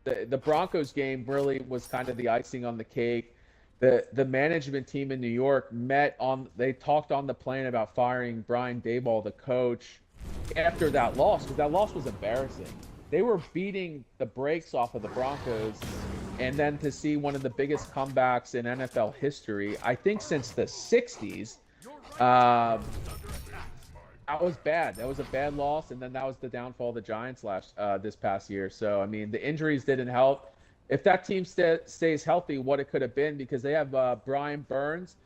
The Broncos game really was kind of the icing on the cake. The management team in New York they talked on the plane about firing Brian Daboll, the coach, after that loss, because that loss was embarrassing. They were beating the brakes off of the Broncos, and then to see one of the biggest comebacks in NFL history, I think since the 60s, that was bad. That was a bad loss, and then that was the downfall of the Giants this past year. So, I mean, the injuries didn't help. If that team stays healthy, what it could have been, because they have Brian Burns.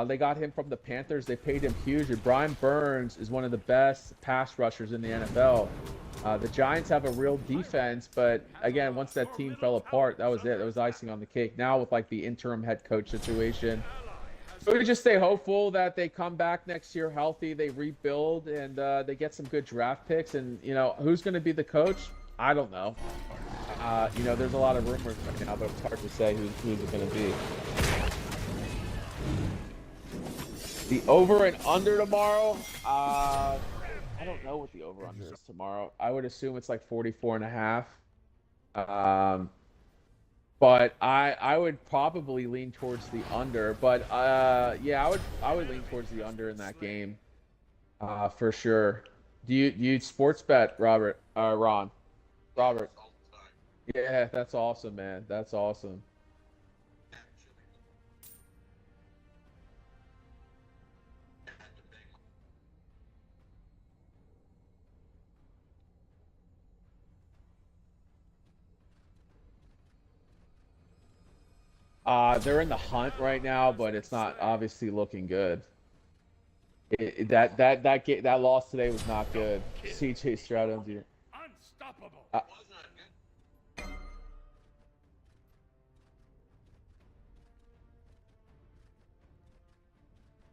They got him from the Panthers. They paid him huge. And Brian Burns is one of the best pass rushers in the NFL. The Giants have a real defense, but again, once that team fell apart, that was it. That was icing on the cake. Now with like the interim head coach situation, so we just stay hopeful that they come back next year healthy, they rebuild, and they get some good draft picks. And who's going to be the coach? I don't know. There's a lot of rumors right now, but it's hard to say who's it going to be. The over and under tomorrow. I don't know what the over under is tomorrow. I would assume it's like 44.5. But I would probably lean towards the under. But yeah, I would lean towards the under in that game, for sure. Do you sports bet, Robert? Ron? Robert? Yeah, that's awesome, man. That's awesome. They're in the hunt right now, but it's not obviously looking good. That loss today was not good. CJ Stroud. Unstoppable.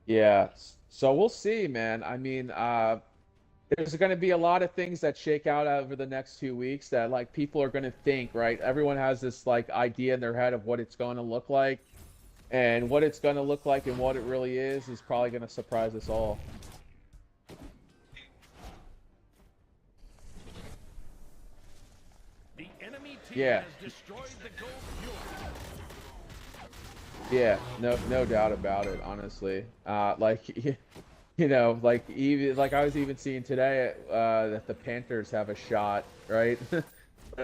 Yeah, so we'll see, man. I mean, there's going to be a lot of things that shake out over the next 2 weeks that like people are going to think, right? Everyone has this like idea in their head of what it's going to look like, and what it's going to look like and what it really is probably going to surprise us all. The enemy team Yeah. has destroyed the gold fuel. Yeah, no doubt about it, honestly. Like even like I was even seeing today that the Panthers have a shot, right? But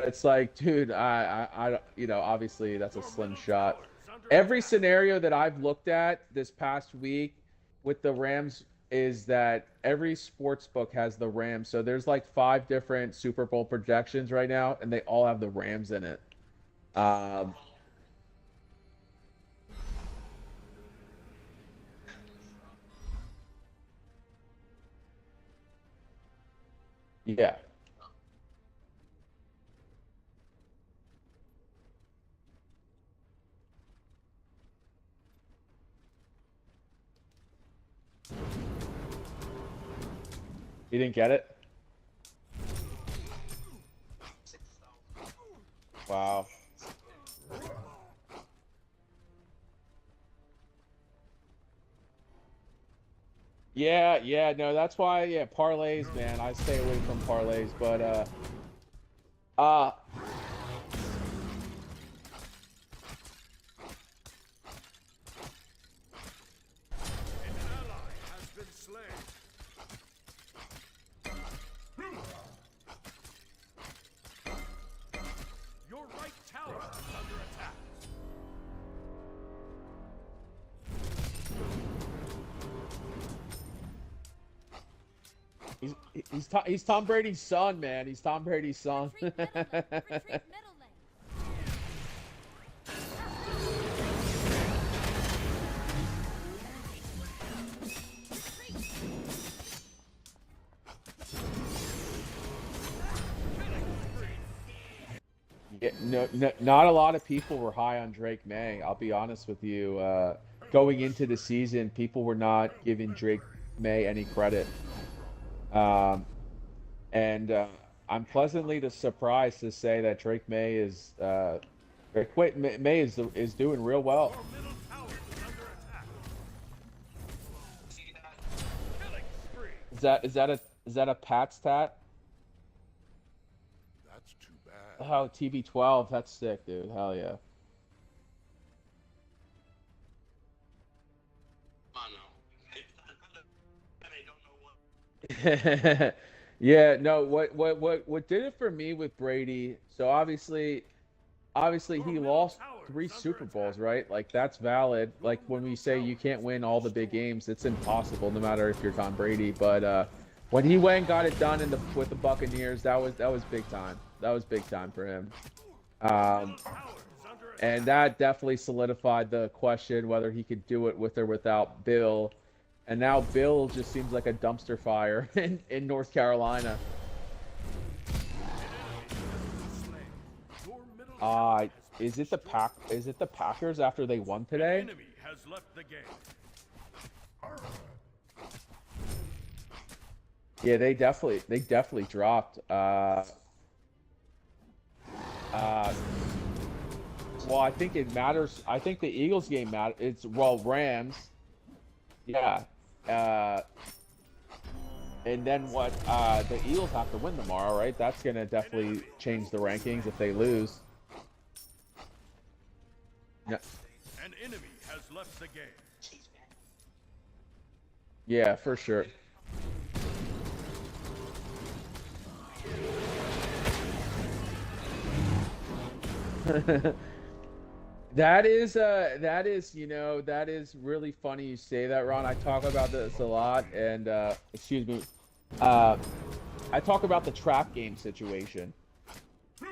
it's like, dude, I obviously that's a slim shot. Every scenario that I've looked at this past week with the Rams is that every sports book has the Rams. So there's like 5 different Super Bowl projections right now, and they all have the Rams in it. Yeah. You didn't get it? Wow. Yeah, no, that's why, yeah, parlays, man. I stay away from parlays, but uh An ally has been slain. Your right tower is under attack. he's Tom Brady's son, man. He's Tom Brady's son. Retreat middle lane. Not a lot of people were high on Drake May. I'll be honest with you. Going into the season, people were not giving Drake May any credit. And I'm pleasantly surprised to say that Drake May is May is doing real well. Your middle tower is under attack. Killing spree. Is that a Pat's tat? That's too bad. Oh, TB12, that's sick, dude. Hell yeah. Oh no. I don't know what. Yeah, no, what did it for me with Brady? So obviously he lost 3 Super Bowls, right? Like that's valid. Like when we say you can't win all the big games, it's impossible no matter if you're Tom Brady, but when he went and got it done with the Buccaneers, that was big time. That was big time for him. And that definitely solidified the question whether he could do it with or without Bill. And now Bill just seems like a dumpster fire in North Carolina. Is it the Packers after they won today? Enemy has left the game. Yeah, they definitely dropped. Well, I think it matters. I think the Eagles game matters. It's Rams. Yeah. And then what? The Eagles have to win tomorrow, right? That's gonna definitely change the rankings if they lose. Yeah. An enemy has left the game. Yeah, for sure. That is really funny you say that, Ron. I talk about this a lot, and excuse me, I talk about the trap game situation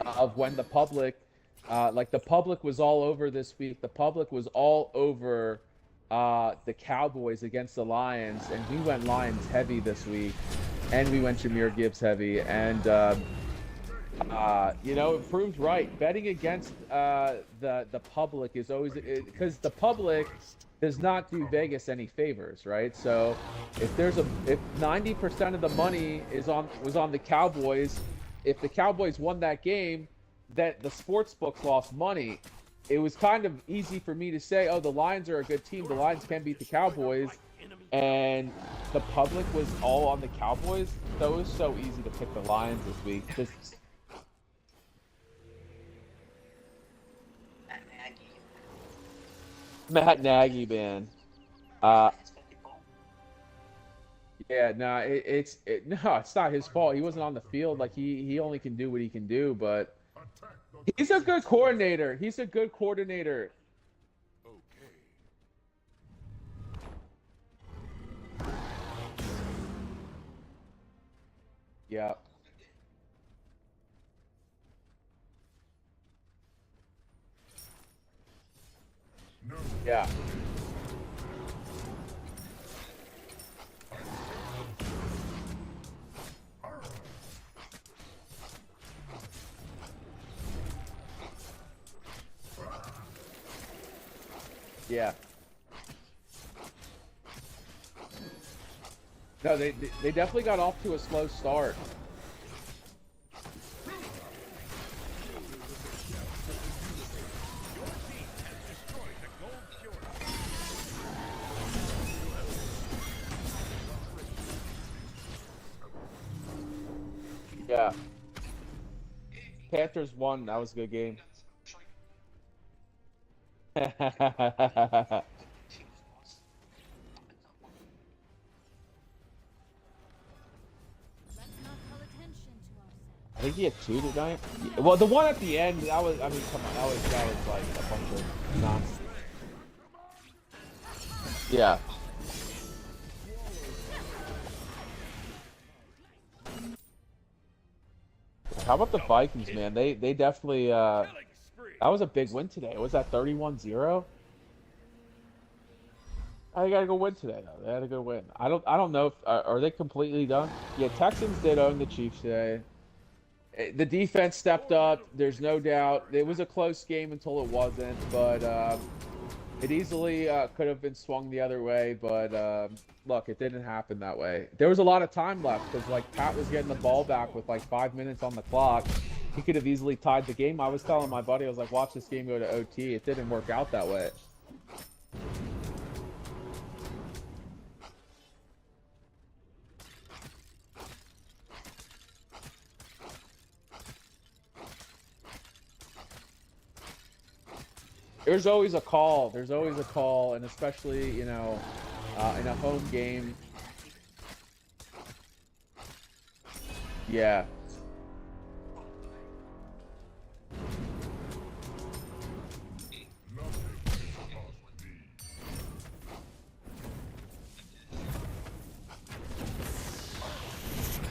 of when the public, the public was all over this week. The public was all over the Cowboys against the Lions, and we went Lions heavy this week, and we went Jahmyr Gibbs heavy, and it proved right. Betting against the public is always because the public does not do Vegas any favors, right? So if 90% of the money was on the Cowboys, if the Cowboys won that game, that the sports books lost money. It was kind of easy for me to say, oh, the Lions are a good team. The Lions can beat the Cowboys. And the public was all on the Cowboys. So it was so easy to pick the Lions this week. Matt Nagy, man. Yeah, no, it's not his fault. He wasn't on the field. Like he only can do what he can do, but he's a good coordinator. He's a good coordinator. Yeah. Yeah. Yeah. No, they definitely got off to a slow start. Yeah. Panthers won. That was a good game. I think he had 2 tonight. Well, the one at the end, that was, I mean, come on, that was like a bunch of nonsense. Yeah. How about the Vikings, man? They definitely, that was a big win today. Was that 31-0? I gotta go win today, though. They had a good win. I don't know if, are they completely done? Yeah, Texans did own the Chiefs today. The defense stepped up. There's no doubt. It was a close game until it wasn't, but it easily could have been swung the other way. But look, it didn't happen that way. There was a lot of time left because like Pat was getting the ball back with like 5 minutes on the clock. He could have easily tied the game. I was telling my buddy, I was like, watch this game go to OT. It didn't work out that way. There's always a call. There's always a call, and especially, you know, in a home game. Yeah.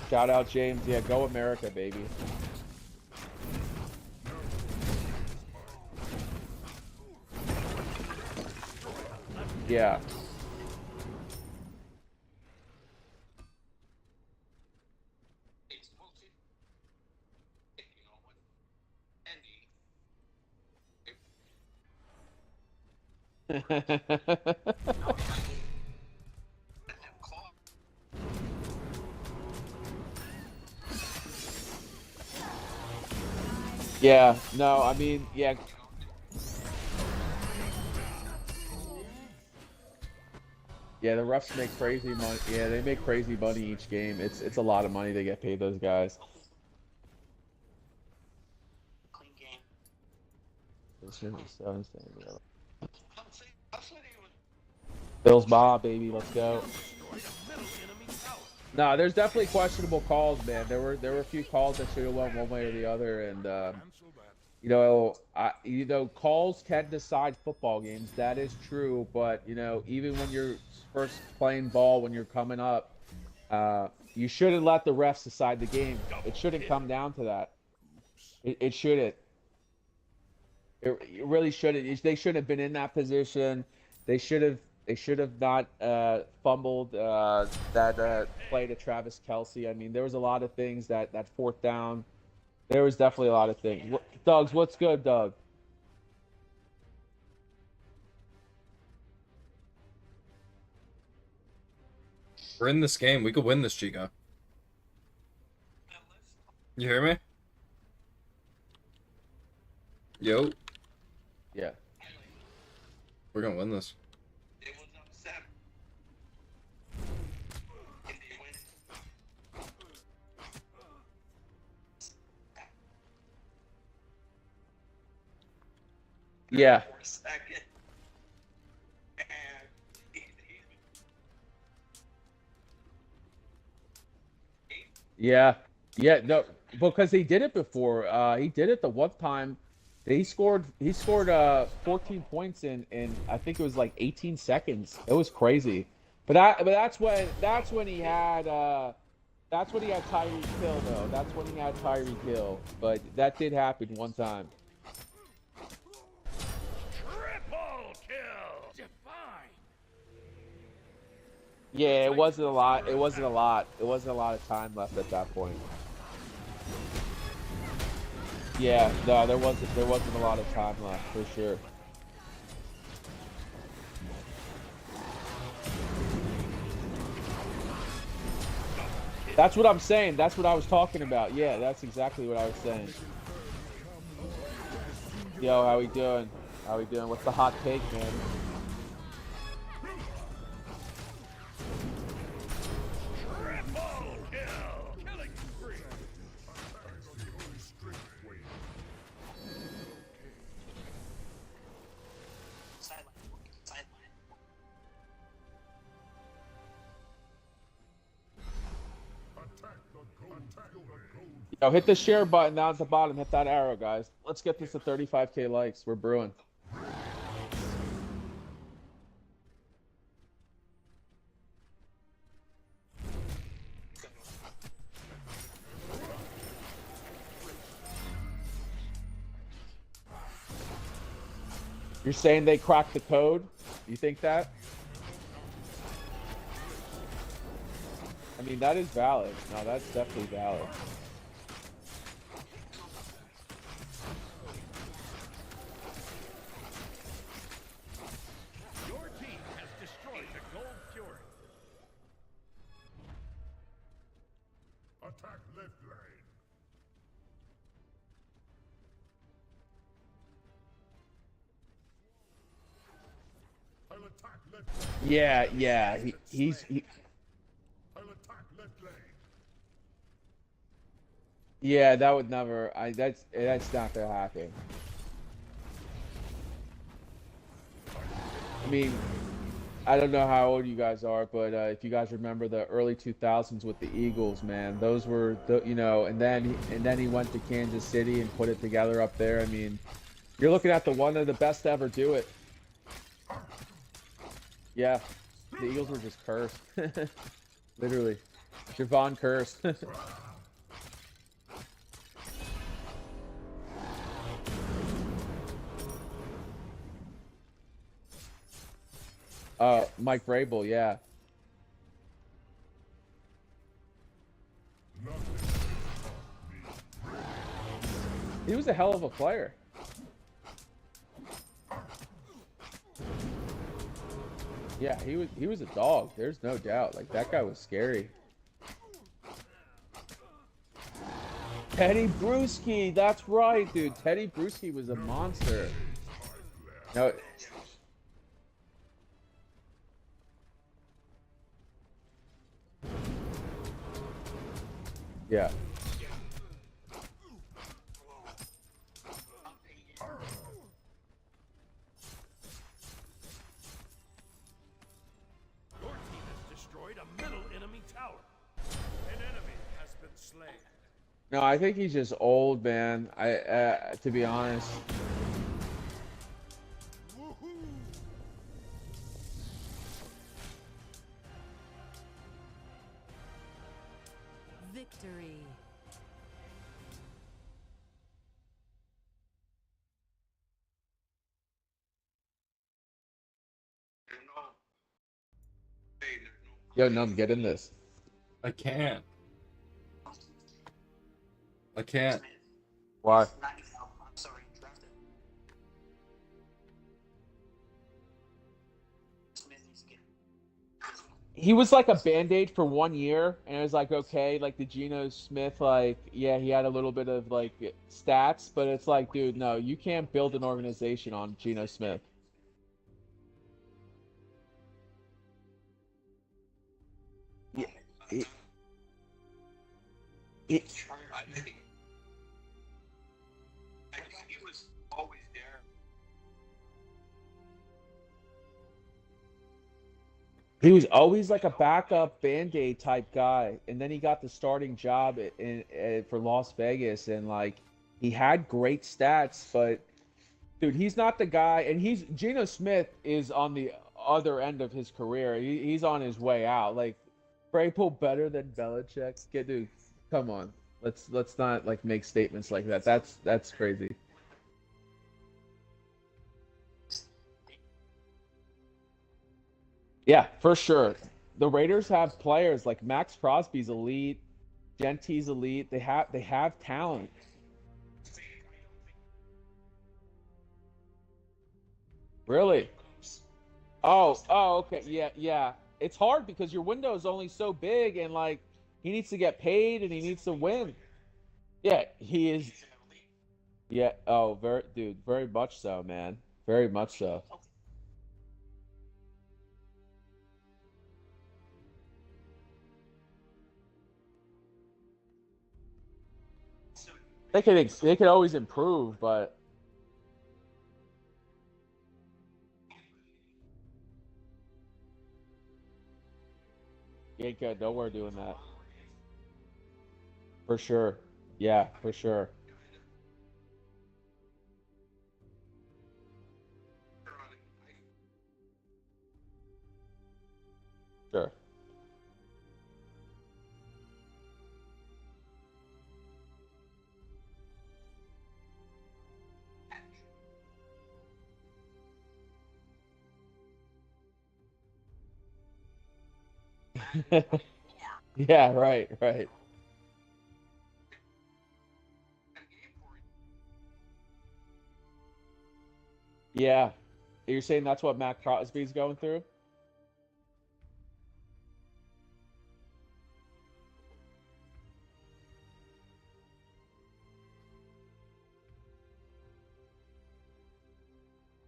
Shout out James. Yeah, go America, baby. Yeah. Yeah, no, I mean, yeah. Yeah, the refs make crazy money. Yeah, they make crazy money each game. It's a lot of money they get paid those guys. Clean game. Bills Bob, baby, let's go. No, there's definitely questionable calls, man. There were a few calls that should have went one way or the other, and you know, calls can decide football games. That is true, but you know, even when you're first playing ball, when you're coming up, you shouldn't let the refs decide the game. It shouldn't come down to that. It shouldn't. It really shouldn't. They shouldn't have been in that position. They should have. They should have not fumbled that play to Travis Kelce. I mean, there was a lot of things that fourth down. There was definitely a lot of things. Doug's, what's good, Doug? We're in this game. We could win this, Chica. You hear me? Yo. Yeah. We're gonna win this. Yeah. For a second. Yeah. Yeah, no, because he did it before. He did it the one time. He scored 14 points in I think it was like 18 seconds. It was crazy. But that's when he had Tyreek Hill though. That's when he had Tyreek Hill. But that did happen one time. Triple kill. Define. Yeah, it wasn't a lot. It wasn't a lot of time left at that point. Yeah, no, there wasn't a lot of time left for sure. That's what I'm saying. That's what I was talking about. Yeah, that's exactly what I was saying. Yo, how we doing? How we doing? What's the hot take, man? Yo, hit the share button down at the bottom. Hit that arrow, guys. Let's get this to 35K likes. We're brewing. You're saying they cracked the code? You think that? I mean, that is valid. No, that's definitely valid. attack left lane. I'll attack left lane. Yeah. I'll attack left lane. Yeah, that would never. That's not gonna happen. I mean, I don't know how old you guys are, but if you guys remember the early 2000s with the Eagles, man, those were the, and then he went to Kansas City and put it together up there. I mean, you're looking at the one of the best to ever do it. Yeah, the Eagles were just cursed, literally. Javon cursed. Mike Vrabel, yeah. He was a hell of a player. Yeah, he was a dog. There's no doubt. Like, that guy was scary. Teddy Bruschi, that's right, dude. Teddy Bruschi was a monster. No. Yeah. Your team has destroyed a middle enemy tower. An enemy has been slain. No, I think he's just old, man. To be honest. Victory. Yo, Num, get in this. I can't. I can't. Why? I'm sorry, drafted. Smith needs to get. He was like a band-aid for 1 year, and it was like, okay, like the Geno Smith, like, yeah, he had a little bit of like stats, but it's like, dude, no, you can't build an organization on Geno Smith. Yeah, he, he, He was always there. he was always like a backup band-aid type guy, and then he got the starting job for Las Vegas, and like he had great stats, but dude, he's not the guy, and Geno Smith is on the other end of his career. He's on his way out. Like, Vrabel better than Belichick? Dude, come on. Let's not like make statements like that. That's crazy. Yeah, for sure. The Raiders have players like Max Crosby's elite, Gentie's elite. They have talent. Really? Okay. Yeah. It's hard because your window is only so big, and like he needs to get paid and he needs to win. Yeah, he is. Yeah. Oh, very much so, man. Very much so. They could always improve, but you ain't good nowhere doing that. For sure. Yeah, for sure. Sure. Yeah, right. Yeah. You're saying that's what Matt Crosby's going through?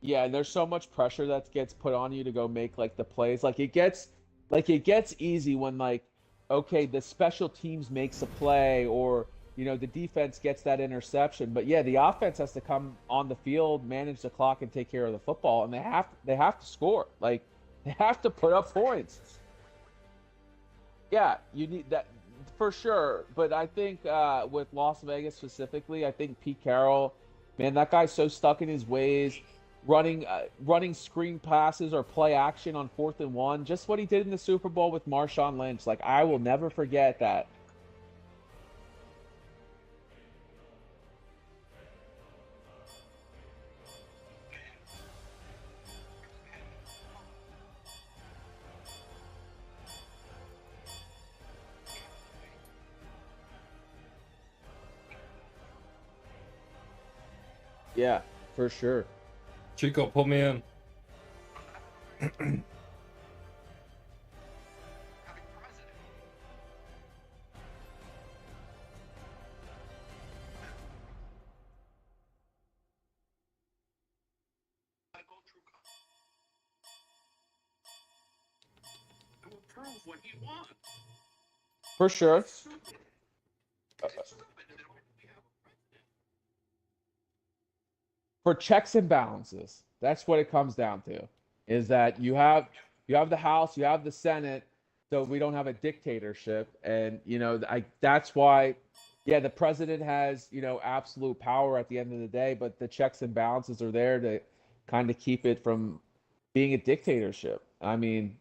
Yeah, and there's so much pressure that gets put on you to go make like the plays. Like it gets easy when like okay, the special teams makes a play or the defense gets that interception. But yeah, the offense has to come on the field, manage the clock and take care of the football and they have to score. Like they have to put up points. Yeah, you need that for sure. But I think with Las Vegas specifically, I think Pete Carroll, man, that guy's so stuck in his ways, running screen passes or play action on 4th and 1. Just what he did in the Super Bowl with Marshawn Lynch. Like I will never forget that. Yeah, for sure. Chico, pull me in. Prove what he wants. For sure. For checks and balances. That's what it comes down to. Is that you have the House, you have the Senate, so we don't have a dictatorship. And that's why, yeah, the president has absolute power at the end of the day, but the checks and balances are there to kind of keep it from being a dictatorship. I mean,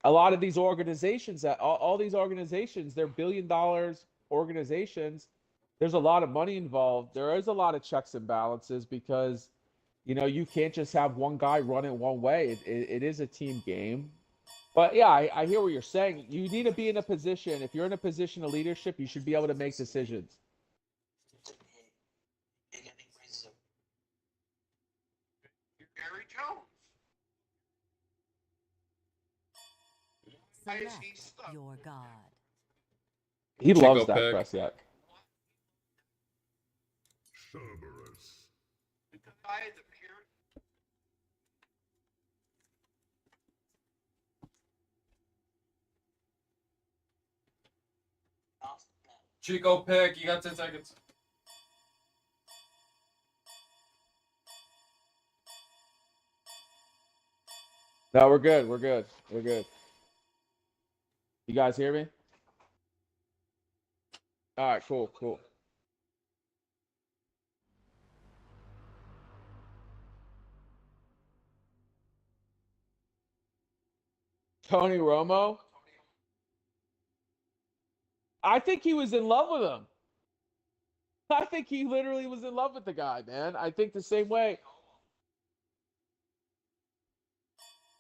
a lot of these organizations all these organizations, they're $1 billion organizations. There's a lot of money involved. There is a lot of checks and balances because you can't just have one guy run it one way. It is a team game. But yeah, I hear what you're saying. You need to be in a position. If you're in a position of leadership, you should be able to make decisions. Gary Jones. Why is he Select stuck? your god. He Chico loves that pick. Prescott. Cerberus. The guy is a pure. Chico pick. You got 10 seconds. No, we're good. We're good. We're good. You guys hear me? All right, cool, cool. Tony Romo. I think he was in love with him. I think he literally was in love with the guy, man. I think the same way.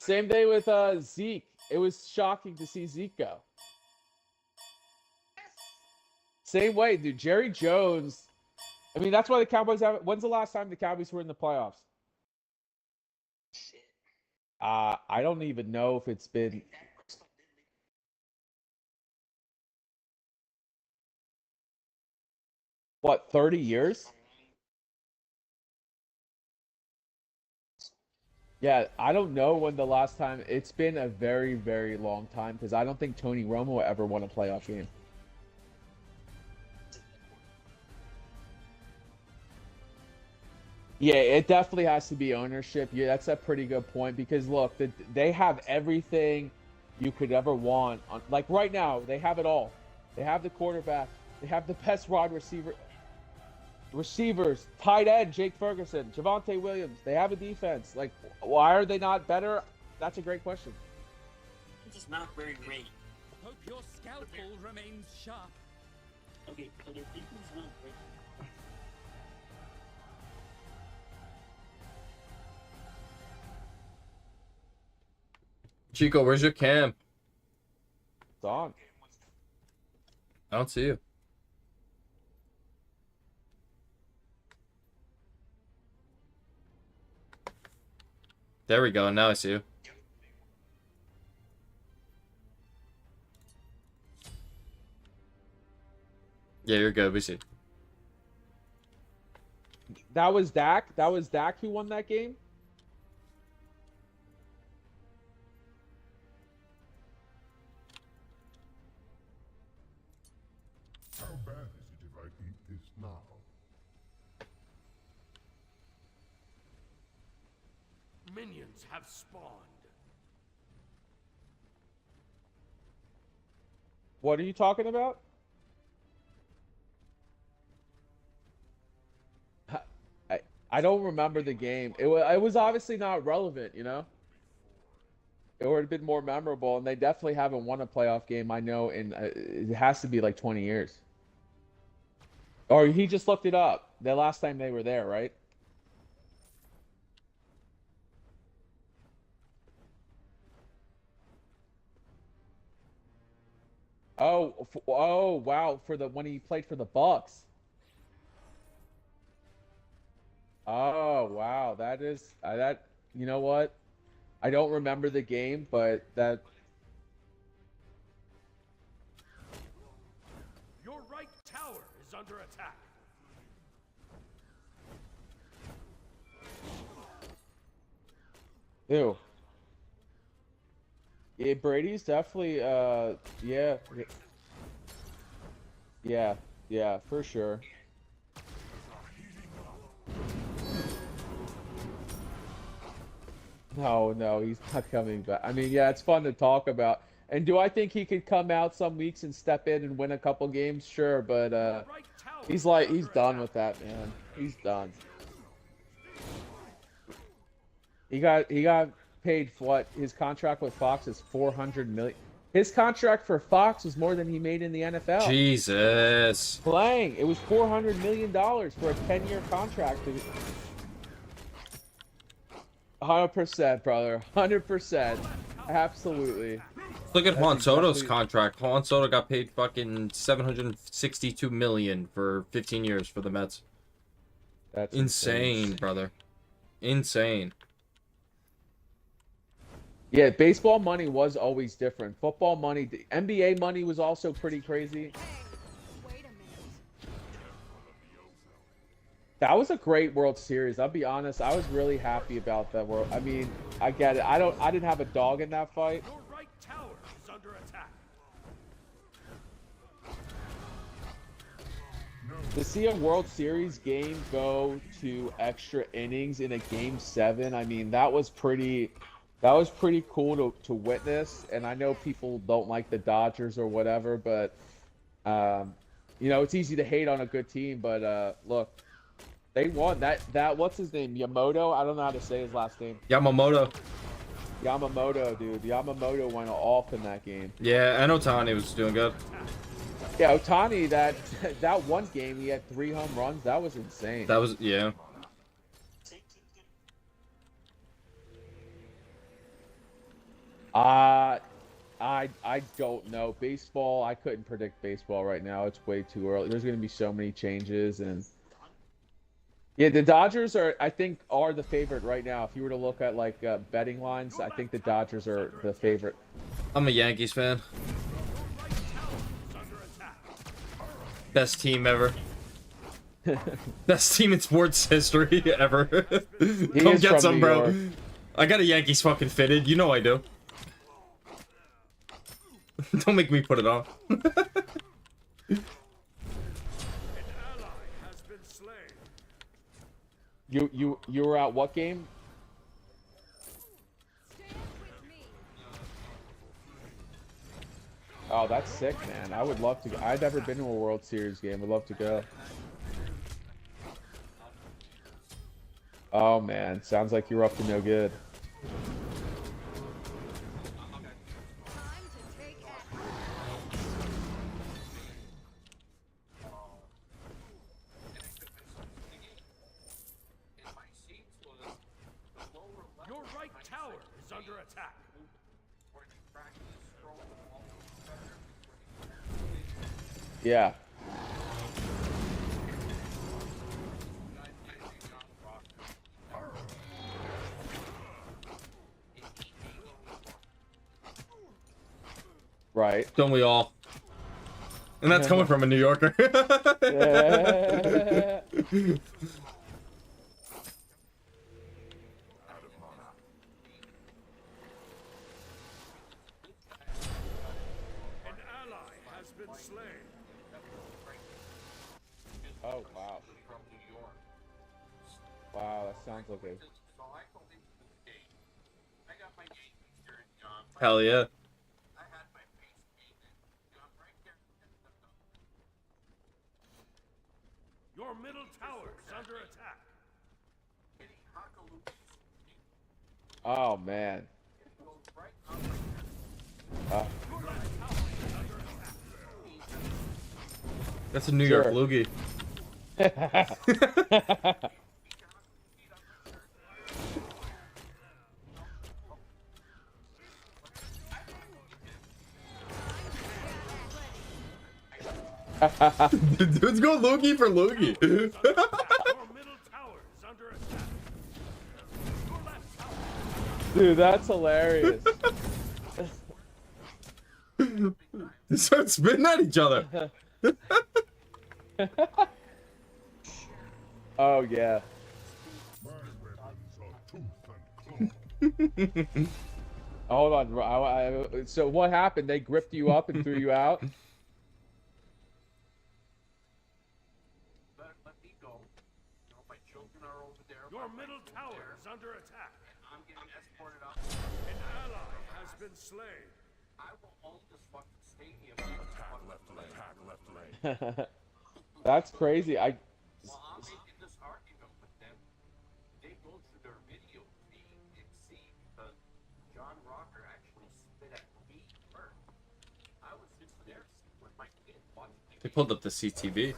Same day with Zeke. It was shocking to see Zeke go. Same way, dude. Jerry Jones. I mean, that's why the Cowboys have. When's the last time the Cowboys were in the playoffs? I don't even know if it's been what 30 years. Yeah, I don't know when the last time. It's been a very, very long time because I don't think Tony Romo ever won a playoff game. Yeah, it definitely has to be ownership. Yeah, that's a pretty good point because look, they have everything you could ever want. Like right now, they have it all. They have the quarterback. They have the best wide receivers, tight end Jake Ferguson, Javonte Williams. They have a defense. Like, why are they not better? That's a great question. This is not very great. Hope your scalpel remains sharp. Okay, so their defense is not great. Chico, where's your camp? It's on. I don't see you. There we go. Now I see you. Yeah, you're good. We see. That was Dak. That was Dak who won that game. now. Minions have spawned. What are you talking about? I I don't remember the game. It was obviously not relevant, you know. It would have been more memorable, and they definitely haven't won a playoff game. I know, in it has to be like 20 years. Or he just looked it up. The last time they were there, right? Oh, wow! For the when he played for the Bucks. Oh, wow! That is that. You know what? I don't remember the game, but that. Your right tower is under attack. Ew. Yeah, Brady's definitely yeah. Yeah, yeah, for sure. No, no, he's not coming back. I mean, yeah, it's fun to talk about. And do I think he could come out some weeks and step in and win a couple games? Sure, but Your right tower he's is he's under done attack. with that, man. He's done. He got paid for what? His contract with Fox is 400 million. His contract for Fox was more than he made in the NFL. Jesus. Playing, it was $400 million for a 10-year contract. 100%, brother. 100%. Absolutely. Look at That's Juan Soto's exactly- contract. Juan Soto got paid fucking 762 million for 15 years for the Mets. That's Insane, brother. Insane. Yeah, baseball money was always different. Football money, the NBA money was also pretty crazy. Wait a minute. That was a great World Series. I'll be honest, I was really happy about that world. I mean, I get it. I didn't have a dog in that fight. Your right tower is under attack. To see a World Series game go to extra innings in a game 7, I mean, that was pretty cool to witness. And I know people don't like the Dodgers or whatever, but you know, it's easy to hate on a good team, but look, they won. That what's his name? Yamamoto? I don't know how to say his last name. Yamamoto. Yamamoto, dude. Yamamoto went off in that game. Yeah, and Otani was doing good. Yeah, Otani, that one game he had 3 home runs. That was insane. That was, yeah. I don't know. Baseball, I couldn't predict baseball right now. It's way too early. There's going to be so many changes, and yeah, the Dodgers I think are the favorite right now. If you were to look at like betting lines, I think the Dodgers are the favorite. I'm a Yankees fan. Your right tower is under attack. Best team ever. Best team in sports history ever. Come is get from some, New bro. York. I got a Yankees fucking fitted. You know I do. Don't make me put it on. An ally has been slain. You were at what game? Stand with me. Oh, that's sick, man. I would love to go. I've never been to a World Series game. Would love to go. Oh man, sounds like you're up to no good. Time to take action. Your right tower is under attack. Yeah. Right. Don't we all? And that's coming from a New Yorker. Yeah. An ally has been slain. Oh wow. from New York. Wow, that sounds okay. So I go into this game. I got my Yankees shirt, John. Hell yeah. I had my face painted, John, right there. Your middle tower is under attack. Hitting Hakaluki. Oh man. It goes right up. Your left tower is under attack. That's a New York Sure. loogie. Dude's going loogie for loogie. Your middle tower is under attack. Your left tower. Dude, that's hilarious. They start spitting at each other. Oh yeah. My weapons are tooth and claw. Hold on. So what happened? They gripped you up and threw you out? Let me go. You know, my children are over there. Your middle tower is under attack. I'm getting escorted up. An ally has been slain. I will own this fucking stadium. That's crazy. While I'm making this argument with them, they go through their video feed and see because John Rocker actually spit at me first. I was just there with my kid watching the They game. pulled up the CTV.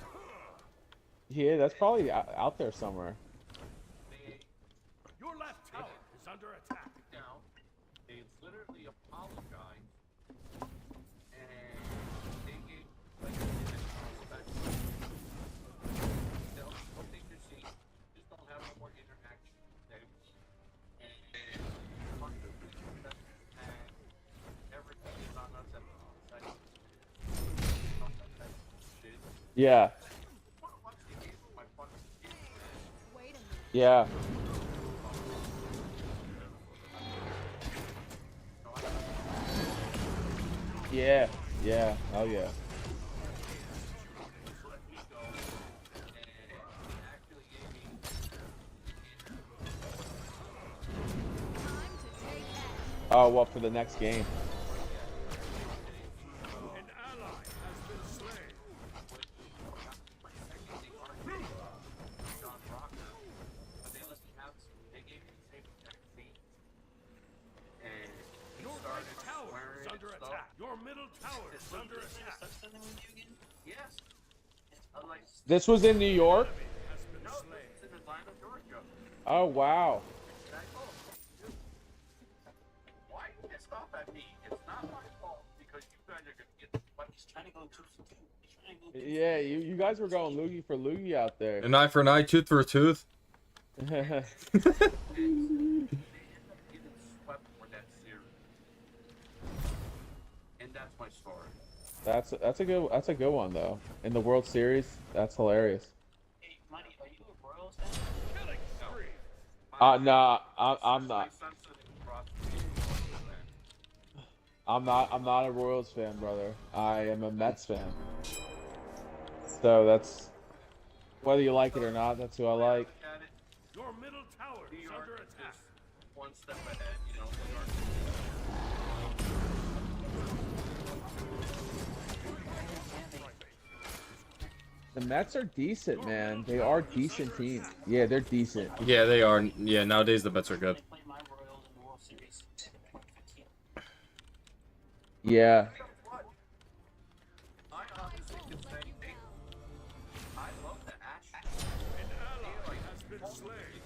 Yeah, that's probably out there somewhere. Your left tower is under attack. Now, they literally apologized and they gave like what they just see, just don't have no more interaction with them. And everything is on us at the site. Yeah. Once they gave me my fucking kid, Wait a minute. Yeah. Yeah. Yeah. Oh yeah. actually gave me Time to take action. Oh well, for the next game. An ally has been slain. John Rocker, but they let me have they gave me the same exact scene. And he Your started right tower swearing is under and stuff. attack. Your middle tower is under attack. Yes. I'm like, This was in New York. Has been no, slain. it's in Atlanta, Georgia. Oh wow. And I told him, dude, why are you pissed off at me? It's not my fault because you guys are gonna get he's trying to go tooth for tooth. He's trying to go tooth Yeah, you guys were going loogie for loogie out there. An eye for an eye, tooth for a tooth. they end up getting swept for that series. And that's my story. That's a good one though. In the World Series, that's hilarious. Hey, Money, are you a Royals fan? Killing spree. Nah, I'm not. My sensitive cross- I'm not a Royals fan, brother. I am a Mets fan. So that's whether you like it or not, that's who I like. Look at it, Your middle tower New is York under is attack. just one step ahead, you know, New York. The Mets are decent, man. They are decent teams. Yeah, they're decent. Yeah, they are. Yeah, nowadays the bets are good. They played my Royals in the World Series in 2015. Yeah. What? I honestly can say, hey, I love the Astros. An ally has been slain.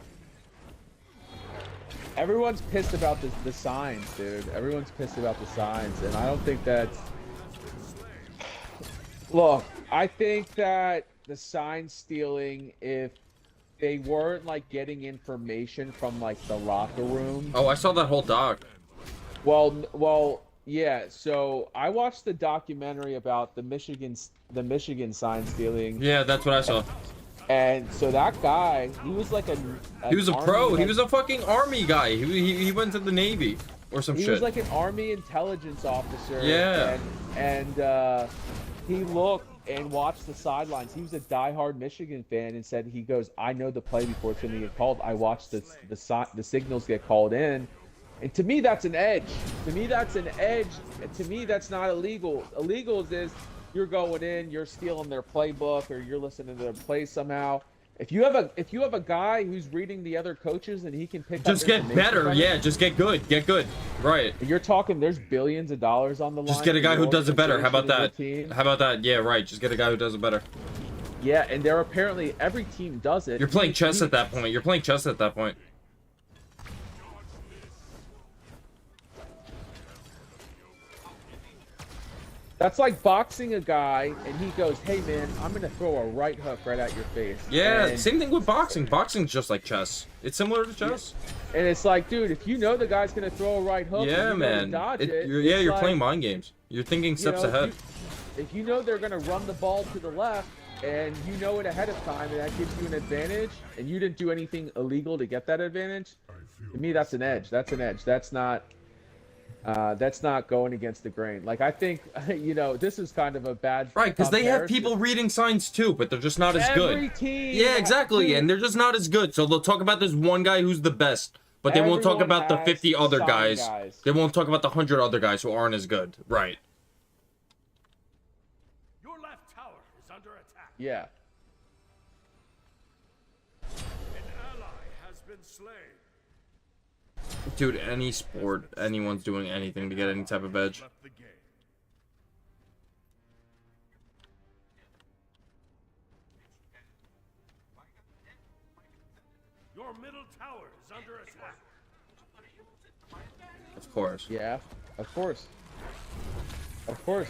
Everyone's pissed about the signs, dude. Everyone's pissed about the signs, and I don't think that's. Look, I think that the sign stealing, if they weren't like getting information from like the locker room. Oh, I saw that whole doc. Well, yeah. So I watched the documentary about the Michigan sign stealing, Yeah, that's what I saw. and so that guy, he was like He was a army, pro. He like- was a fucking army guy. He went to the Navy or some He shit. was like an army intelligence officer. Yeah. And he looked and watched the sidelines. He was a diehard Michigan fan and said he goes, I know the play before it's going to get called. I watched the signals get called in. And to me, that's an edge. To me, that's an edge. And to me, that's not illegal. Illegal is you're going in, you're stealing their playbook, or you're listening to their plays somehow. If you have a guy who's reading the other coaches and he can pick up Just get better, yeah. Just get good, right? You're talking. There's billions of dollars on the line. Just get a guy who does it better. How about that? Team. How about that? Yeah, right. Just get a guy who does it better. Yeah, and they're apparently every team does it. You're playing chess at that point. You're playing chess at that point. That's like boxing a guy and he goes, hey man, I'm gonna throw a right hook right at your face. Yeah, and, same thing with boxing. Boxing's just like chess. It's similar to chess. And it's like, dude, if you know the guy's gonna throw a right hook, Yeah, and you man. dodge it, You're like, playing mind games. You're thinking steps ahead. If you know they're gonna run the ball to the left and you know it ahead of time and that gives you an advantage and you didn't do anything illegal to get that advantage, to me that's an edge. That's an edge. That's not going against the grain. Like, I think, this is kind of a bad Right, because they have comparison. people reading signs too, but they're just not as good. Every team Yeah, exactly, dude, and they're just not as good. So they'll talk about this one guy who's the best, but they won't talk everyone about the has 50 other sign guys. They won't talk about the 100 other guys who aren't as good. Right. Your left tower is under attack. Yeah. An ally has been slain. Dude, any sport, anyone's doing anything to get any type of edge. Left the game. Your middle tower is under attack. Of course. Yeah, of course. Of course.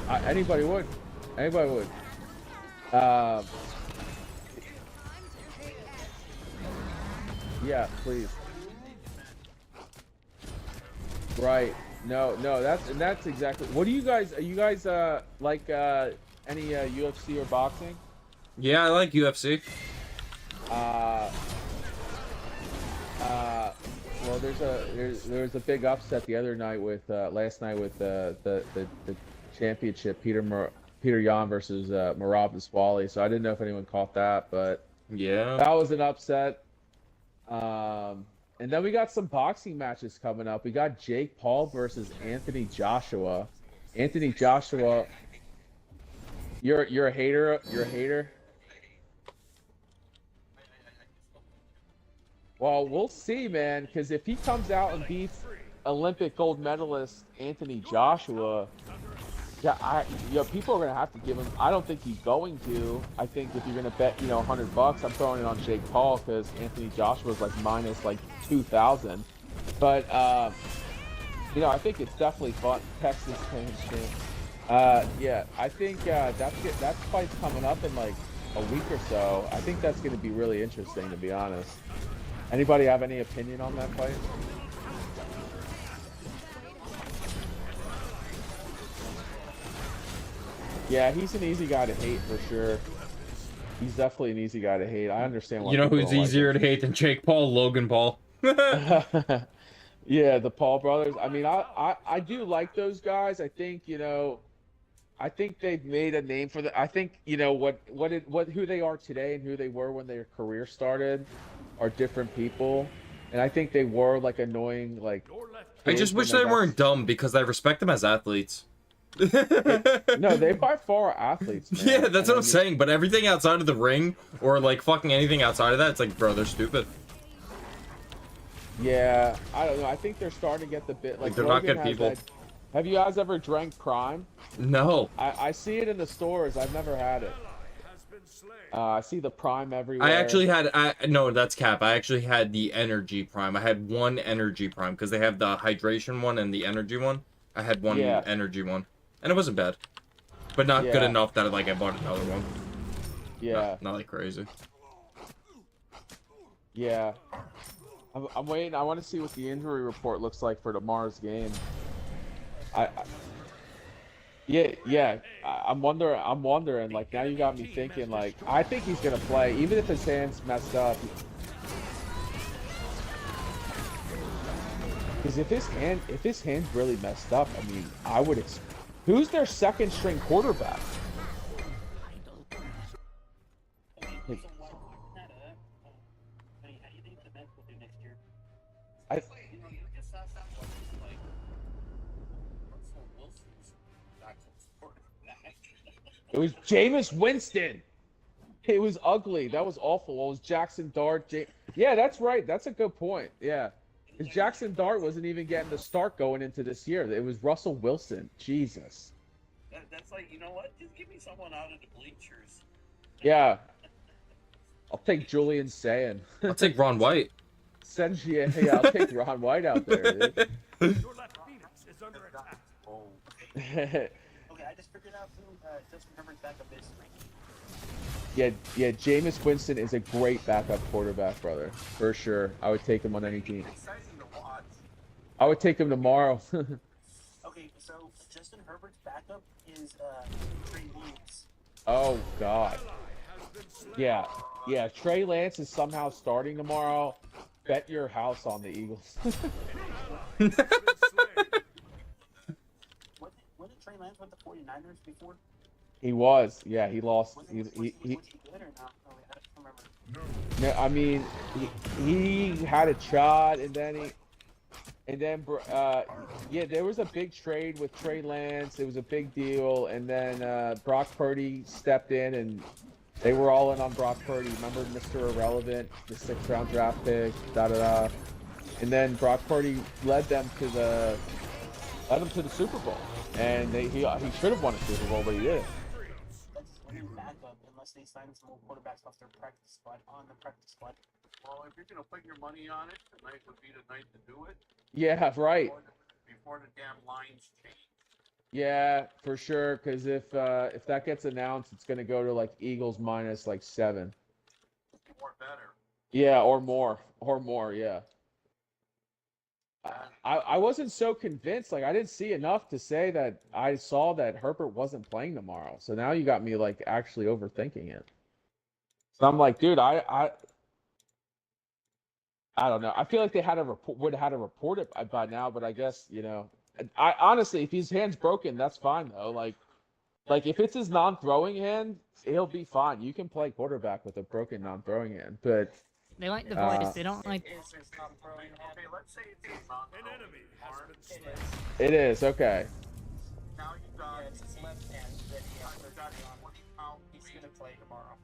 Anybody would. Anybody would. Yeah, please. Right. No, that's exactly. What do you guys? Are you guys like any UFC or boxing? Yeah, I like UFC. Well, there was a big upset the other night with last night with the championship, Peter Yan versus Merab Daswali. So I didn't know if anyone caught that, but Yeah. that was an upset. And then we got some boxing matches coming up. We got Jake Paul versus Anthony Joshua. Anthony Joshua, you're a hater. You're a hater. Well, we'll see, man. Because if he comes out and beats Olympic gold medalist Anthony Joshua, people are gonna have to give him. I don't think he's going to. I think if you're gonna bet, $100, I'm throwing it on Jake Paul because Anthony Joshua's like minus like 2,000. But I think it's definitely fun. Texas fans. Yeah, I think that fight's coming up in like a week or so. I think that's gonna be really interesting, to be honest. Anybody have any opinion on that fight? Yeah, he's an easy guy to hate for sure. He's definitely an easy guy to hate. I understand why. You know people who's don't like easier him. to hate than Jake Paul? Logan Paul. Yeah, the Paul brothers. I mean, I do like those guys. I think I think they've made a name for the. I think who they are today and who they were when their career started are different people, and I think they were like annoying like. I just wish they weren't dumb because I respect them as athletes. No, they by far are athletes, man. Yeah, that's what I'm saying. But everything outside of the ring or like fucking anything outside of that, it's like, bro, they're stupid. Yeah, I don't know. I think they're starting to get the bit like They're not Logan good has people. that- Have you guys ever drank Prime? No. I see it in the stores. I've never had it. I see the Prime everywhere. I actually had, no, that's cap. I actually had the Energy Prime. I had one Energy Prime because they have the hydration one and the energy one. I had one energy one, and it wasn't bad, but not good enough that I bought another one. Yeah. Not like crazy. Yeah. I'm waiting. I want to see what the injury report looks like for tomorrow's game. I'm wondering. Like, now you got me thinking. Like, I think he's gonna play, even if his hand's messed up. Because if his hand's really messed up, I mean, Who's their second string quarterback? I, it was Jameis Winston. It was ugly. That was awful. It was Jackson Dart. Yeah, that's right. That's a good point. Yeah. Because Jackson Dart wasn't even getting the start going into this year. It was Russell Wilson. Jesus. That's like, you know what? Just give me someone out of the bleachers. Yeah. I'll take Julian Sayin. I'll take Ron White. Yeah, I'll take Ron White out there, dude. Your left Phoenix is under attack. Okay, I just figured out who Justin Herbert's backup is. Yeah, Jameis Winston is a great backup quarterback, brother. For sure. I would take him on any team. Exciting to watch. I would take him tomorrow. Okay, so Justin Herbert's backup is Trey Lance. Oh, God. Yeah. Yeah, Trey Lance is somehow starting tomorrow. Bet your house on the Eagles. Wasn't Trey Lance with the 49ers before? He was. Yeah, he lost. Was he good or not? Oh, I don't remember. No, I mean, he had a shot, and then yeah, there was a big trade with Trey Lance. It was a big deal, and then Brock Purdy stepped in, and they were all in on Brock Purdy. Remember Mr. Irrelevant, the 6th round draft pick, da. And then Brock Purdy led them to the Super Bowl, and he should have won a Super Bowl, but he didn't. That's winning backup unless they sign some more quarterbacks off their practice squad on the practice squad. Well, if you're gonna put your money on it, tonight would be the night to do it. Yeah, right. Before the damn lines change. Yeah, for sure. Because if that gets announced, it's gonna go to like Eagles minus like 7. Or better. Yeah, or more. Yeah. I wasn't so convinced. Like I didn't see enough to say that I saw that Herbert wasn't playing tomorrow. So now you got me like actually overthinking it. So I'm like, dude, I don't know. I feel like they would have had to report it by now, but I guess, I honestly, if his hand's broken, that's fine though. Like if it's his non-throwing hand, he'll be fine. You can play quarterback with a broken non-throwing hand, but they like the voice. They don't like. Okay, let's say it's An enemy has been slain. It is okay. Now you got Yeah, it's his left hand that he has you got a 20-pound He's weight. gonna play tomorrow.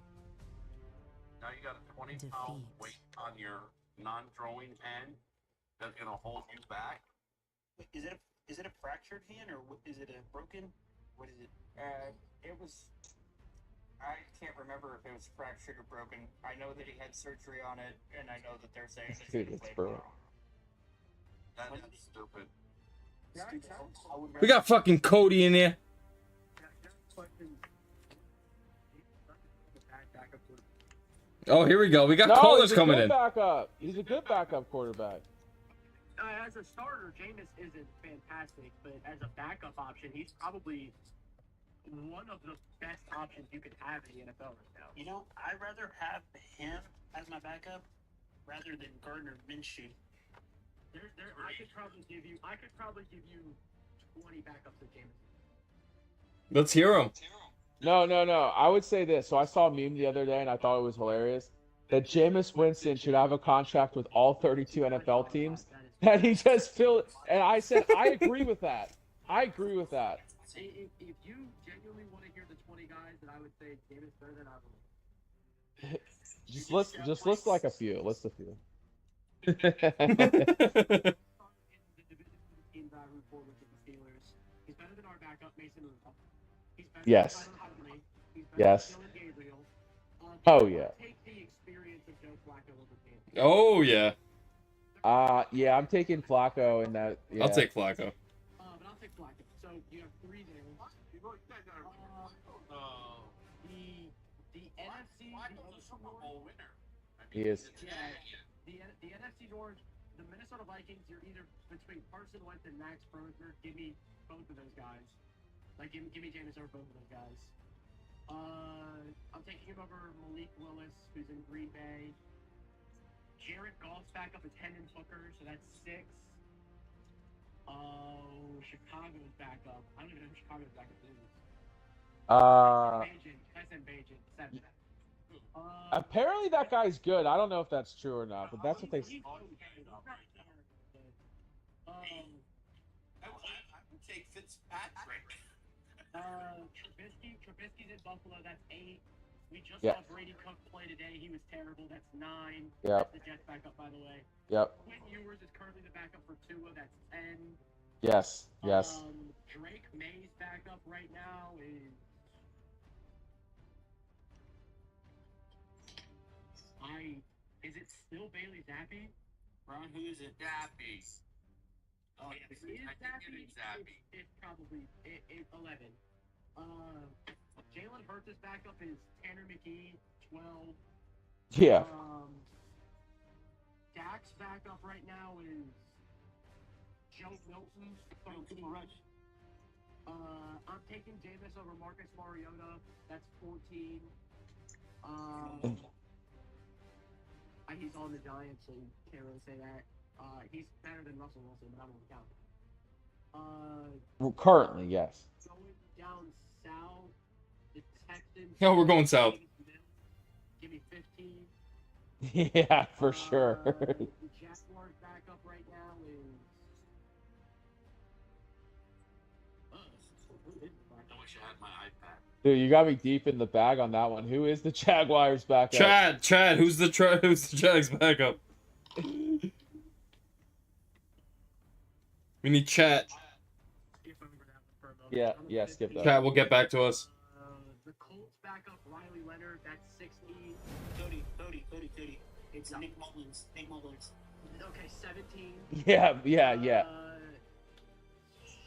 Now you got a 20-pound weight on your non-throwing hand that's gonna hold you back. Wait, is it a fractured hand or is it a broken? What is it? It was. I can't remember if it was fractured or broken. I know that he had surgery on it, and I know that they're saying that Dude, he it's play brutal. tomorrow. That's stupid. We got fucking Cody in here. Oh, here we go. We got callers he's a coming good in. Backup. He's a good backup quarterback. As a starter, Jameis isn't fantastic, but as a backup option, he's probably one of the best options you could have in the NFL right now. You know, I'd rather have him as my backup rather than Gardner Minshew. I could probably give you 20 backups of Jameis. Let's hear him. No. I would say this. So I saw a meme the other day, and I thought it was hilarious. That Jameis Winston should have a contract with all 32 NFL teams. That he just filled. And I said, I agree with that. If you genuinely want to hear the 20 guys that I would say Jameis better than I would. Just list like a few. List a few. The division teams I root for, which is the Steelers. He's better than our backup, Mason Rudolph. He's better Yes. than Tyler Huntley. He's better Yes. than Dylan Gabriel. Oh, yeah. Take the experience of Joe Flacco over Cam. Oh, yeah. Yeah, I'm taking Flacco in that. Yeah. I'll take Flacco. But I'll take Flacco. So you have 3 there. The NFC, the Super Bowl winner. He is. The NFC North, the Minnesota Vikings, you're either between Carson Wentz and Max Crosby. Give me both of those guys. Give me Jameis over both of those guys. I'm taking him over Malik Willis, who's in Green Bay. Jared Goff's backup is Hendon Hooker, so that's 6. Oh Chicago's backup. I don't even know who Chicago's backup is. SM Bajan, 7. Apparently that guy's good. I don't know if that's true or not, but that's what they. He's okay. I would take Fitzpatrick. Trubisky's in Buffalo. That's 8. We just Yeah. saw Brady Cook play today. He was terrible. That's 9. Yep. That's the Jets backup, by the way. Yep. Quinn Ewers is currently the backup for Tua. That's 10. Yes. Yes. Drake May's backup right now is. Is it still Bailey Zappi? Ron, who is it? Zappy. Oh, yes, it is I think Zappi. it is Zappy. It's probably 11. Jalen Hurts' backup is Tanner McGee, 12. Yeah. Dak's backup right now is Joe Milton, 13. I'm taking Jameis over Marcus Mariota. That's 14. He's on the Giants, so you can't really say that. He's better than Russell Wilson, but I don't count. Well, currently, yes. Going down south, the Texans. Yeah, we're going south. Give me 15. Yeah, for sure. The Jaguars backup right now is. I wish I had my iPad. Dude, you got me deep in the bag on that one. Who is the Jaguars backup? Chad, who's the Jags backup? We need chat. Yeah, skip that. Chat will get back to us. The Colts backup Riley Leonard, that's 16. Cody. It's Nick Mullins. Okay, 17. Yeah.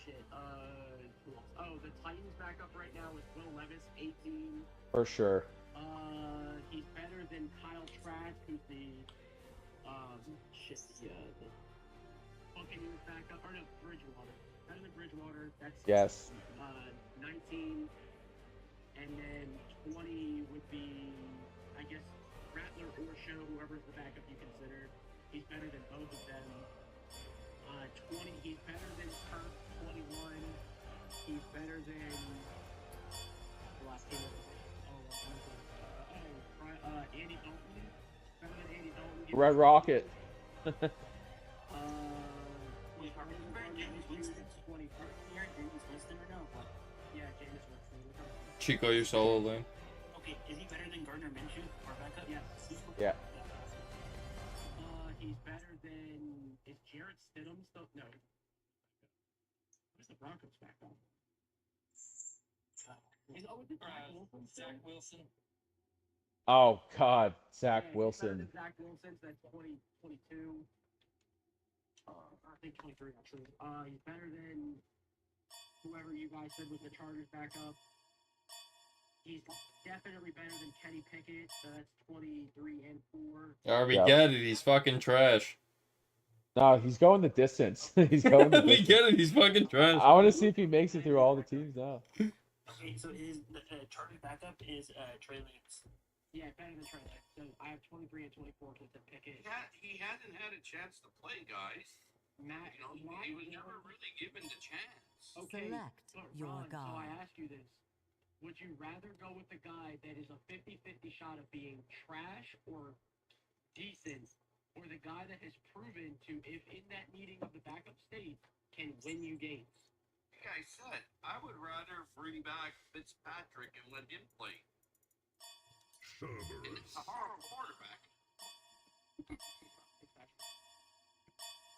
Shit. Who else? Oh, the Titans backup right now is Will Levis, 18. For sure. He's better than Kyle Trask, who's the Buccaneers backup, or no, Bridgewater. Better than Bridgewater. That's Yes. 19. And then 20 would be, I guess, Rattler or Show, whoever's the backup you consider. He's better than both of them. 20, he's better than Kirk. 21, he's better than the last team. Andy Dalton. Better than Andy Dalton. Red Rocket. Chico, you solo lane. Okay, is he better than Gardner Minshew, our backup? Yes. Yeah. He's better than. Is Jarrett Stidham still? No. Where's the Broncos backup? Zach Wilson. Oh God, Zach Yeah, Wilson. Zach Wilson, so that's 22. I think 23 actually. He's better than whoever you guys said was the Chargers backup. He's definitely better than Kenny Pickett, so that's 23 and 4. We get it. He's fucking trash. No, he's going the distance. He's going the We distance. get it. He's fucking trash. I want to see if he makes it through all the teams now. Okay, so his Chargers backup is Trey Lance. Yeah, better than Trey Lance. So I have 23 and 24 to Pickett. He hasn't had a chance to play, guys. Matt, he was never really given the chance. Okay, Select but your Ron, so I guy. ask you this. Would you rather go with the guy that is a 50-50 shot of being trash or decent, or the guy that has proven to, if in that meeting of the backup state, can win you games? Like I said, I would rather bring back Fitzpatrick and let him play. And it's a horrible quarterback.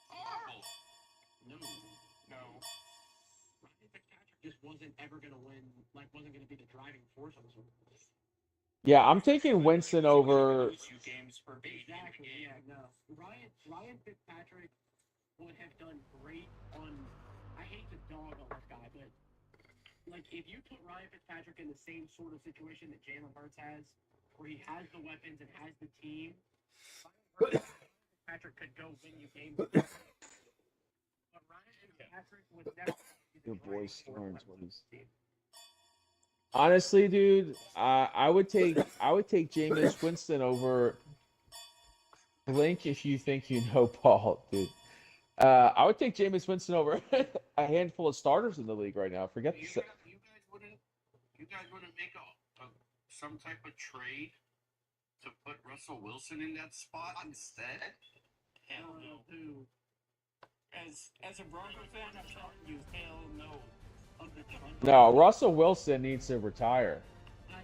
Horrible. No. Ryan Fitzpatrick just wasn't ever going to win, wasn't going to be the driving force on this one. Yeah, I'm taking Winston over. Exactly, yeah, no. Ryan Fitzpatrick would have done great on. I hate to dog on this guy, but if you put Ryan Fitzpatrick in the same sort of situation that Jalen Hurts has, where he has the weapons and has the team, Fitzpatrick could go win you games. But Ryan Fitzpatrick would never. Your boy Storms, what he's. Honestly, dude, I would take Jameis Winston over. Blink if you think you know Paul, dude. I would take Jameis Winston over a handful of starters in the league right now. Forget You the. guys wouldn't make some type of trade to put Russell Wilson in that spot instead? Hell no. Dude. As a Bronco fan, I'm telling you, hell no. No, Russell Wilson needs to retire. I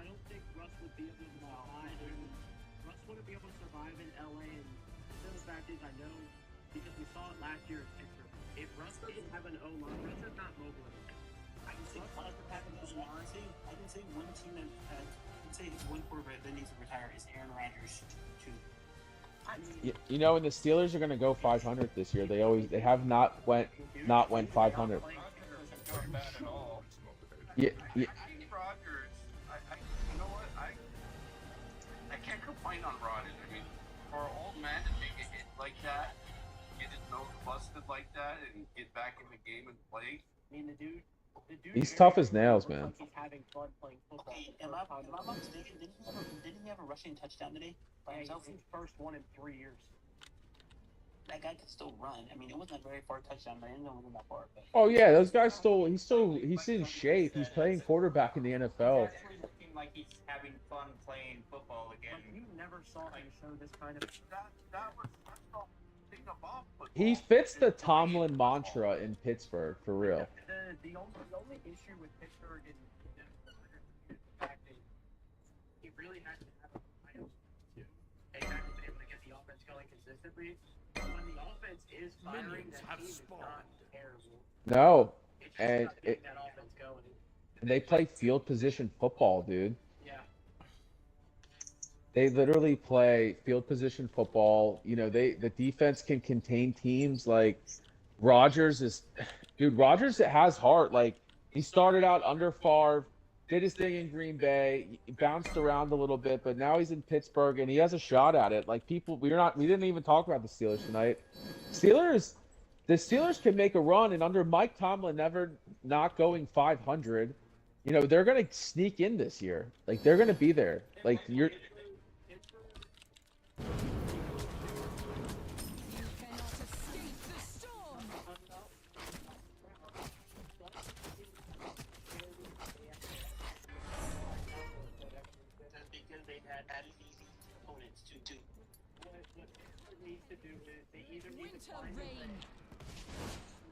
don't think Russ would be able to survive. Russ wouldn't be able to survive in LA, and the fact is, I know because we saw it last year in Pittsburgh. If Russ doesn't have an O-line, Russ is not mobile enough. I can say one team that I can say one quarterback that needs to retire is Aaron Rodgers too. You know, and the Steelers are going to go 500 this year. They have not went 500. Bad at all. Yeah. I think Rodgers. You know what? I can't complain on Rodgers. I mean, for an old man to take a hit like that, get his nose busted like that, and get back in the game and play. I mean, the dude He's tough as nails, man. He's having fun playing football. Okay, am I not mistaken? Didn't he have a rushing touchdown today by himself? His first one in 3 years. That guy could still run. I mean, it wasn't a very far touchdown, but I didn't know it wasn't that far. But... Oh yeah, those guys he's in shape. He's playing quarterback in the NFL. He's actually looking like he's having fun playing football again. Like, you never saw him show this kind of. That was the thing about football. He fits the Tomlin mantra in Pittsburgh for real. The only issue with Pittsburgh is the fact that he really has to have a lineup to exactly be able to get the offense going consistently. When the offense is firing, that team is not terrible. No, It's just and not getting that offense going. and they play field position football, dude. Yeah. They literally play field position football. You know, the defense can contain teams. Like Rodgers has heart. Like he started out under Favre, did his thing in Green Bay, he bounced around a little bit, but now he's in Pittsburgh and he has a shot at it. Like we didn't even talk about the Steelers tonight. The Steelers can make a run, and under Mike Tomlin never not going 500, you know, they're gonna sneak in this year. Like they're gonna be there. Like you're. Because they had easy opponents too. What Pittsburgh needs to do is they either need to find a way.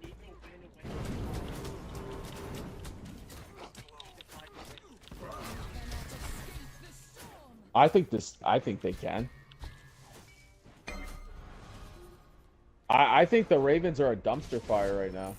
Need to find a way. I think they can. I think the Ravens are a dumpster fire right now.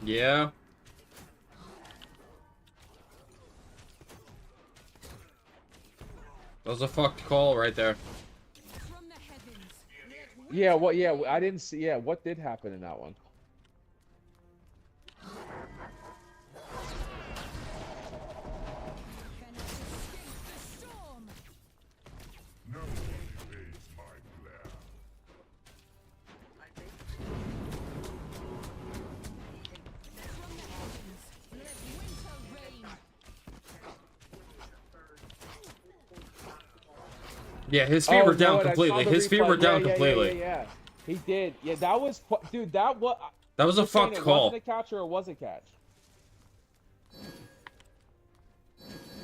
Yeah. That was a fucked call right there. Yeah, what? Yeah, I didn't see. Yeah, what did happen in that one? No one evades my glare. Yeah, his feet were down completely. His feet were down completely. Yeah. He did. Yeah, that was, dude. That was a fucked call. Was it a catch or it was a catch?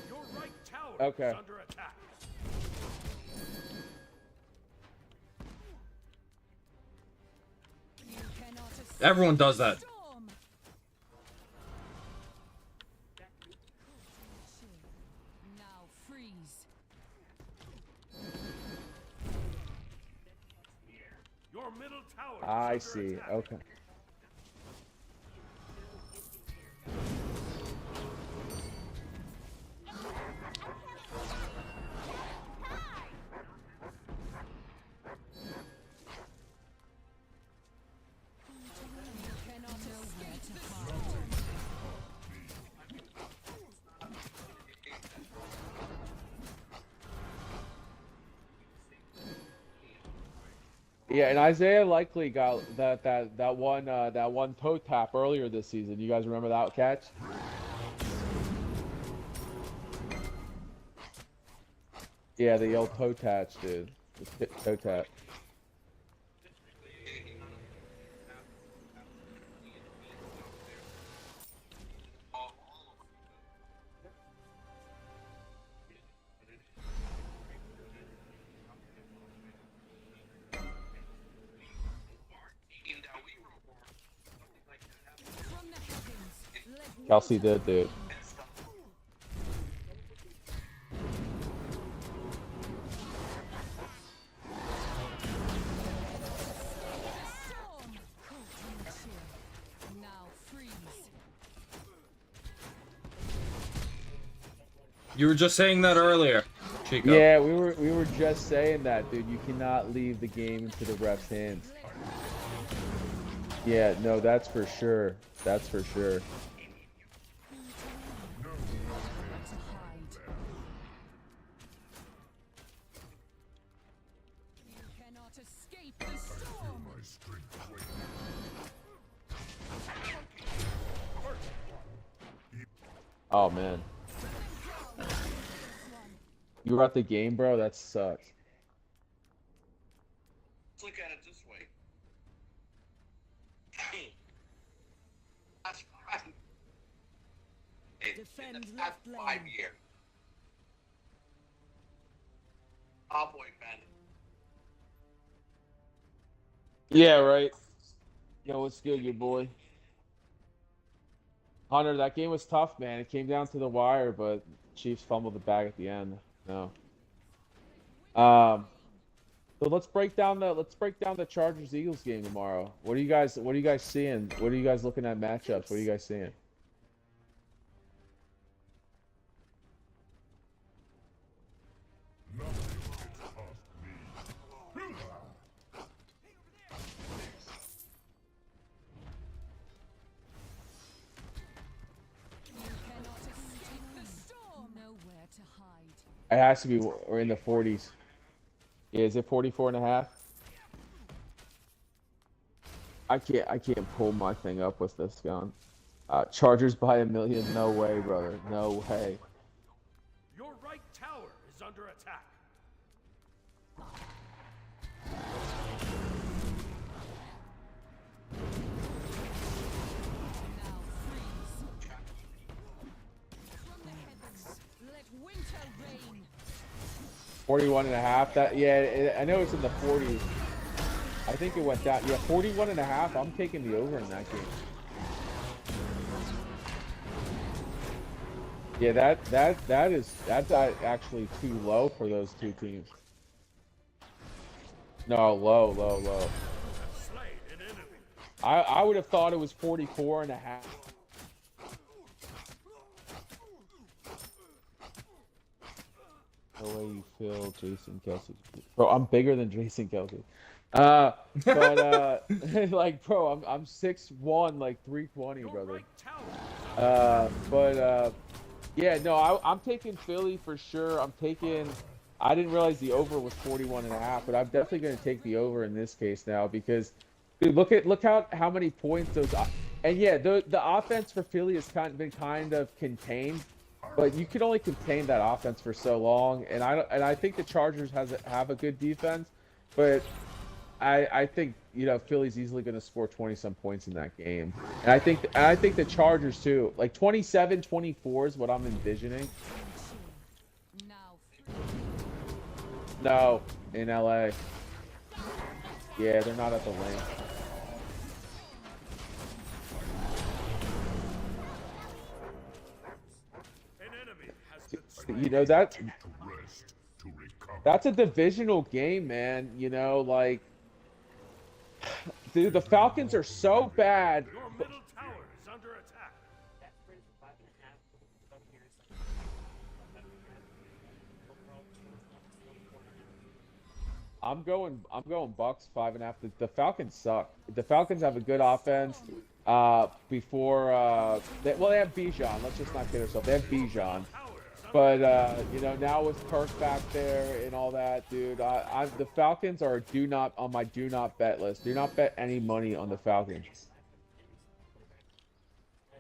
Your right tower Okay. is under attack. Everyone does that. Now freeze. Your middle tower is I under see. attack. Okay. Yeah, and Isaiah likely got that one toe tap earlier this season. You guys remember that catch? Yeah, the old toe touch, dude. The toe tap. Kelsey did, dude. You were just saying that earlier, Chico. Yeah, we were just saying that, dude. You cannot leave the game into the ref's hands. Yeah, no, that's for sure. That's for sure. Oh man. You were at the game, bro? That sucks. Let's look at it this way. That's fine. That's 5 years. Oh boy, man. Yeah, right. Yo, what's good, your boy? Hunter, that game was tough, man. It came down to the wire, but Chiefs fumbled the bag at the end. No. So let's break down the Chargers Eagles game tomorrow. What are you guys seeing? What are you guys looking at matchups? What are you guys seeing? It has to be, we're in the 40s. Yeah, is it 44 and a half? I can't pull my thing up with this gun. Chargers by 1 million. No way, brother. No way. Your right tower is under attack. Now freeze. From the heavens, let winter reign. 41 and a half. That, yeah, I know it's in the 40s. I think it went down. Yeah, 41 and a half. I'm taking the over in that game. Yeah, that's actually too low for those two teams. No, low. I would have thought it was 44 and a half. The way you feel, Jason Kelsey. Bro, I'm bigger than Jason Kelsey. Like, bro, I'm 6'1", like 320, brother. Yeah, no, I'm taking Philly for sure. I didn't realize the over was 41 and a half, but I'm definitely going to take the over in this case now because, dude, look how many points those, and yeah, the offense for Philly has been kind of contained. But you can only contain that offense for so long, and I think the Chargers have a good defense, but I think Philly's easily going to score 20-some points in that game, and I think the Chargers too, like 27-24 is what I'm envisioning. No, in LA. Yeah, they're not at the link. That's a divisional game, man. Like, dude, the Falcons are so bad. Your middle tower is under attack. I'm going Bucks 5.5. The Falcons suck. The Falcons have a good offense. They have Bijan. Let's just not kid ourselves. They have Bijan. But you know, now with Kirk back there and all that, dude, the Falcons are on my do not bet list. Do not bet any money on the Falcons.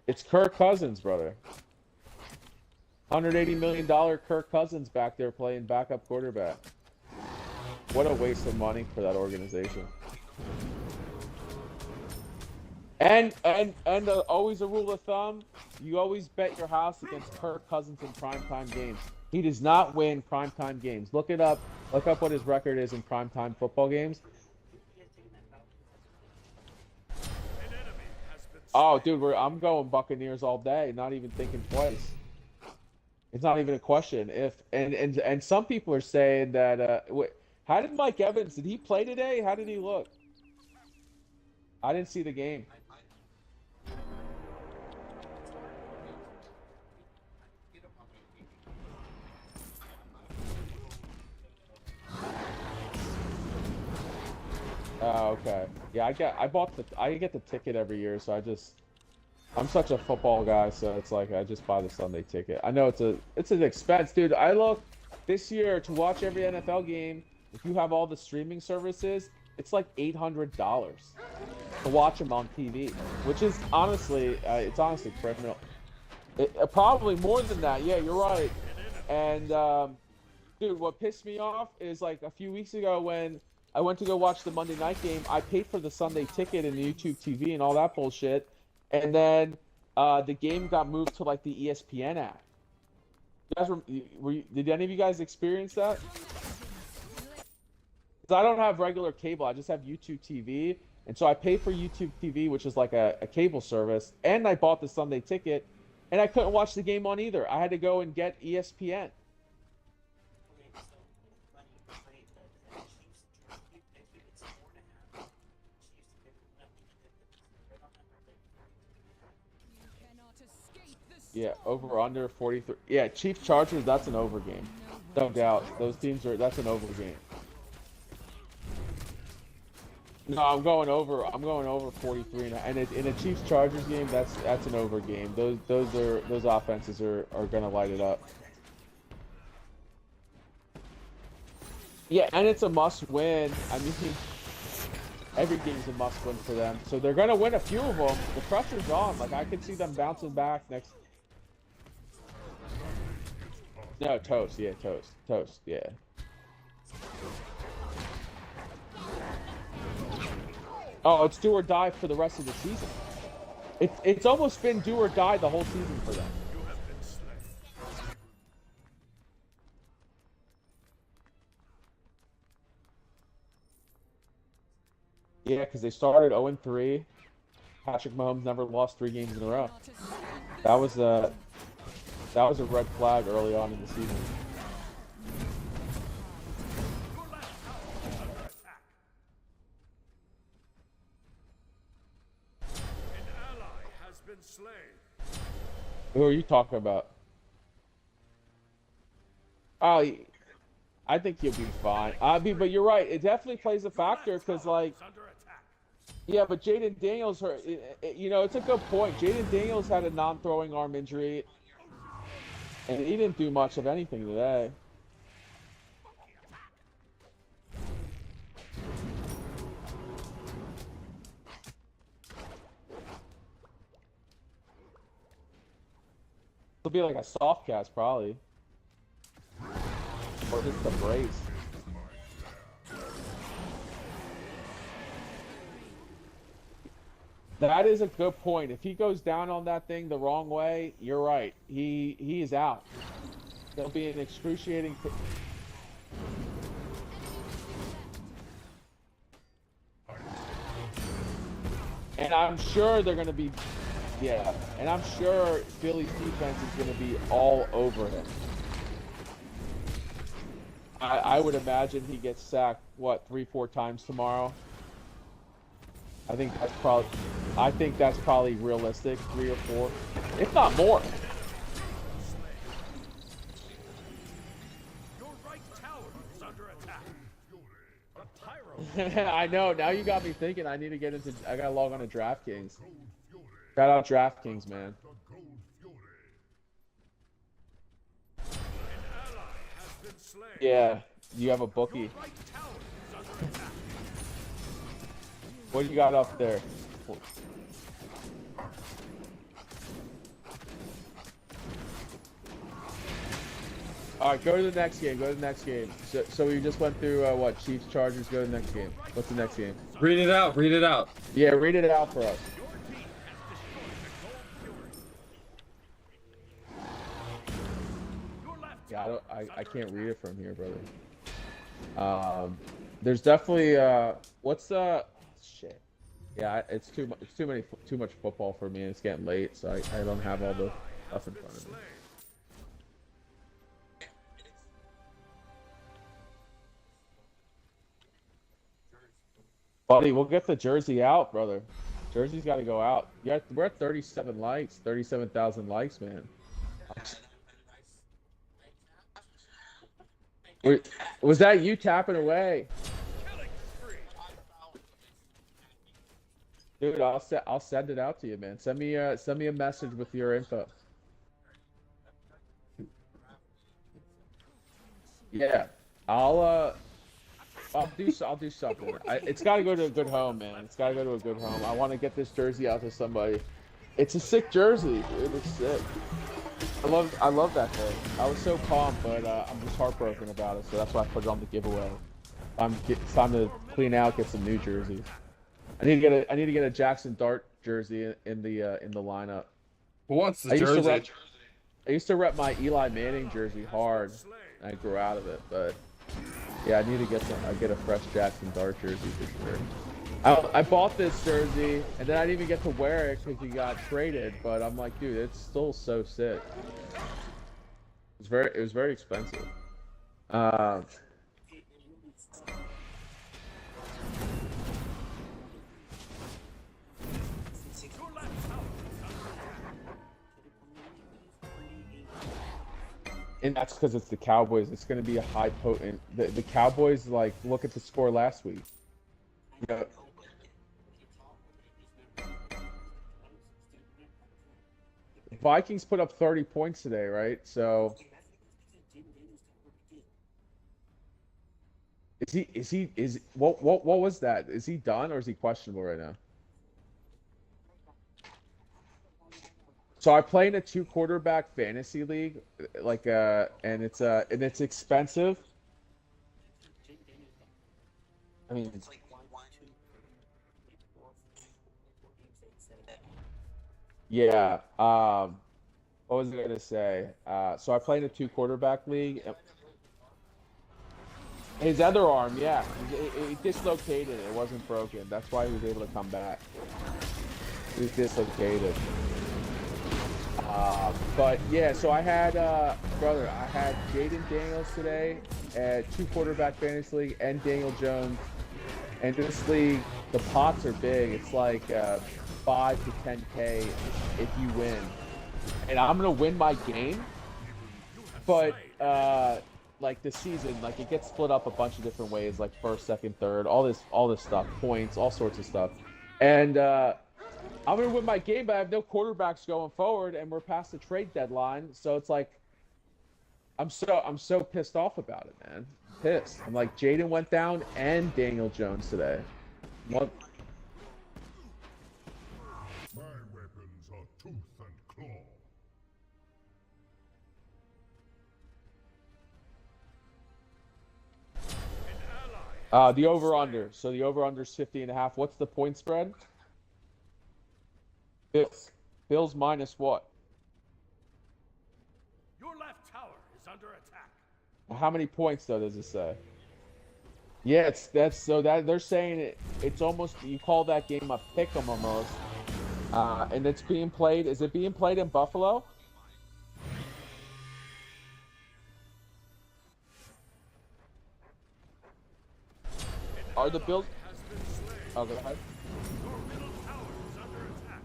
It's Kirk Cousins, brother. $180 million Kirk Cousins back there playing backup quarterback. What a waste of money for that organization. And always a rule of thumb, you always bet your house against Kirk Cousins in primetime games. He does not win primetime games. Look it up. Look up what his record is in primetime football games. Oh, dude, I'm going Buccaneers all day, not even thinking twice. It's not even a question. And some people are saying that how did Mike Evans, did he play today? How did he look? I didn't see the game. Oh, okay. Yeah, I get the ticket every year, so I'm such a football guy, so it's like I just buy the Sunday ticket. I know it's an expense, dude. I look this year to watch every NFL game. If you have all the streaming services, it's like $800 to watch them on TV, which is honestly, it's honestly criminal. Probably more than that. Yeah, you're right. And dude, what pissed me off is like a few weeks ago when I went to go watch the Monday night game. I paid for the Sunday ticket and the YouTube TV and all that bullshit. And then the game got moved to like the ESPN app. You guys did any of you guys experience that? Because I don't have regular cable. I just have YouTube TV. And so I paid for YouTube TV, which is like a cable service. And I bought the Sunday ticket. And I couldn't watch the game on either. I had to go and get ESPN. Yeah, over under 43. Yeah, Chiefs Chargers, that's an over game. No doubt. That's an over game. No, I'm going over 43 and in a Chiefs Chargers game, that's an over game. Those offenses are going to light it up. Yeah, and it's a must win. I mean, every game's a must win for them. So they're going to win a few of them. The pressure's on. Like I could see them bouncing back next. No, toast. Yeah, toast. Yeah. Oh, it's do or die for the rest of the season. It's almost been do or die the whole season for them. Yeah, because they started 0-3. Patrick Mahomes never lost 3 games in a row. That was a red flag early on in the season. Who are you talking about? Oh, I think he'll be fine. But you're right. It definitely plays a factor because, like, yeah, but Jaden Daniels, you know, it's a good point. Jaden Daniels had a non-throwing arm injury, and he didn't do much of anything today. It'll be like a soft cast, probably. Or just a brace. That is a good point. If he goes down on that thing the wrong way, you're right. He is out. There'll be an excruciating... And I'm sure they're going to be... Yeah, and I'm sure Philly's defense is going to be all over him. I would imagine he gets sacked, what, 3-4 times tomorrow? I think that's probably realistic, 3 or 4, if not more. Your right tower is under attack. I know. Now you got me thinking. I gotta log on to DraftKings. Shout out DraftKings, man. slain. Yeah, you have a Your bookie. right tower is under attack. What do you got up there? All right, go to the next game. Go to the next game. So we just went through what? Chiefs, Chargers. Go to the next game. What's the next game? Read it out. Read it out. Yeah, read it out for us. Your team has destroyed the Gold Fury. Your left Yeah, tower I is under can't read attack. it from here, brother. There's definitely what's the shit? Yeah, it's too much football for me. And it's getting late, so I don't have all the stuff in front of me. Buddy, we'll get the jersey out, brother. Jersey's got to go out. Yeah, we're at 37 likes, 37,000 likes, man. Was that you tapping away? Dude, I'll send it out to you, man. Send me a message with your info. Yeah, I'll do something. It's got to go to a good home, man. It's got to go to a good home. I want to get this jersey out to somebody. It's a sick jersey, dude. It's sick. I love that thing. I was so pumped, but I'm just heartbroken about it. So that's why I put it on the giveaway. It's time to clean out, get some new jerseys. I need to get a Jackson Dart jersey in the lineup. Who wants the jersey? I used to rep my Eli Manning jersey hard. And I grew out of it, but yeah, I need to get a fresh Jackson Dart jersey for sure. I bought this jersey and then I didn't even get to wear it because he got traded. But I'm like, dude, it's still so sick. It was very expensive. And that's because it's the Cowboys. It's going to be a high potent. The Cowboys, like, look at the score last week. Yeah. Vikings put up 30 points today, right? So what was that? Is he done or is he questionable right now? So I play in a 2-quarterback fantasy league, like and it's expensive. I mean, yeah. What was I gonna say? So I play in a 2-quarterback league. His other arm, yeah, it dislocated. It wasn't broken. That's why he was able to come back. It was dislocated. But yeah, so I had brother, I had Jaden Daniels today at 2-quarterback fantasy league and Daniel Jones. And this league, the pots are big. It's like 5 to 10K if you win. And I'm gonna win my game, but like the season, like it gets split up a bunch of different ways, like first, second, third, all this stuff, points, all sorts of stuff. And I'm gonna win my game, but I have no quarterbacks going forward, and we're past the trade deadline. So it's like I'm so pissed off about it, man. Pissed. I'm like, Jaden went down and Daniel Jones today. What? My weapons are tooth and claw. The over-under. So the over-under is 50.5. What's the point spread? Bills minus what? Your left tower is under attack. How many points though does it say? Yeah, that they're saying it's almost, you call that game a pick'em almost. And it's being played. Is it being played in Buffalo? Are the Bills? Oh, go ahead. Your middle tower is under attack.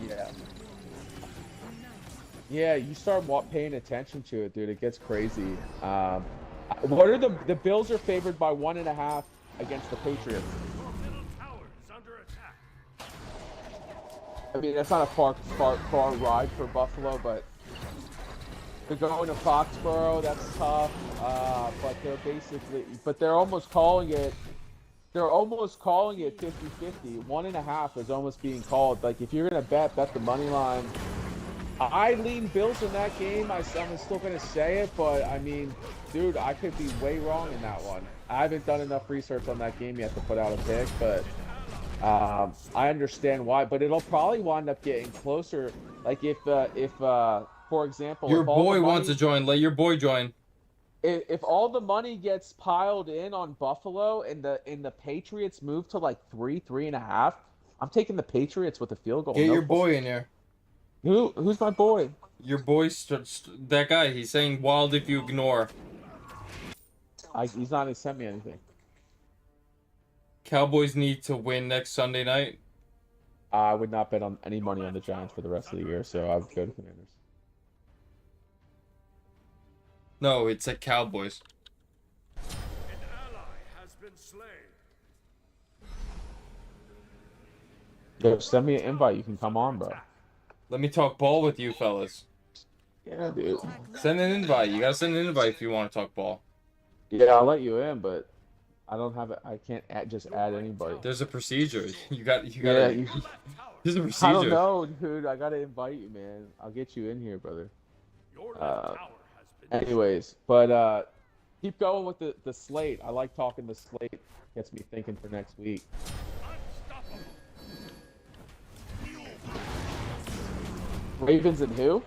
Yeah. Yeah, you start paying attention to it, dude. It gets crazy. What are the Bills are favored by 1.5 against the Patriots? Your middle tower I mean, that's not a far ride for Buffalo, but they're going to Foxborough. That's tough. But they're almost calling it. They're almost calling it 50-50. 1.5 is almost being called. Like, if you're gonna bet the money line. I lean Bills in that game. I'm still gonna say it, but I mean, dude, I could be way wrong in that one. I haven't done enough research on that game yet to put out a pick, but I understand why. But it'll probably wind up getting closer. Like if for example, Your if all the boy money, wants to join. Let your boy join. if all the money gets piled in on Buffalo and the Patriots move to like 3.5, I'm taking the Patriots with a field goal. Get No your boy question. in here. Who's my boy? Your boy, that guy. He's saying wild if you ignore. He's not even sent me anything. Cowboys need to win next Sunday night. I would not bet on any money on the Giants for the rest of the year, so I would go to Commanders. No, it's at Cowboys. An ally has been slain. Yo, send me an invite. You can come on, bro. Let me talk ball with you fellas. Yeah, dude. Send an invite. You gotta send an invite if you want to talk ball. Yeah, I'll let you in, but I don't have it. I can't just add anybody. There's a procedure. You gotta. Yeah, There's a procedure. I don't know, dude. I gotta invite you, man. I'll get you in here, brother. Anyways, but keep going with the slate. I like talking the slate. Gets me thinking for next week. Ravens and who?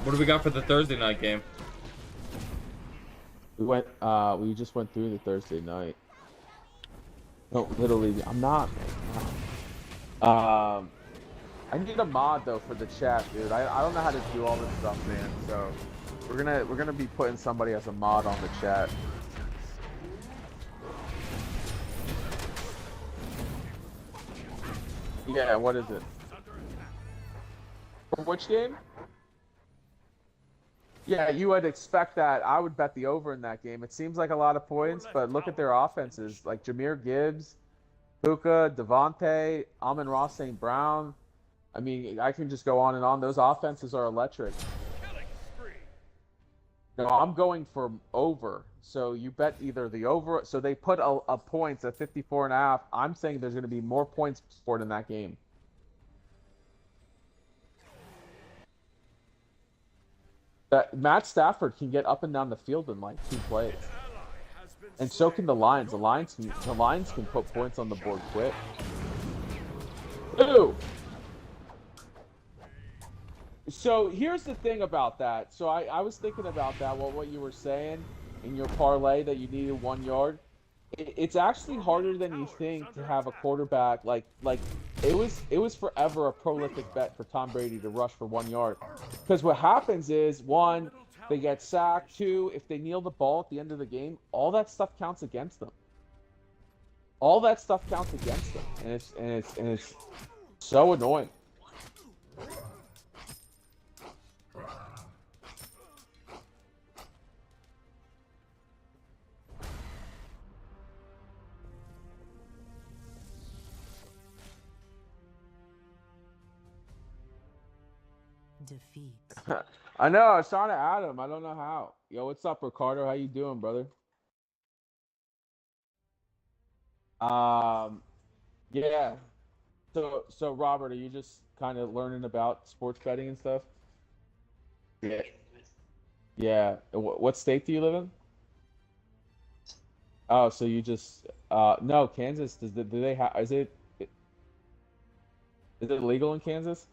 What do we got for the Thursday night game? We just went through the Thursday night. No, literally, I'm not, man. I need a mod though for the chat, dude. I don't know how to do all this stuff, man. So we're gonna be putting somebody as a mod on the chat. Yeah, what is it? For which game? Yeah, you would expect that. I would bet the over in that game. It seems like a lot of points, but look at their offenses. Like Jahmyr Gibbs, Puka, Devontae, Amon-Ra St. Brown. I mean, I can just go on and on. Those offenses are electric. No, I'm going for over. So you bet either the over. So they put a points at 54.5. I'm saying there's going to be more points scored in that game. That Matt Stafford can get up and down the field in like 2 plays, and so can the Lions. The Lions can put points on the board quick. Ooh. So here's the thing about that. So I was thinking about that. What you were saying in your parlay that you needed 1 yard. It's actually harder than you think to have a quarterback like it was forever a prolific bet for Tom Brady to rush for 1 yard, because what happens is, 1, they get sacked. 2, if they kneel the ball at the end of the game, all that stuff counts against them. All that stuff counts against them, and it's so annoying. Defeat. I know. I was trying to add him. I don't know how. Yo, what's up, Ricardo? How you doing, brother? Yeah. So Robert, are you just kind of learning about sports betting and stuff? Yeah. Yeah. What state do you live in? Oh, so you just no, Kansas. Do they have? Is it legal in Kansas?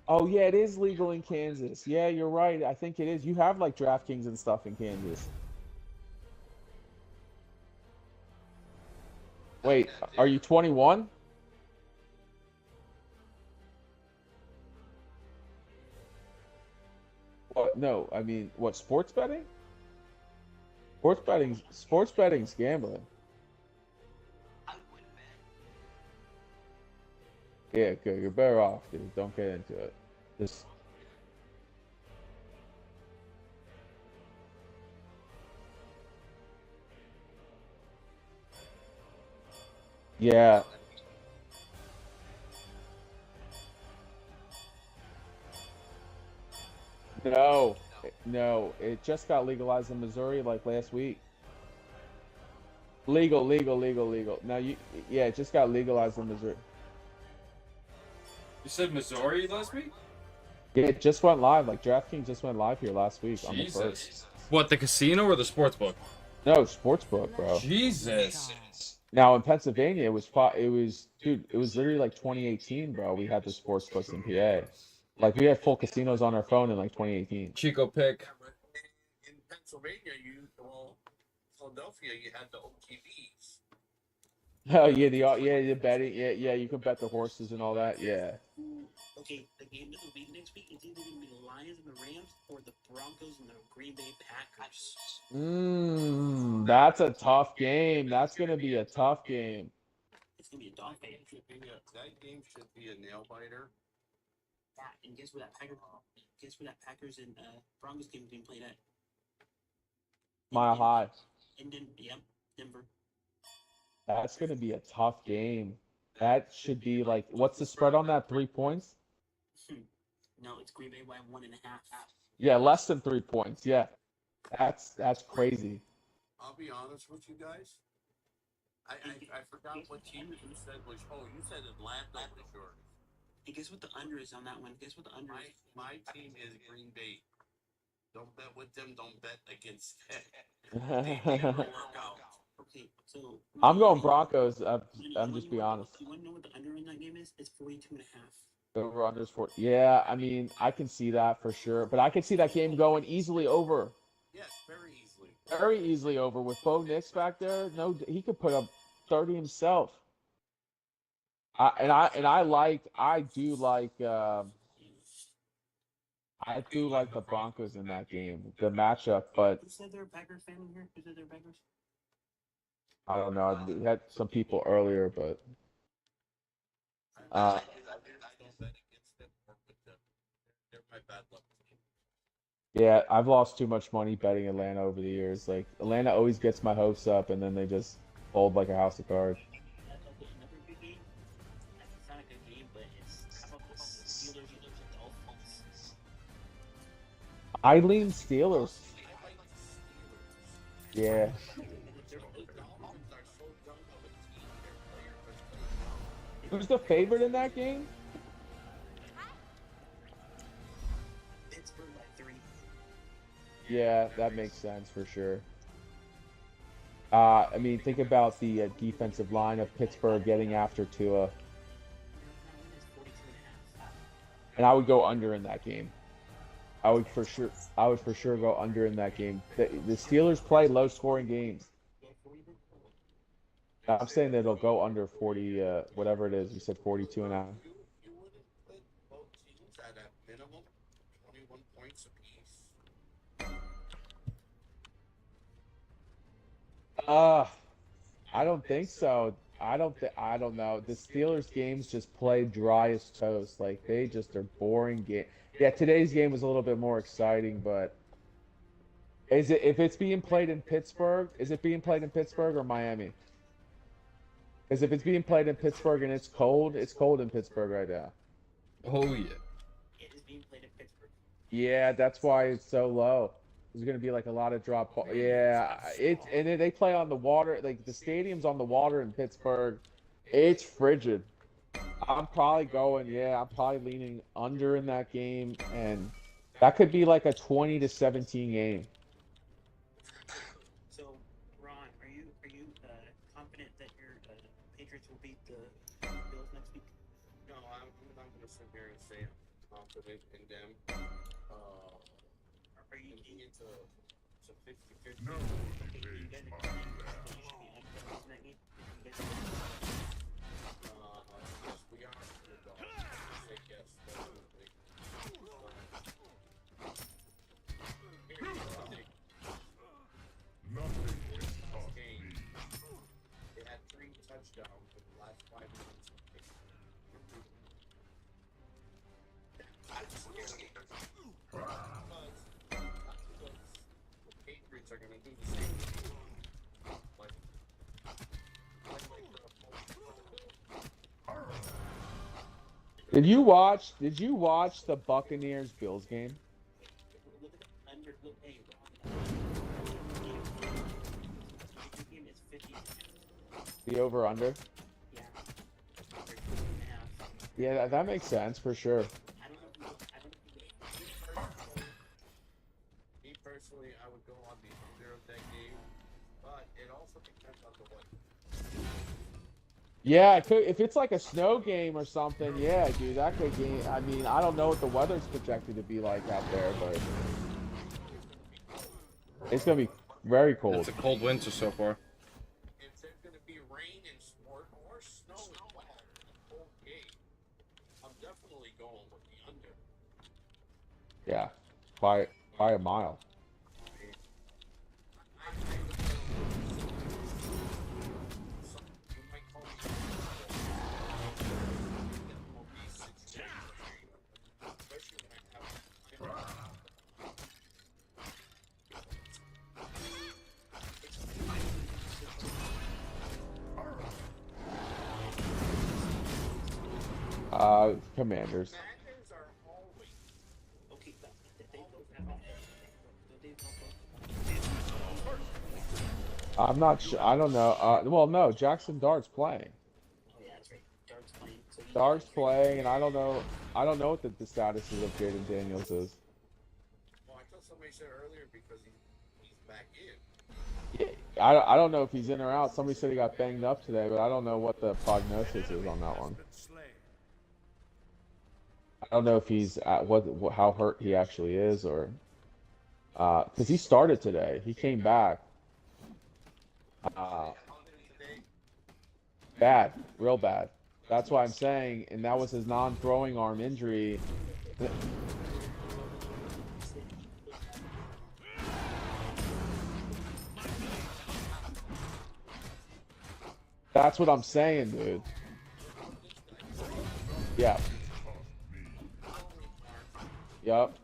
Oh yeah, it is legal in Kansas. Yeah, you're right. I think it is. You have like DraftKings and stuff in Kansas. Wait, are you 21? What? No, I mean, what, sports betting? Sports betting's gambling. Yeah, good. You're better off, dude. Don't get into it. Just Yeah. No, no, it just got legalized in Missouri like last week. Legal. Now yeah, it just got legalized in Missouri. You said Missouri last week? Yeah, it just went live. Like DraftKings just went live here last week on the Jesus. 1st. What, the casino or the sports book? No, sportsbook, bro. Jesus. Now in Pennsylvania, dude, it was literally like 2018, bro. We had the sports books in PA. Like we had full casinos on our phone in like 2018. Chico pick. In Pennsylvania, Philadelphia, you had the OTBs. Oh yeah, the betting, yeah, you can bet the horses and all that, yeah. Okay, the game of the week next week is either going to be the Lions and the Rams or the Broncos and the Green Bay Packers. That's a tough game. That's gonna be a tough game. It's going to be a dog fight. That game should be a nail biter. Yeah, and guess where that Packers and Broncos game is being played at? Mile High. Denver. That's gonna be a tough game. That should be like, what's the spread on that? 3 points? No, it's Green Bay by 1.5. Yeah, less than 3 points. Yeah, that's crazy. I'll be honest with you guys. I forgot what team you said was. Oh, you said Atlanta was yours. And guess what the under is on that one? Guess what the under is? My team is Green Bay. Don't bet with them. Don't bet against them. They never work out. Okay, so I'm going Broncos. I'm just be honest. You want to know what the under in that game is? It's 42.5. Over unders 40. Yeah, I mean, I can see that for sure. But I can see that game going easily over. Yes, very easily. Very easily over with Bo Nix back there. No, he could put up 30 himself. I do like the Broncos in that game, the matchup. But Who said they're a Packers fan in here? Who said they're Packers? I don't know. We had some people earlier, but I don't bet against them or with them. They're my bad luck team. yeah, I've lost too much money betting Atlanta over the years. Like Atlanta always gets my hopes up, and then they just fold like a house of cards. Another good game. It's not a good game, but it's how about the Steelers and the Dolphins? I lean Steelers. I like the Steelers. Yeah. The Dolphins are so young of a team. Their players are so young. Who's the favorite in that game? Pittsburgh by 3. Yeah, that makes sense for sure. I mean, think about the defensive line of Pittsburgh getting after Tua, and I would go under in that game. I would for sure go under in that game. The Steelers play low-scoring games. I'm saying that it'll go under 40, whatever it is. You said 42 and a half. You wouldn't put both teams at a minimum 21 points apiece. I don't think so. I don't know. The Steelers games just play dry as toast. Like they just are boring game. Yeah, today's game was a little bit more exciting, but if it's being played in Pittsburgh, is it being played in Pittsburgh or Miami? Because if it's being played in Pittsburgh and it's cold in Pittsburgh right now. Oh yeah. It is being played in Pittsburgh. Yeah, that's why it's so low. There's gonna be like a lot of drop ball. Yeah, and then they play on the water. Like the stadium's on the water in Pittsburgh. It's frigid. I'm probably leaning under in that game, and that could be like a 20-17 game. So, Ron, are you confident that your Patriots will beat the Bills next week? No, I'm not going to sit here and say I'm confident in them. Are you Looking into 50-50? No you guys debates are my confident wrath. that you should be underdogs in that game? You guys Yes, we are underdogs. I say yes, definitely. Here's the thing. Nothing can stop Game. me. They had 3 touchdowns in the last 5 minutes of the game. Because the Patriots are going to do the same thing. Like the opponent Did you watch the Buccaneers Bills game? Look at the under. Look, hey, the game is 50. The over under? Yeah. Or 50.5. Yeah, that makes sense for sure. I don't know. I don't know. Me personally, I would go on the under of that game, but it also depends on the weather. Yeah, it could, if it's like a snow game or something, yeah, dude, that could game. I mean, I don't know what the weather's projected to be like out there, but it's gonna be very cold. It's a cold winter so far. If there's going to be rain and or snow as well in a cold game, I'm definitely going with the under. Yeah, by a mile. Commanders. Commanders are always Okay, but they both have I'm not sure. I don't know. Well, no, Jackson Dart's playing. Oh yeah, that's right. Dart's playing. So Dart's playing, and I don't know. I don't know what the status is of Jaden Daniels is. Well, I thought somebody said earlier because he's back in. Yeah, I don't know if he's in or out. Somebody said he got banged up today, but I don't know what the prognosis is on that one. I don't know if he's at how hurt he actually is, or because he started today. He came back. Bad, real bad. That's why I'm saying, and that was his non-throwing arm injury. That's what I'm saying, dude. Yeah. Yup.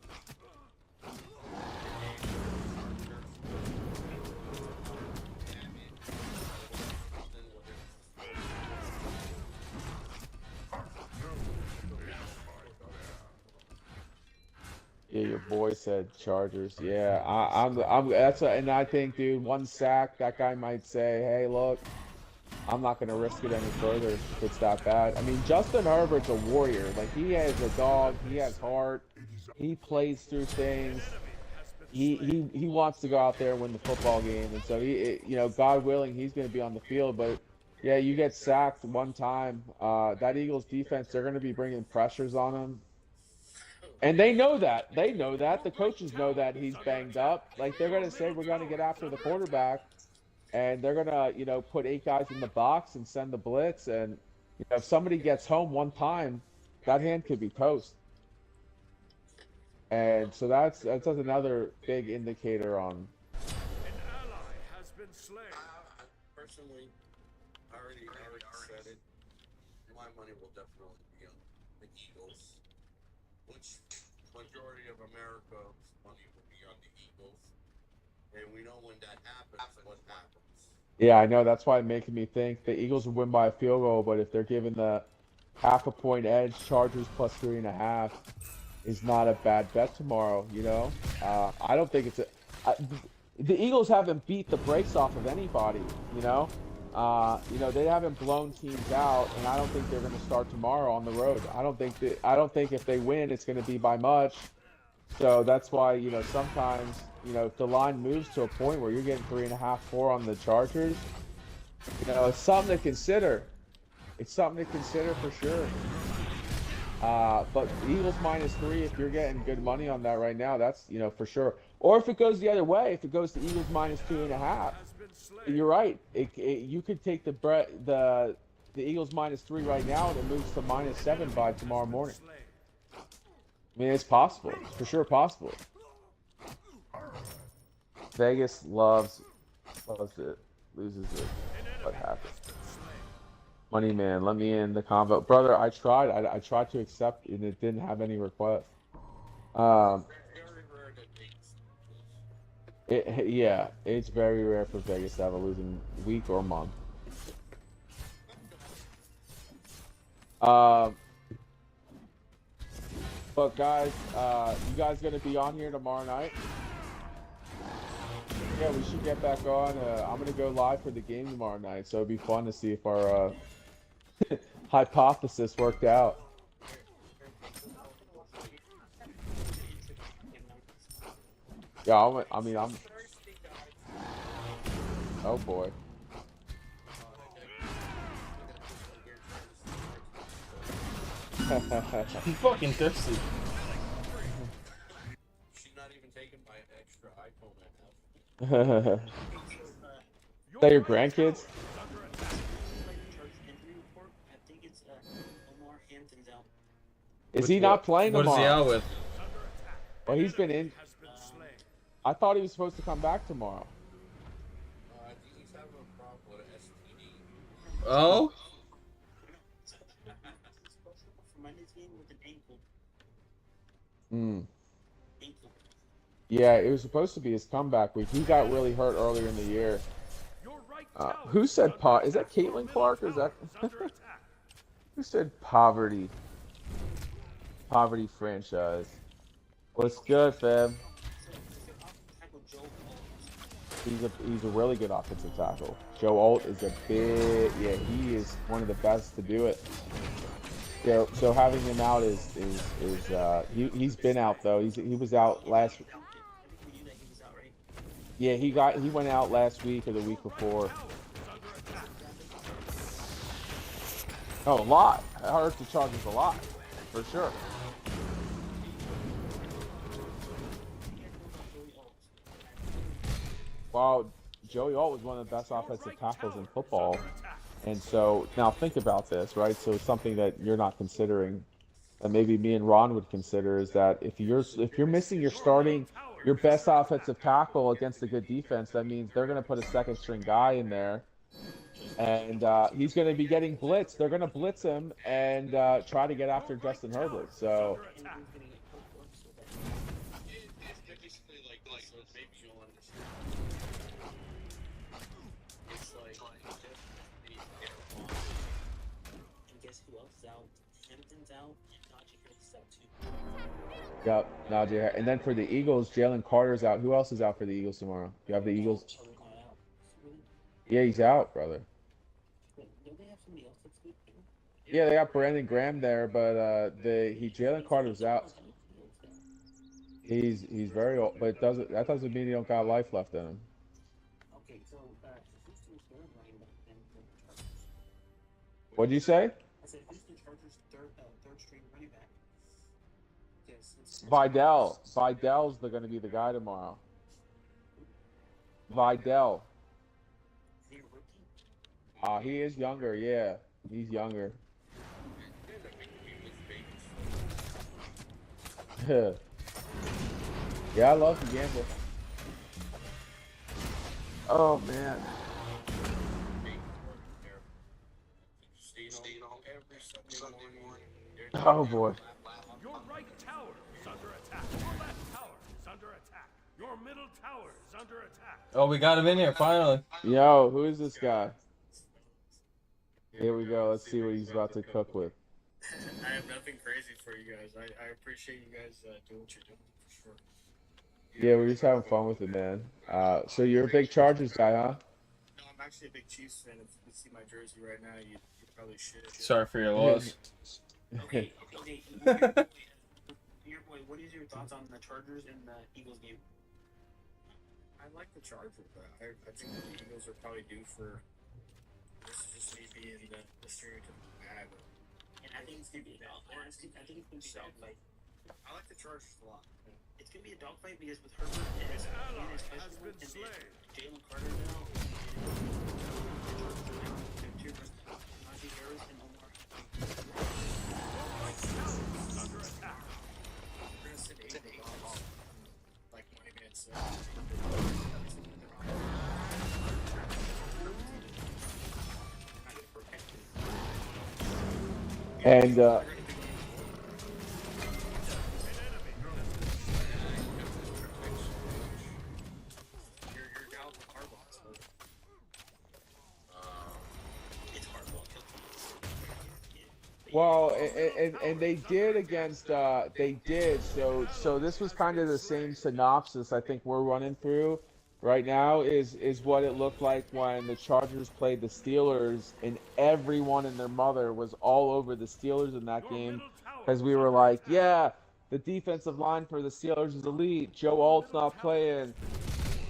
Yeah, your boy said Chargers. Yeah, and I think, dude, one sack, that guy might say, hey, look, I'm not gonna risk it any further if it's that bad. I mean, Justin Herbert's a warrior. Like, he has a dog, he has heart, he plays through things. He wants to go out there and win the football game, and so God willing, he's gonna be on the field. But yeah, you get sacked one time. That Eagles defense, they're gonna be bringing pressures on him. And they know that. They know that. The coaches know that he's banged up. Like, they're going to say, we're going to get after the quarterback. And they're going to, put 8 guys in the box and send the blitz. And, if somebody gets home one time, that hand could be toast. And so that's another big indicator on. An ally has been slain. Personally, I already said it. My money will definitely be on the Eagles. Which majority of America's money will be on the Eagles. And we know when that happens, what happens. Yeah, I know. That's why it's making me think the Eagles would win by a field goal, but if they're given the half-a-point edge, Chargers plus 3.5 is not a bad bet tomorrow, I don't think it's the Eagles haven't beat the brakes off of anybody, they haven't blown teams out, and I don't think they're going to start tomorrow on the road. I don't think if they win, it's going to be by much. So that's why, sometimes, if the line moves to a point where you're getting 3.5, 4 on the Chargers, it's something to consider. It's something to consider for sure. But Eagles -3, if you're getting good money on that right now, that's, for sure. Or if it goes the other way, if it goes to Eagles -2.5, you're right. You could take the Eagles -3 right now, and it moves to -7 by tomorrow morning. I mean, it's possible. It's for sure possible. Vegas loves it, loses it. What happened? Money man, let me in the convo, brother. I tried to accept, and it didn't have any requests. Yeah, it's very rare for Vegas to have a losing week or month. But guys, you guys gonna be on here tomorrow night? Yeah, we should get back on. I'm gonna go live for the game tomorrow night, so it'd be fun to see if our hypothesis worked out. Yeah, I'm. Oh boy. I'm fucking thirsty. She's not even taken by an extra iPhone I have. Is that your grandkids? Is he not playing tomorrow? What is he out with? Well, he's been in. I thought he was supposed to come back tomorrow. I think he's having a problem with an STD. Oh? Hmm. Yeah, it was supposed to be his comeback week. He got really hurt earlier in the year. Who said Is that Caitlin Clark or is that who said poverty? Poverty franchise. What's good, fam? He's a really good offensive tackle. Joe Alt is he is one of the best to do it. So having him out he's been out though. He was out last. Yeah, he went out last week or the week before. Oh, a lot. I heard the Chargers a lot, for sure. Wow, Joey Alt was one of the best offensive tackles in football. And so now think about this, right? So something that you're not considering, that maybe me and Ron would consider, is that if you're missing your best offensive tackle against a good defense, that means they're going to put a second string guy in there, and he's going to be getting blitzed. They're going to blitz him and try to get after Justin Herbert. So. Maybe you'll understand. It's like and guess who else is out? Hampton's out, and Najee Harris is out too. Yep, Najee. And then for the Eagles, Jalen Carter's out. Who else is out for the Eagles tomorrow? You have the Eagles. Yeah, he's out, brother. Yeah, they got Brandon Graham there, but Jalen Carter's out. He's very old, but that doesn't mean he don't got life left in him. Okay, so Houston's third running back then for the Chargers. What'd you say? I said Houston Chargers third string running back. Yes. Vidal. Vidal's going to be the guy tomorrow. Vidal. Is he a rookie? He is younger. Yeah, he's younger. Yeah, I love to gamble. Oh man. Oh boy. Your right tower is under attack. Your left tower is under attack. Your middle tower is under attack. Oh, we got him in here finally. Yo, who is this guy? Here we go. Let's see what he's about to cook with. I have nothing crazy for you guys. I appreciate you guys doing what you're doing for sure. Yeah, we're just having fun with it, man. So you're a big Chargers guy, huh? No, I'm actually a big Chiefs fan. If you could see my jersey right now, you probably should. Sorry for your loss. Okay. Your boy, what is your thoughts on the Chargers and the Eagles game? I like the Chargers, but I think the Eagles are probably due for this is just me being the stereotypical bad. And I think it's gonna be a dogfight. I think it's gonna be a dogfight. I like the Chargers a lot. It's gonna be a dogfight because with Herbert and his special and then Jalen Carter now, and Najee Harris and Omar. Under attack. We're gonna sit 8 like my man said. And You're down with Harbaugh, so It's Harbaugh. Well, and they did against they did. So this was kind of the same synopsis I think we're running through right now is what it looked like when the Chargers played the Steelers and everyone and their mother was all over the Steelers in that game because we were like, yeah, the defensive line for the Steelers is elite. Joe Alt's not playing.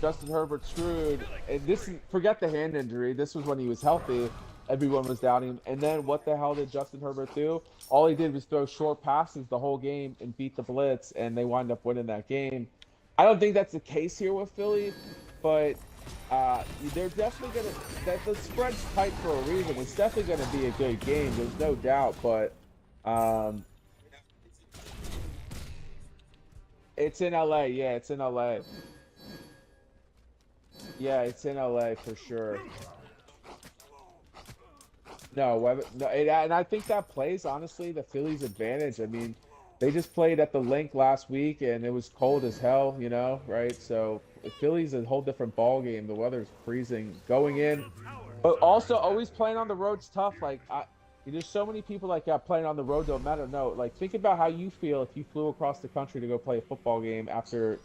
Justin Herbert screwed. And this is, forget the hand injury. This was when he was healthy. Everyone was doubting him. And then what the hell did Justin Herbert do? All he did was throw short passes the whole game and beat the blitz, and they wind up winning that game. I don't think that's the case here with Philly, but they're definitely gonna. That the spread's tight for a reason. It's definitely gonna be a good game. There's no doubt, but it's in LA. Yeah, it's in LA. Yeah, it's in LA for sure. No, and I think that plays honestly the Phillies' advantage. I mean, they just played at the Link last week and it was cold as hell, you know, right? So the Phillies a whole different ball game. The weather's freezing going in, but also always playing on the road's tough. Like there's so many people like playing on the road don't matter. No, like think about how you feel if you flew across the country to go play a football game after.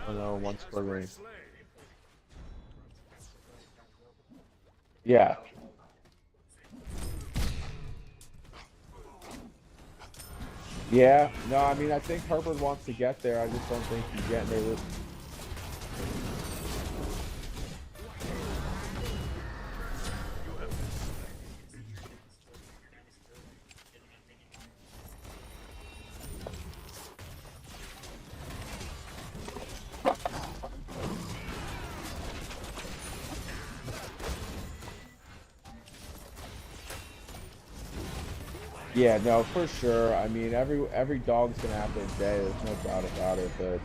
Oh no, one score game. Yeah. Yeah. No, I mean, I think Herbert wants to get there. I just don't think he's getting there. Yeah, no, for sure. I mean, every dog's gonna have their day. There's no doubt about it. But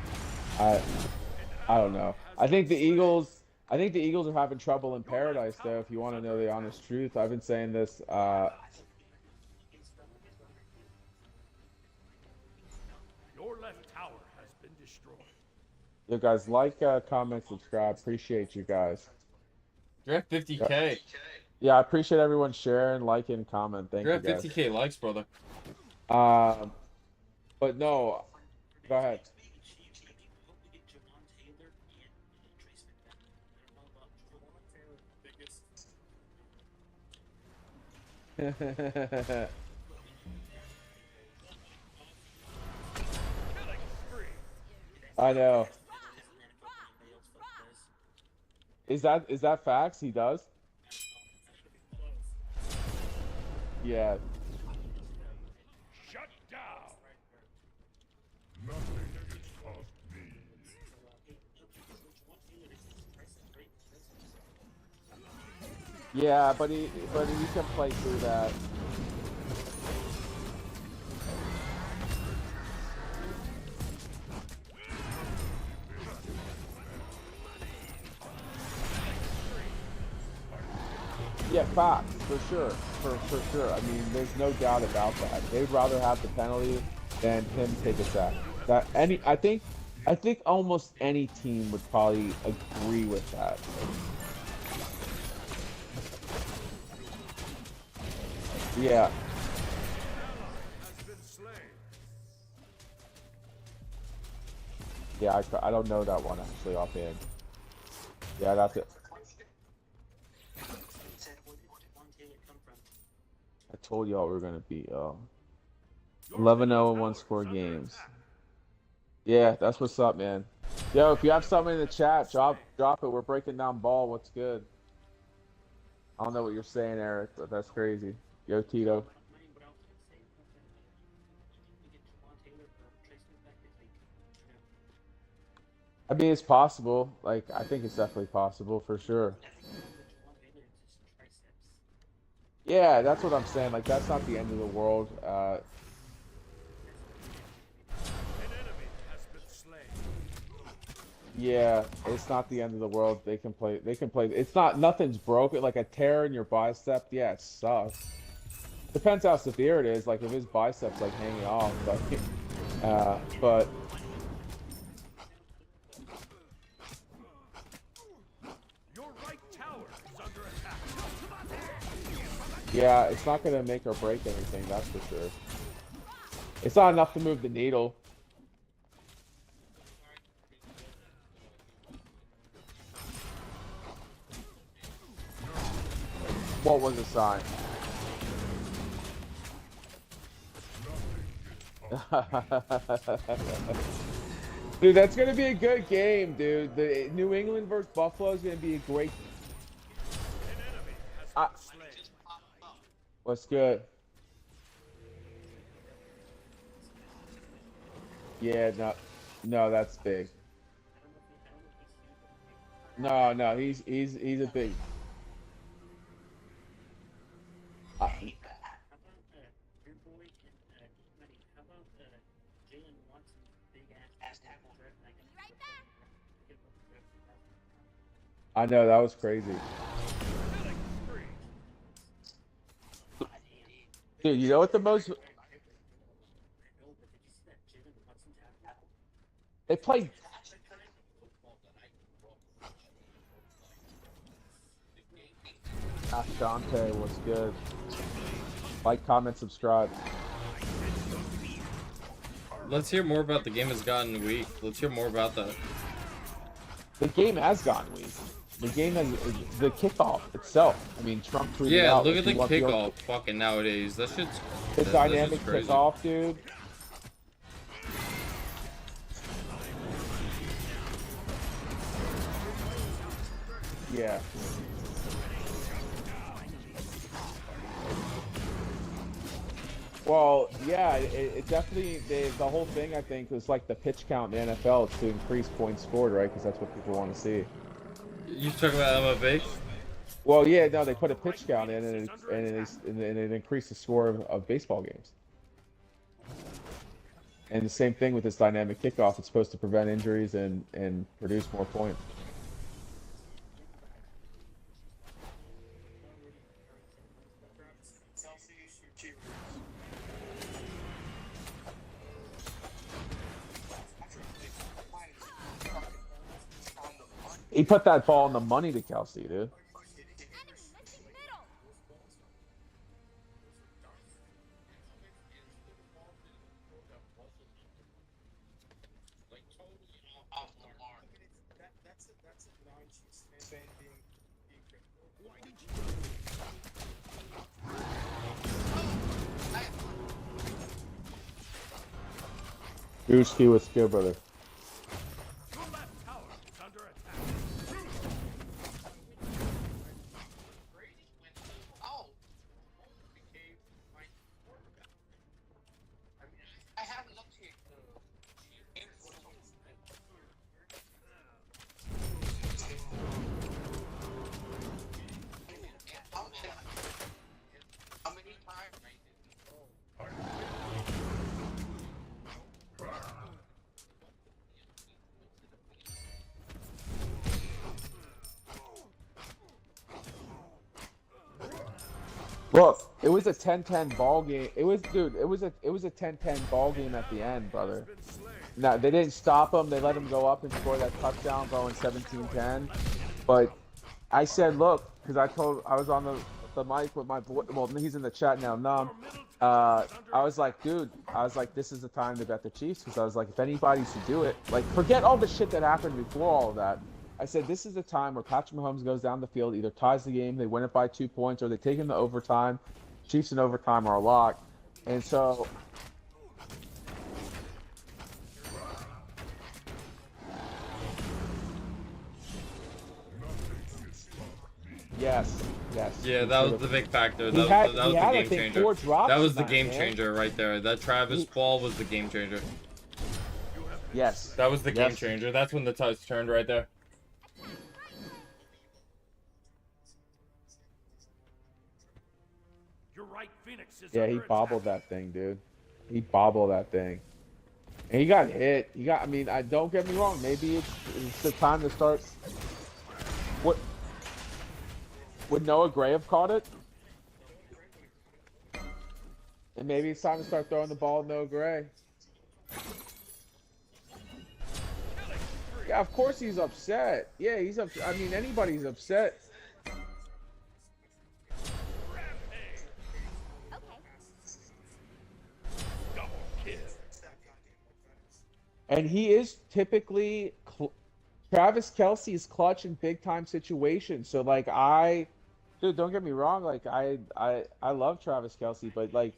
I don't know. I think the Eagles are having trouble in paradise, though. If you want to know the honest truth, I've been saying this. Your left tower has been destroyed. You guys, like, comment, subscribe. Appreciate you guys. You're at 50K. Yeah, I appreciate everyone sharing, liking, and comment. Thank you, guys. You're at 50K likes, brother. But no, go ahead. I know. Is that facts? He does? Yeah. Shut down. Nothing gets past me. Yeah, but he can play through that. Yeah, facts, for sure. For sure. I mean, there's no doubt about that. They'd rather have the penalty than him take a sack. I think almost any team would probably agree with that. Yeah. Yeah, I don't know that one actually offhand. Yeah, that's it. I told y'all we were gonna be 11-0 and 1-score games. Yeah, that's what's up, man. Yo, if you have something in the chat, drop it. We're breaking down ball. What's good? I don't know what you're saying, Eric, but that's crazy. Yo, Tito. I mean, it's possible. Like, I think it's definitely possible for sure. Yeah, that's what I'm saying. Like, that's not the end of the world. Yeah, it's not the end of the world. They can play. It's not. Nothing's broken. Like a tear in your bicep. Yeah, it sucks. Depends how severe it is. Like if his bicep's like hanging off. But Your right tower Yeah, it's not gonna make or break anything, that's for sure. It's not enough to move the needle. What was the sign? Dude, that's gonna be a good game, dude. The New England versus Buffalo is gonna be a great. What's good? Yeah, no, that's big. No, he's a big. I know, that was crazy. Dude, you know what the most... They played... Ask Dante, what's good? Like, comment, subscribe. Let's hear more about the game has gotten weak. Let's hear more about that. The game has gotten weak. The game has the kickoff itself. I mean, Trump tweeted yeah, out. Look at the kickoff fucking nowadays. That shit's the dynamic kickoff, dude. Yeah. Well, yeah, it definitely, the whole thing, I think, was like the pitch count in the NFL is to increase points scored, right? Because that's what people want to see. You talking about MLB? Well, yeah, no, they put a pitch count in and it increased the score of baseball games. And the same thing with this dynamic kickoff. It's supposed to prevent injuries and produce more points. He put that ball on the money to Kelsey, dude. Gooski was good, brother. Look, it was a 10-10 ball game. It was, dude, it was a 10-10 ball game at the end, brother. No, they didn't stop him. They let him go up and score that touchdown, going 17-10. But I said, look, because I was on the mic with my boy. Well, he's in the chat now. Numb. I was like, dude, this is the time to bet the Chiefs, because I was like, if anybody should do it, like, forget all the shit that happened before all of that. I said, this is the time where Patrick Mahomes goes down the field, either ties the game, they win it by 2 points, or they take him to overtime. Chiefs in overtime are a lock. And so... Yes. Yeah, that was the big factor. That was the game changer. That was the game changer right there. That Travis ball was the game changer. Yes. That was the game changer. That's when the tides turned right there. Yeah, he bobbled that thing, dude. He bobbled that thing. And he got hit. I mean, don't get me wrong. Maybe it's the time to start. What? Would Noah Gray have caught it? And maybe it's time to start throwing the ball at Noah Gray. Yeah, of course he's upset. Yeah, he's upset. I mean, anybody's upset. And he is typically Travis Kelsey is clutch in big time situations. So like dude, don't get me wrong. Like I love Travis Kelsey, but like,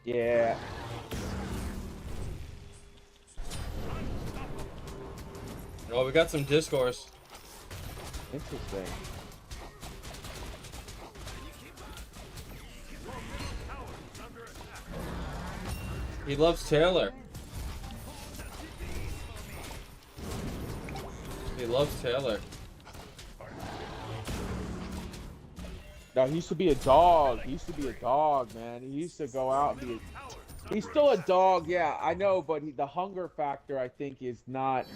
yeah. Oh, we got some discourse. Interesting. He loves Taylor. He loves Taylor. No, he used to be a dog. He used to be a dog, man. He used to go out and be. He's still a dog, yeah, I know, but the hunger factor, I think, is not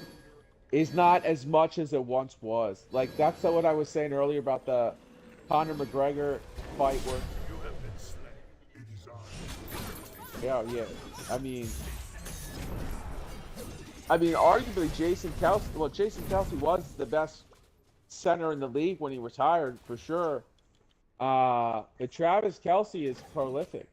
as much as it once was. Like that's what I was saying earlier about the Conor McGregor fight, where. Yeah, yeah. I mean, arguably Jason Kelsey. Well, Jason Kelsey was the best center in the league when he retired, for sure. But Travis Kelsey is prolific.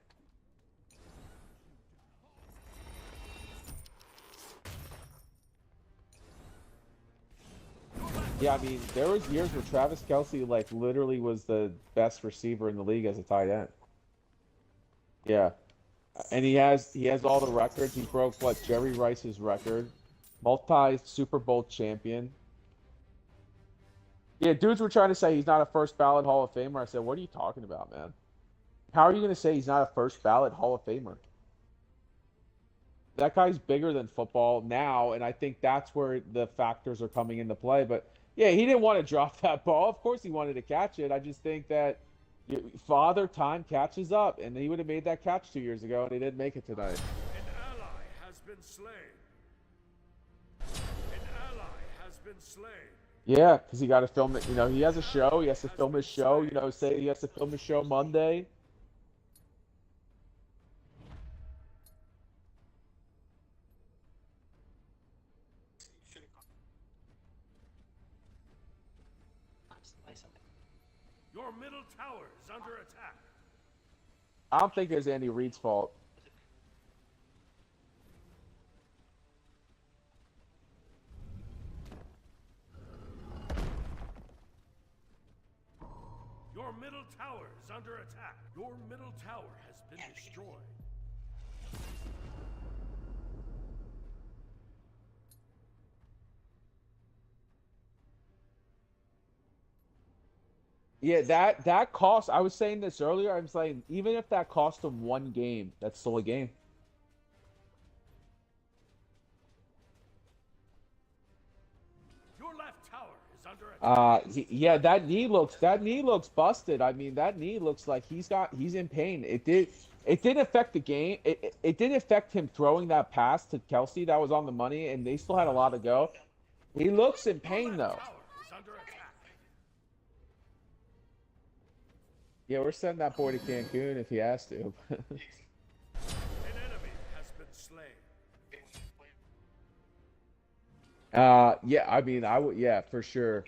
Yeah, I mean, there was years where Travis Kelsey like literally was the best receiver in the league as a tight end. Yeah, and he has all the records. He broke what Jerry Rice's record, multi Super Bowl champion. Yeah, dudes were trying to say he's not a first ballot Hall of Famer. I said, what are you talking about, man? How are you going to say he's not a first ballot Hall of Famer? That guy's bigger than football now, and I think that's where the factors are coming into play. But yeah, he didn't want to drop that ball. Of course, he wanted to catch it. I just think that father time catches up, and he would have made that catch 2 years ago, and he didn't make it tonight. An ally has been slain. An ally has been slain. Yeah, because he got to film it. You know, he has a show. He has to film his show. You know, say he has to film his show Monday. Your middle tower is under attack. I don't think there's Andy Reid's fault. Your middle tower is under attack. Your middle tower has been destroyed. Yeah, that cost. I was saying this earlier. I'm saying even if that cost him one game, that's still a game. Your left tower is under attack. Yeah, that knee looks busted. I mean, that knee looks like he's in pain. It didn't affect the game. It didn't affect him throwing that pass to Kelsey. That was on the money, and they still had a lot to go. He looks in pain though. Yeah, we're sending that boy to Cancun if he has to. An enemy has been slain. Yeah, I mean, I would, yeah, for sure.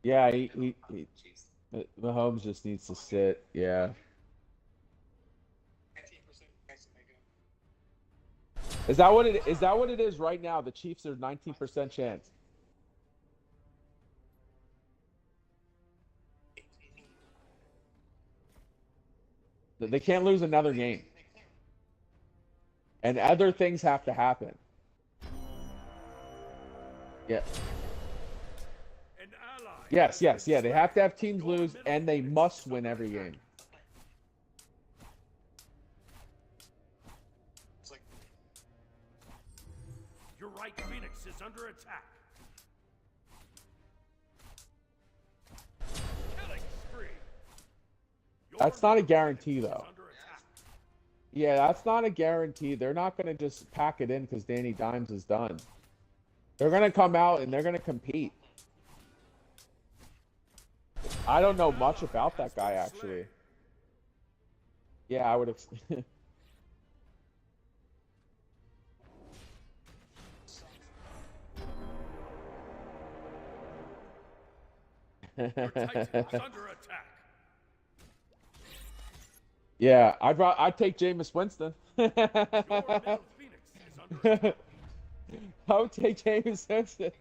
Yeah, Mahomes just needs to sit. Yeah. Is that what it is right now? The Chiefs are 19% chance. They can't lose another game. And other things have to happen. Yeah. Yes, yeah. They have to have teams lose, and they must win every game. Your right Phoenix is under attack. Killing spree. That's not a guarantee, though. Yeah, that's not a guarantee. They're not going to just pack it in because Danny Dimes is done. They're going to come out and they're going to compete. I don't know much about that guy, actually. Yeah, I would. Your Titan is under attack. Yeah, I'd take Jameis Winston. Your middle Phoenix is under attack. I would take Jameis Winston.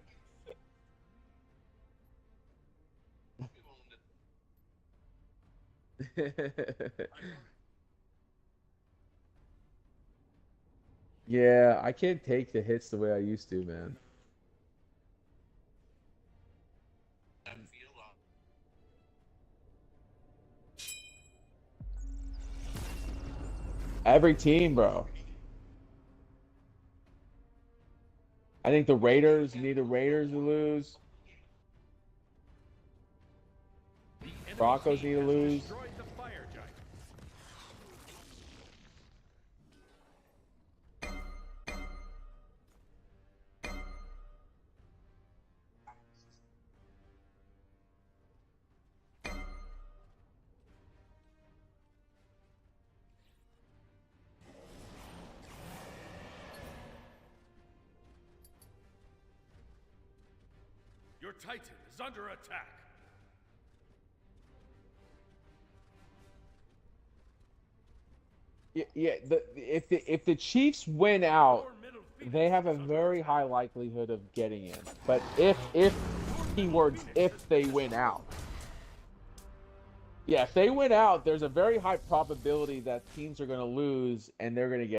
Yeah, I can't take the hits the way I used to, man. Every team, bro. I think the Raiders need the Raiders to lose. The enemy Broncos team need to has lose. destroyed the fire giant. Your Titan is under attack. Yeah. If the Chiefs win out, Your middle Phoenix they have a is under very attack. high likelihood of getting in. But if keywords if they win out. Yeah, if they win out, there's a very high probability that teams are going to lose and they're going to get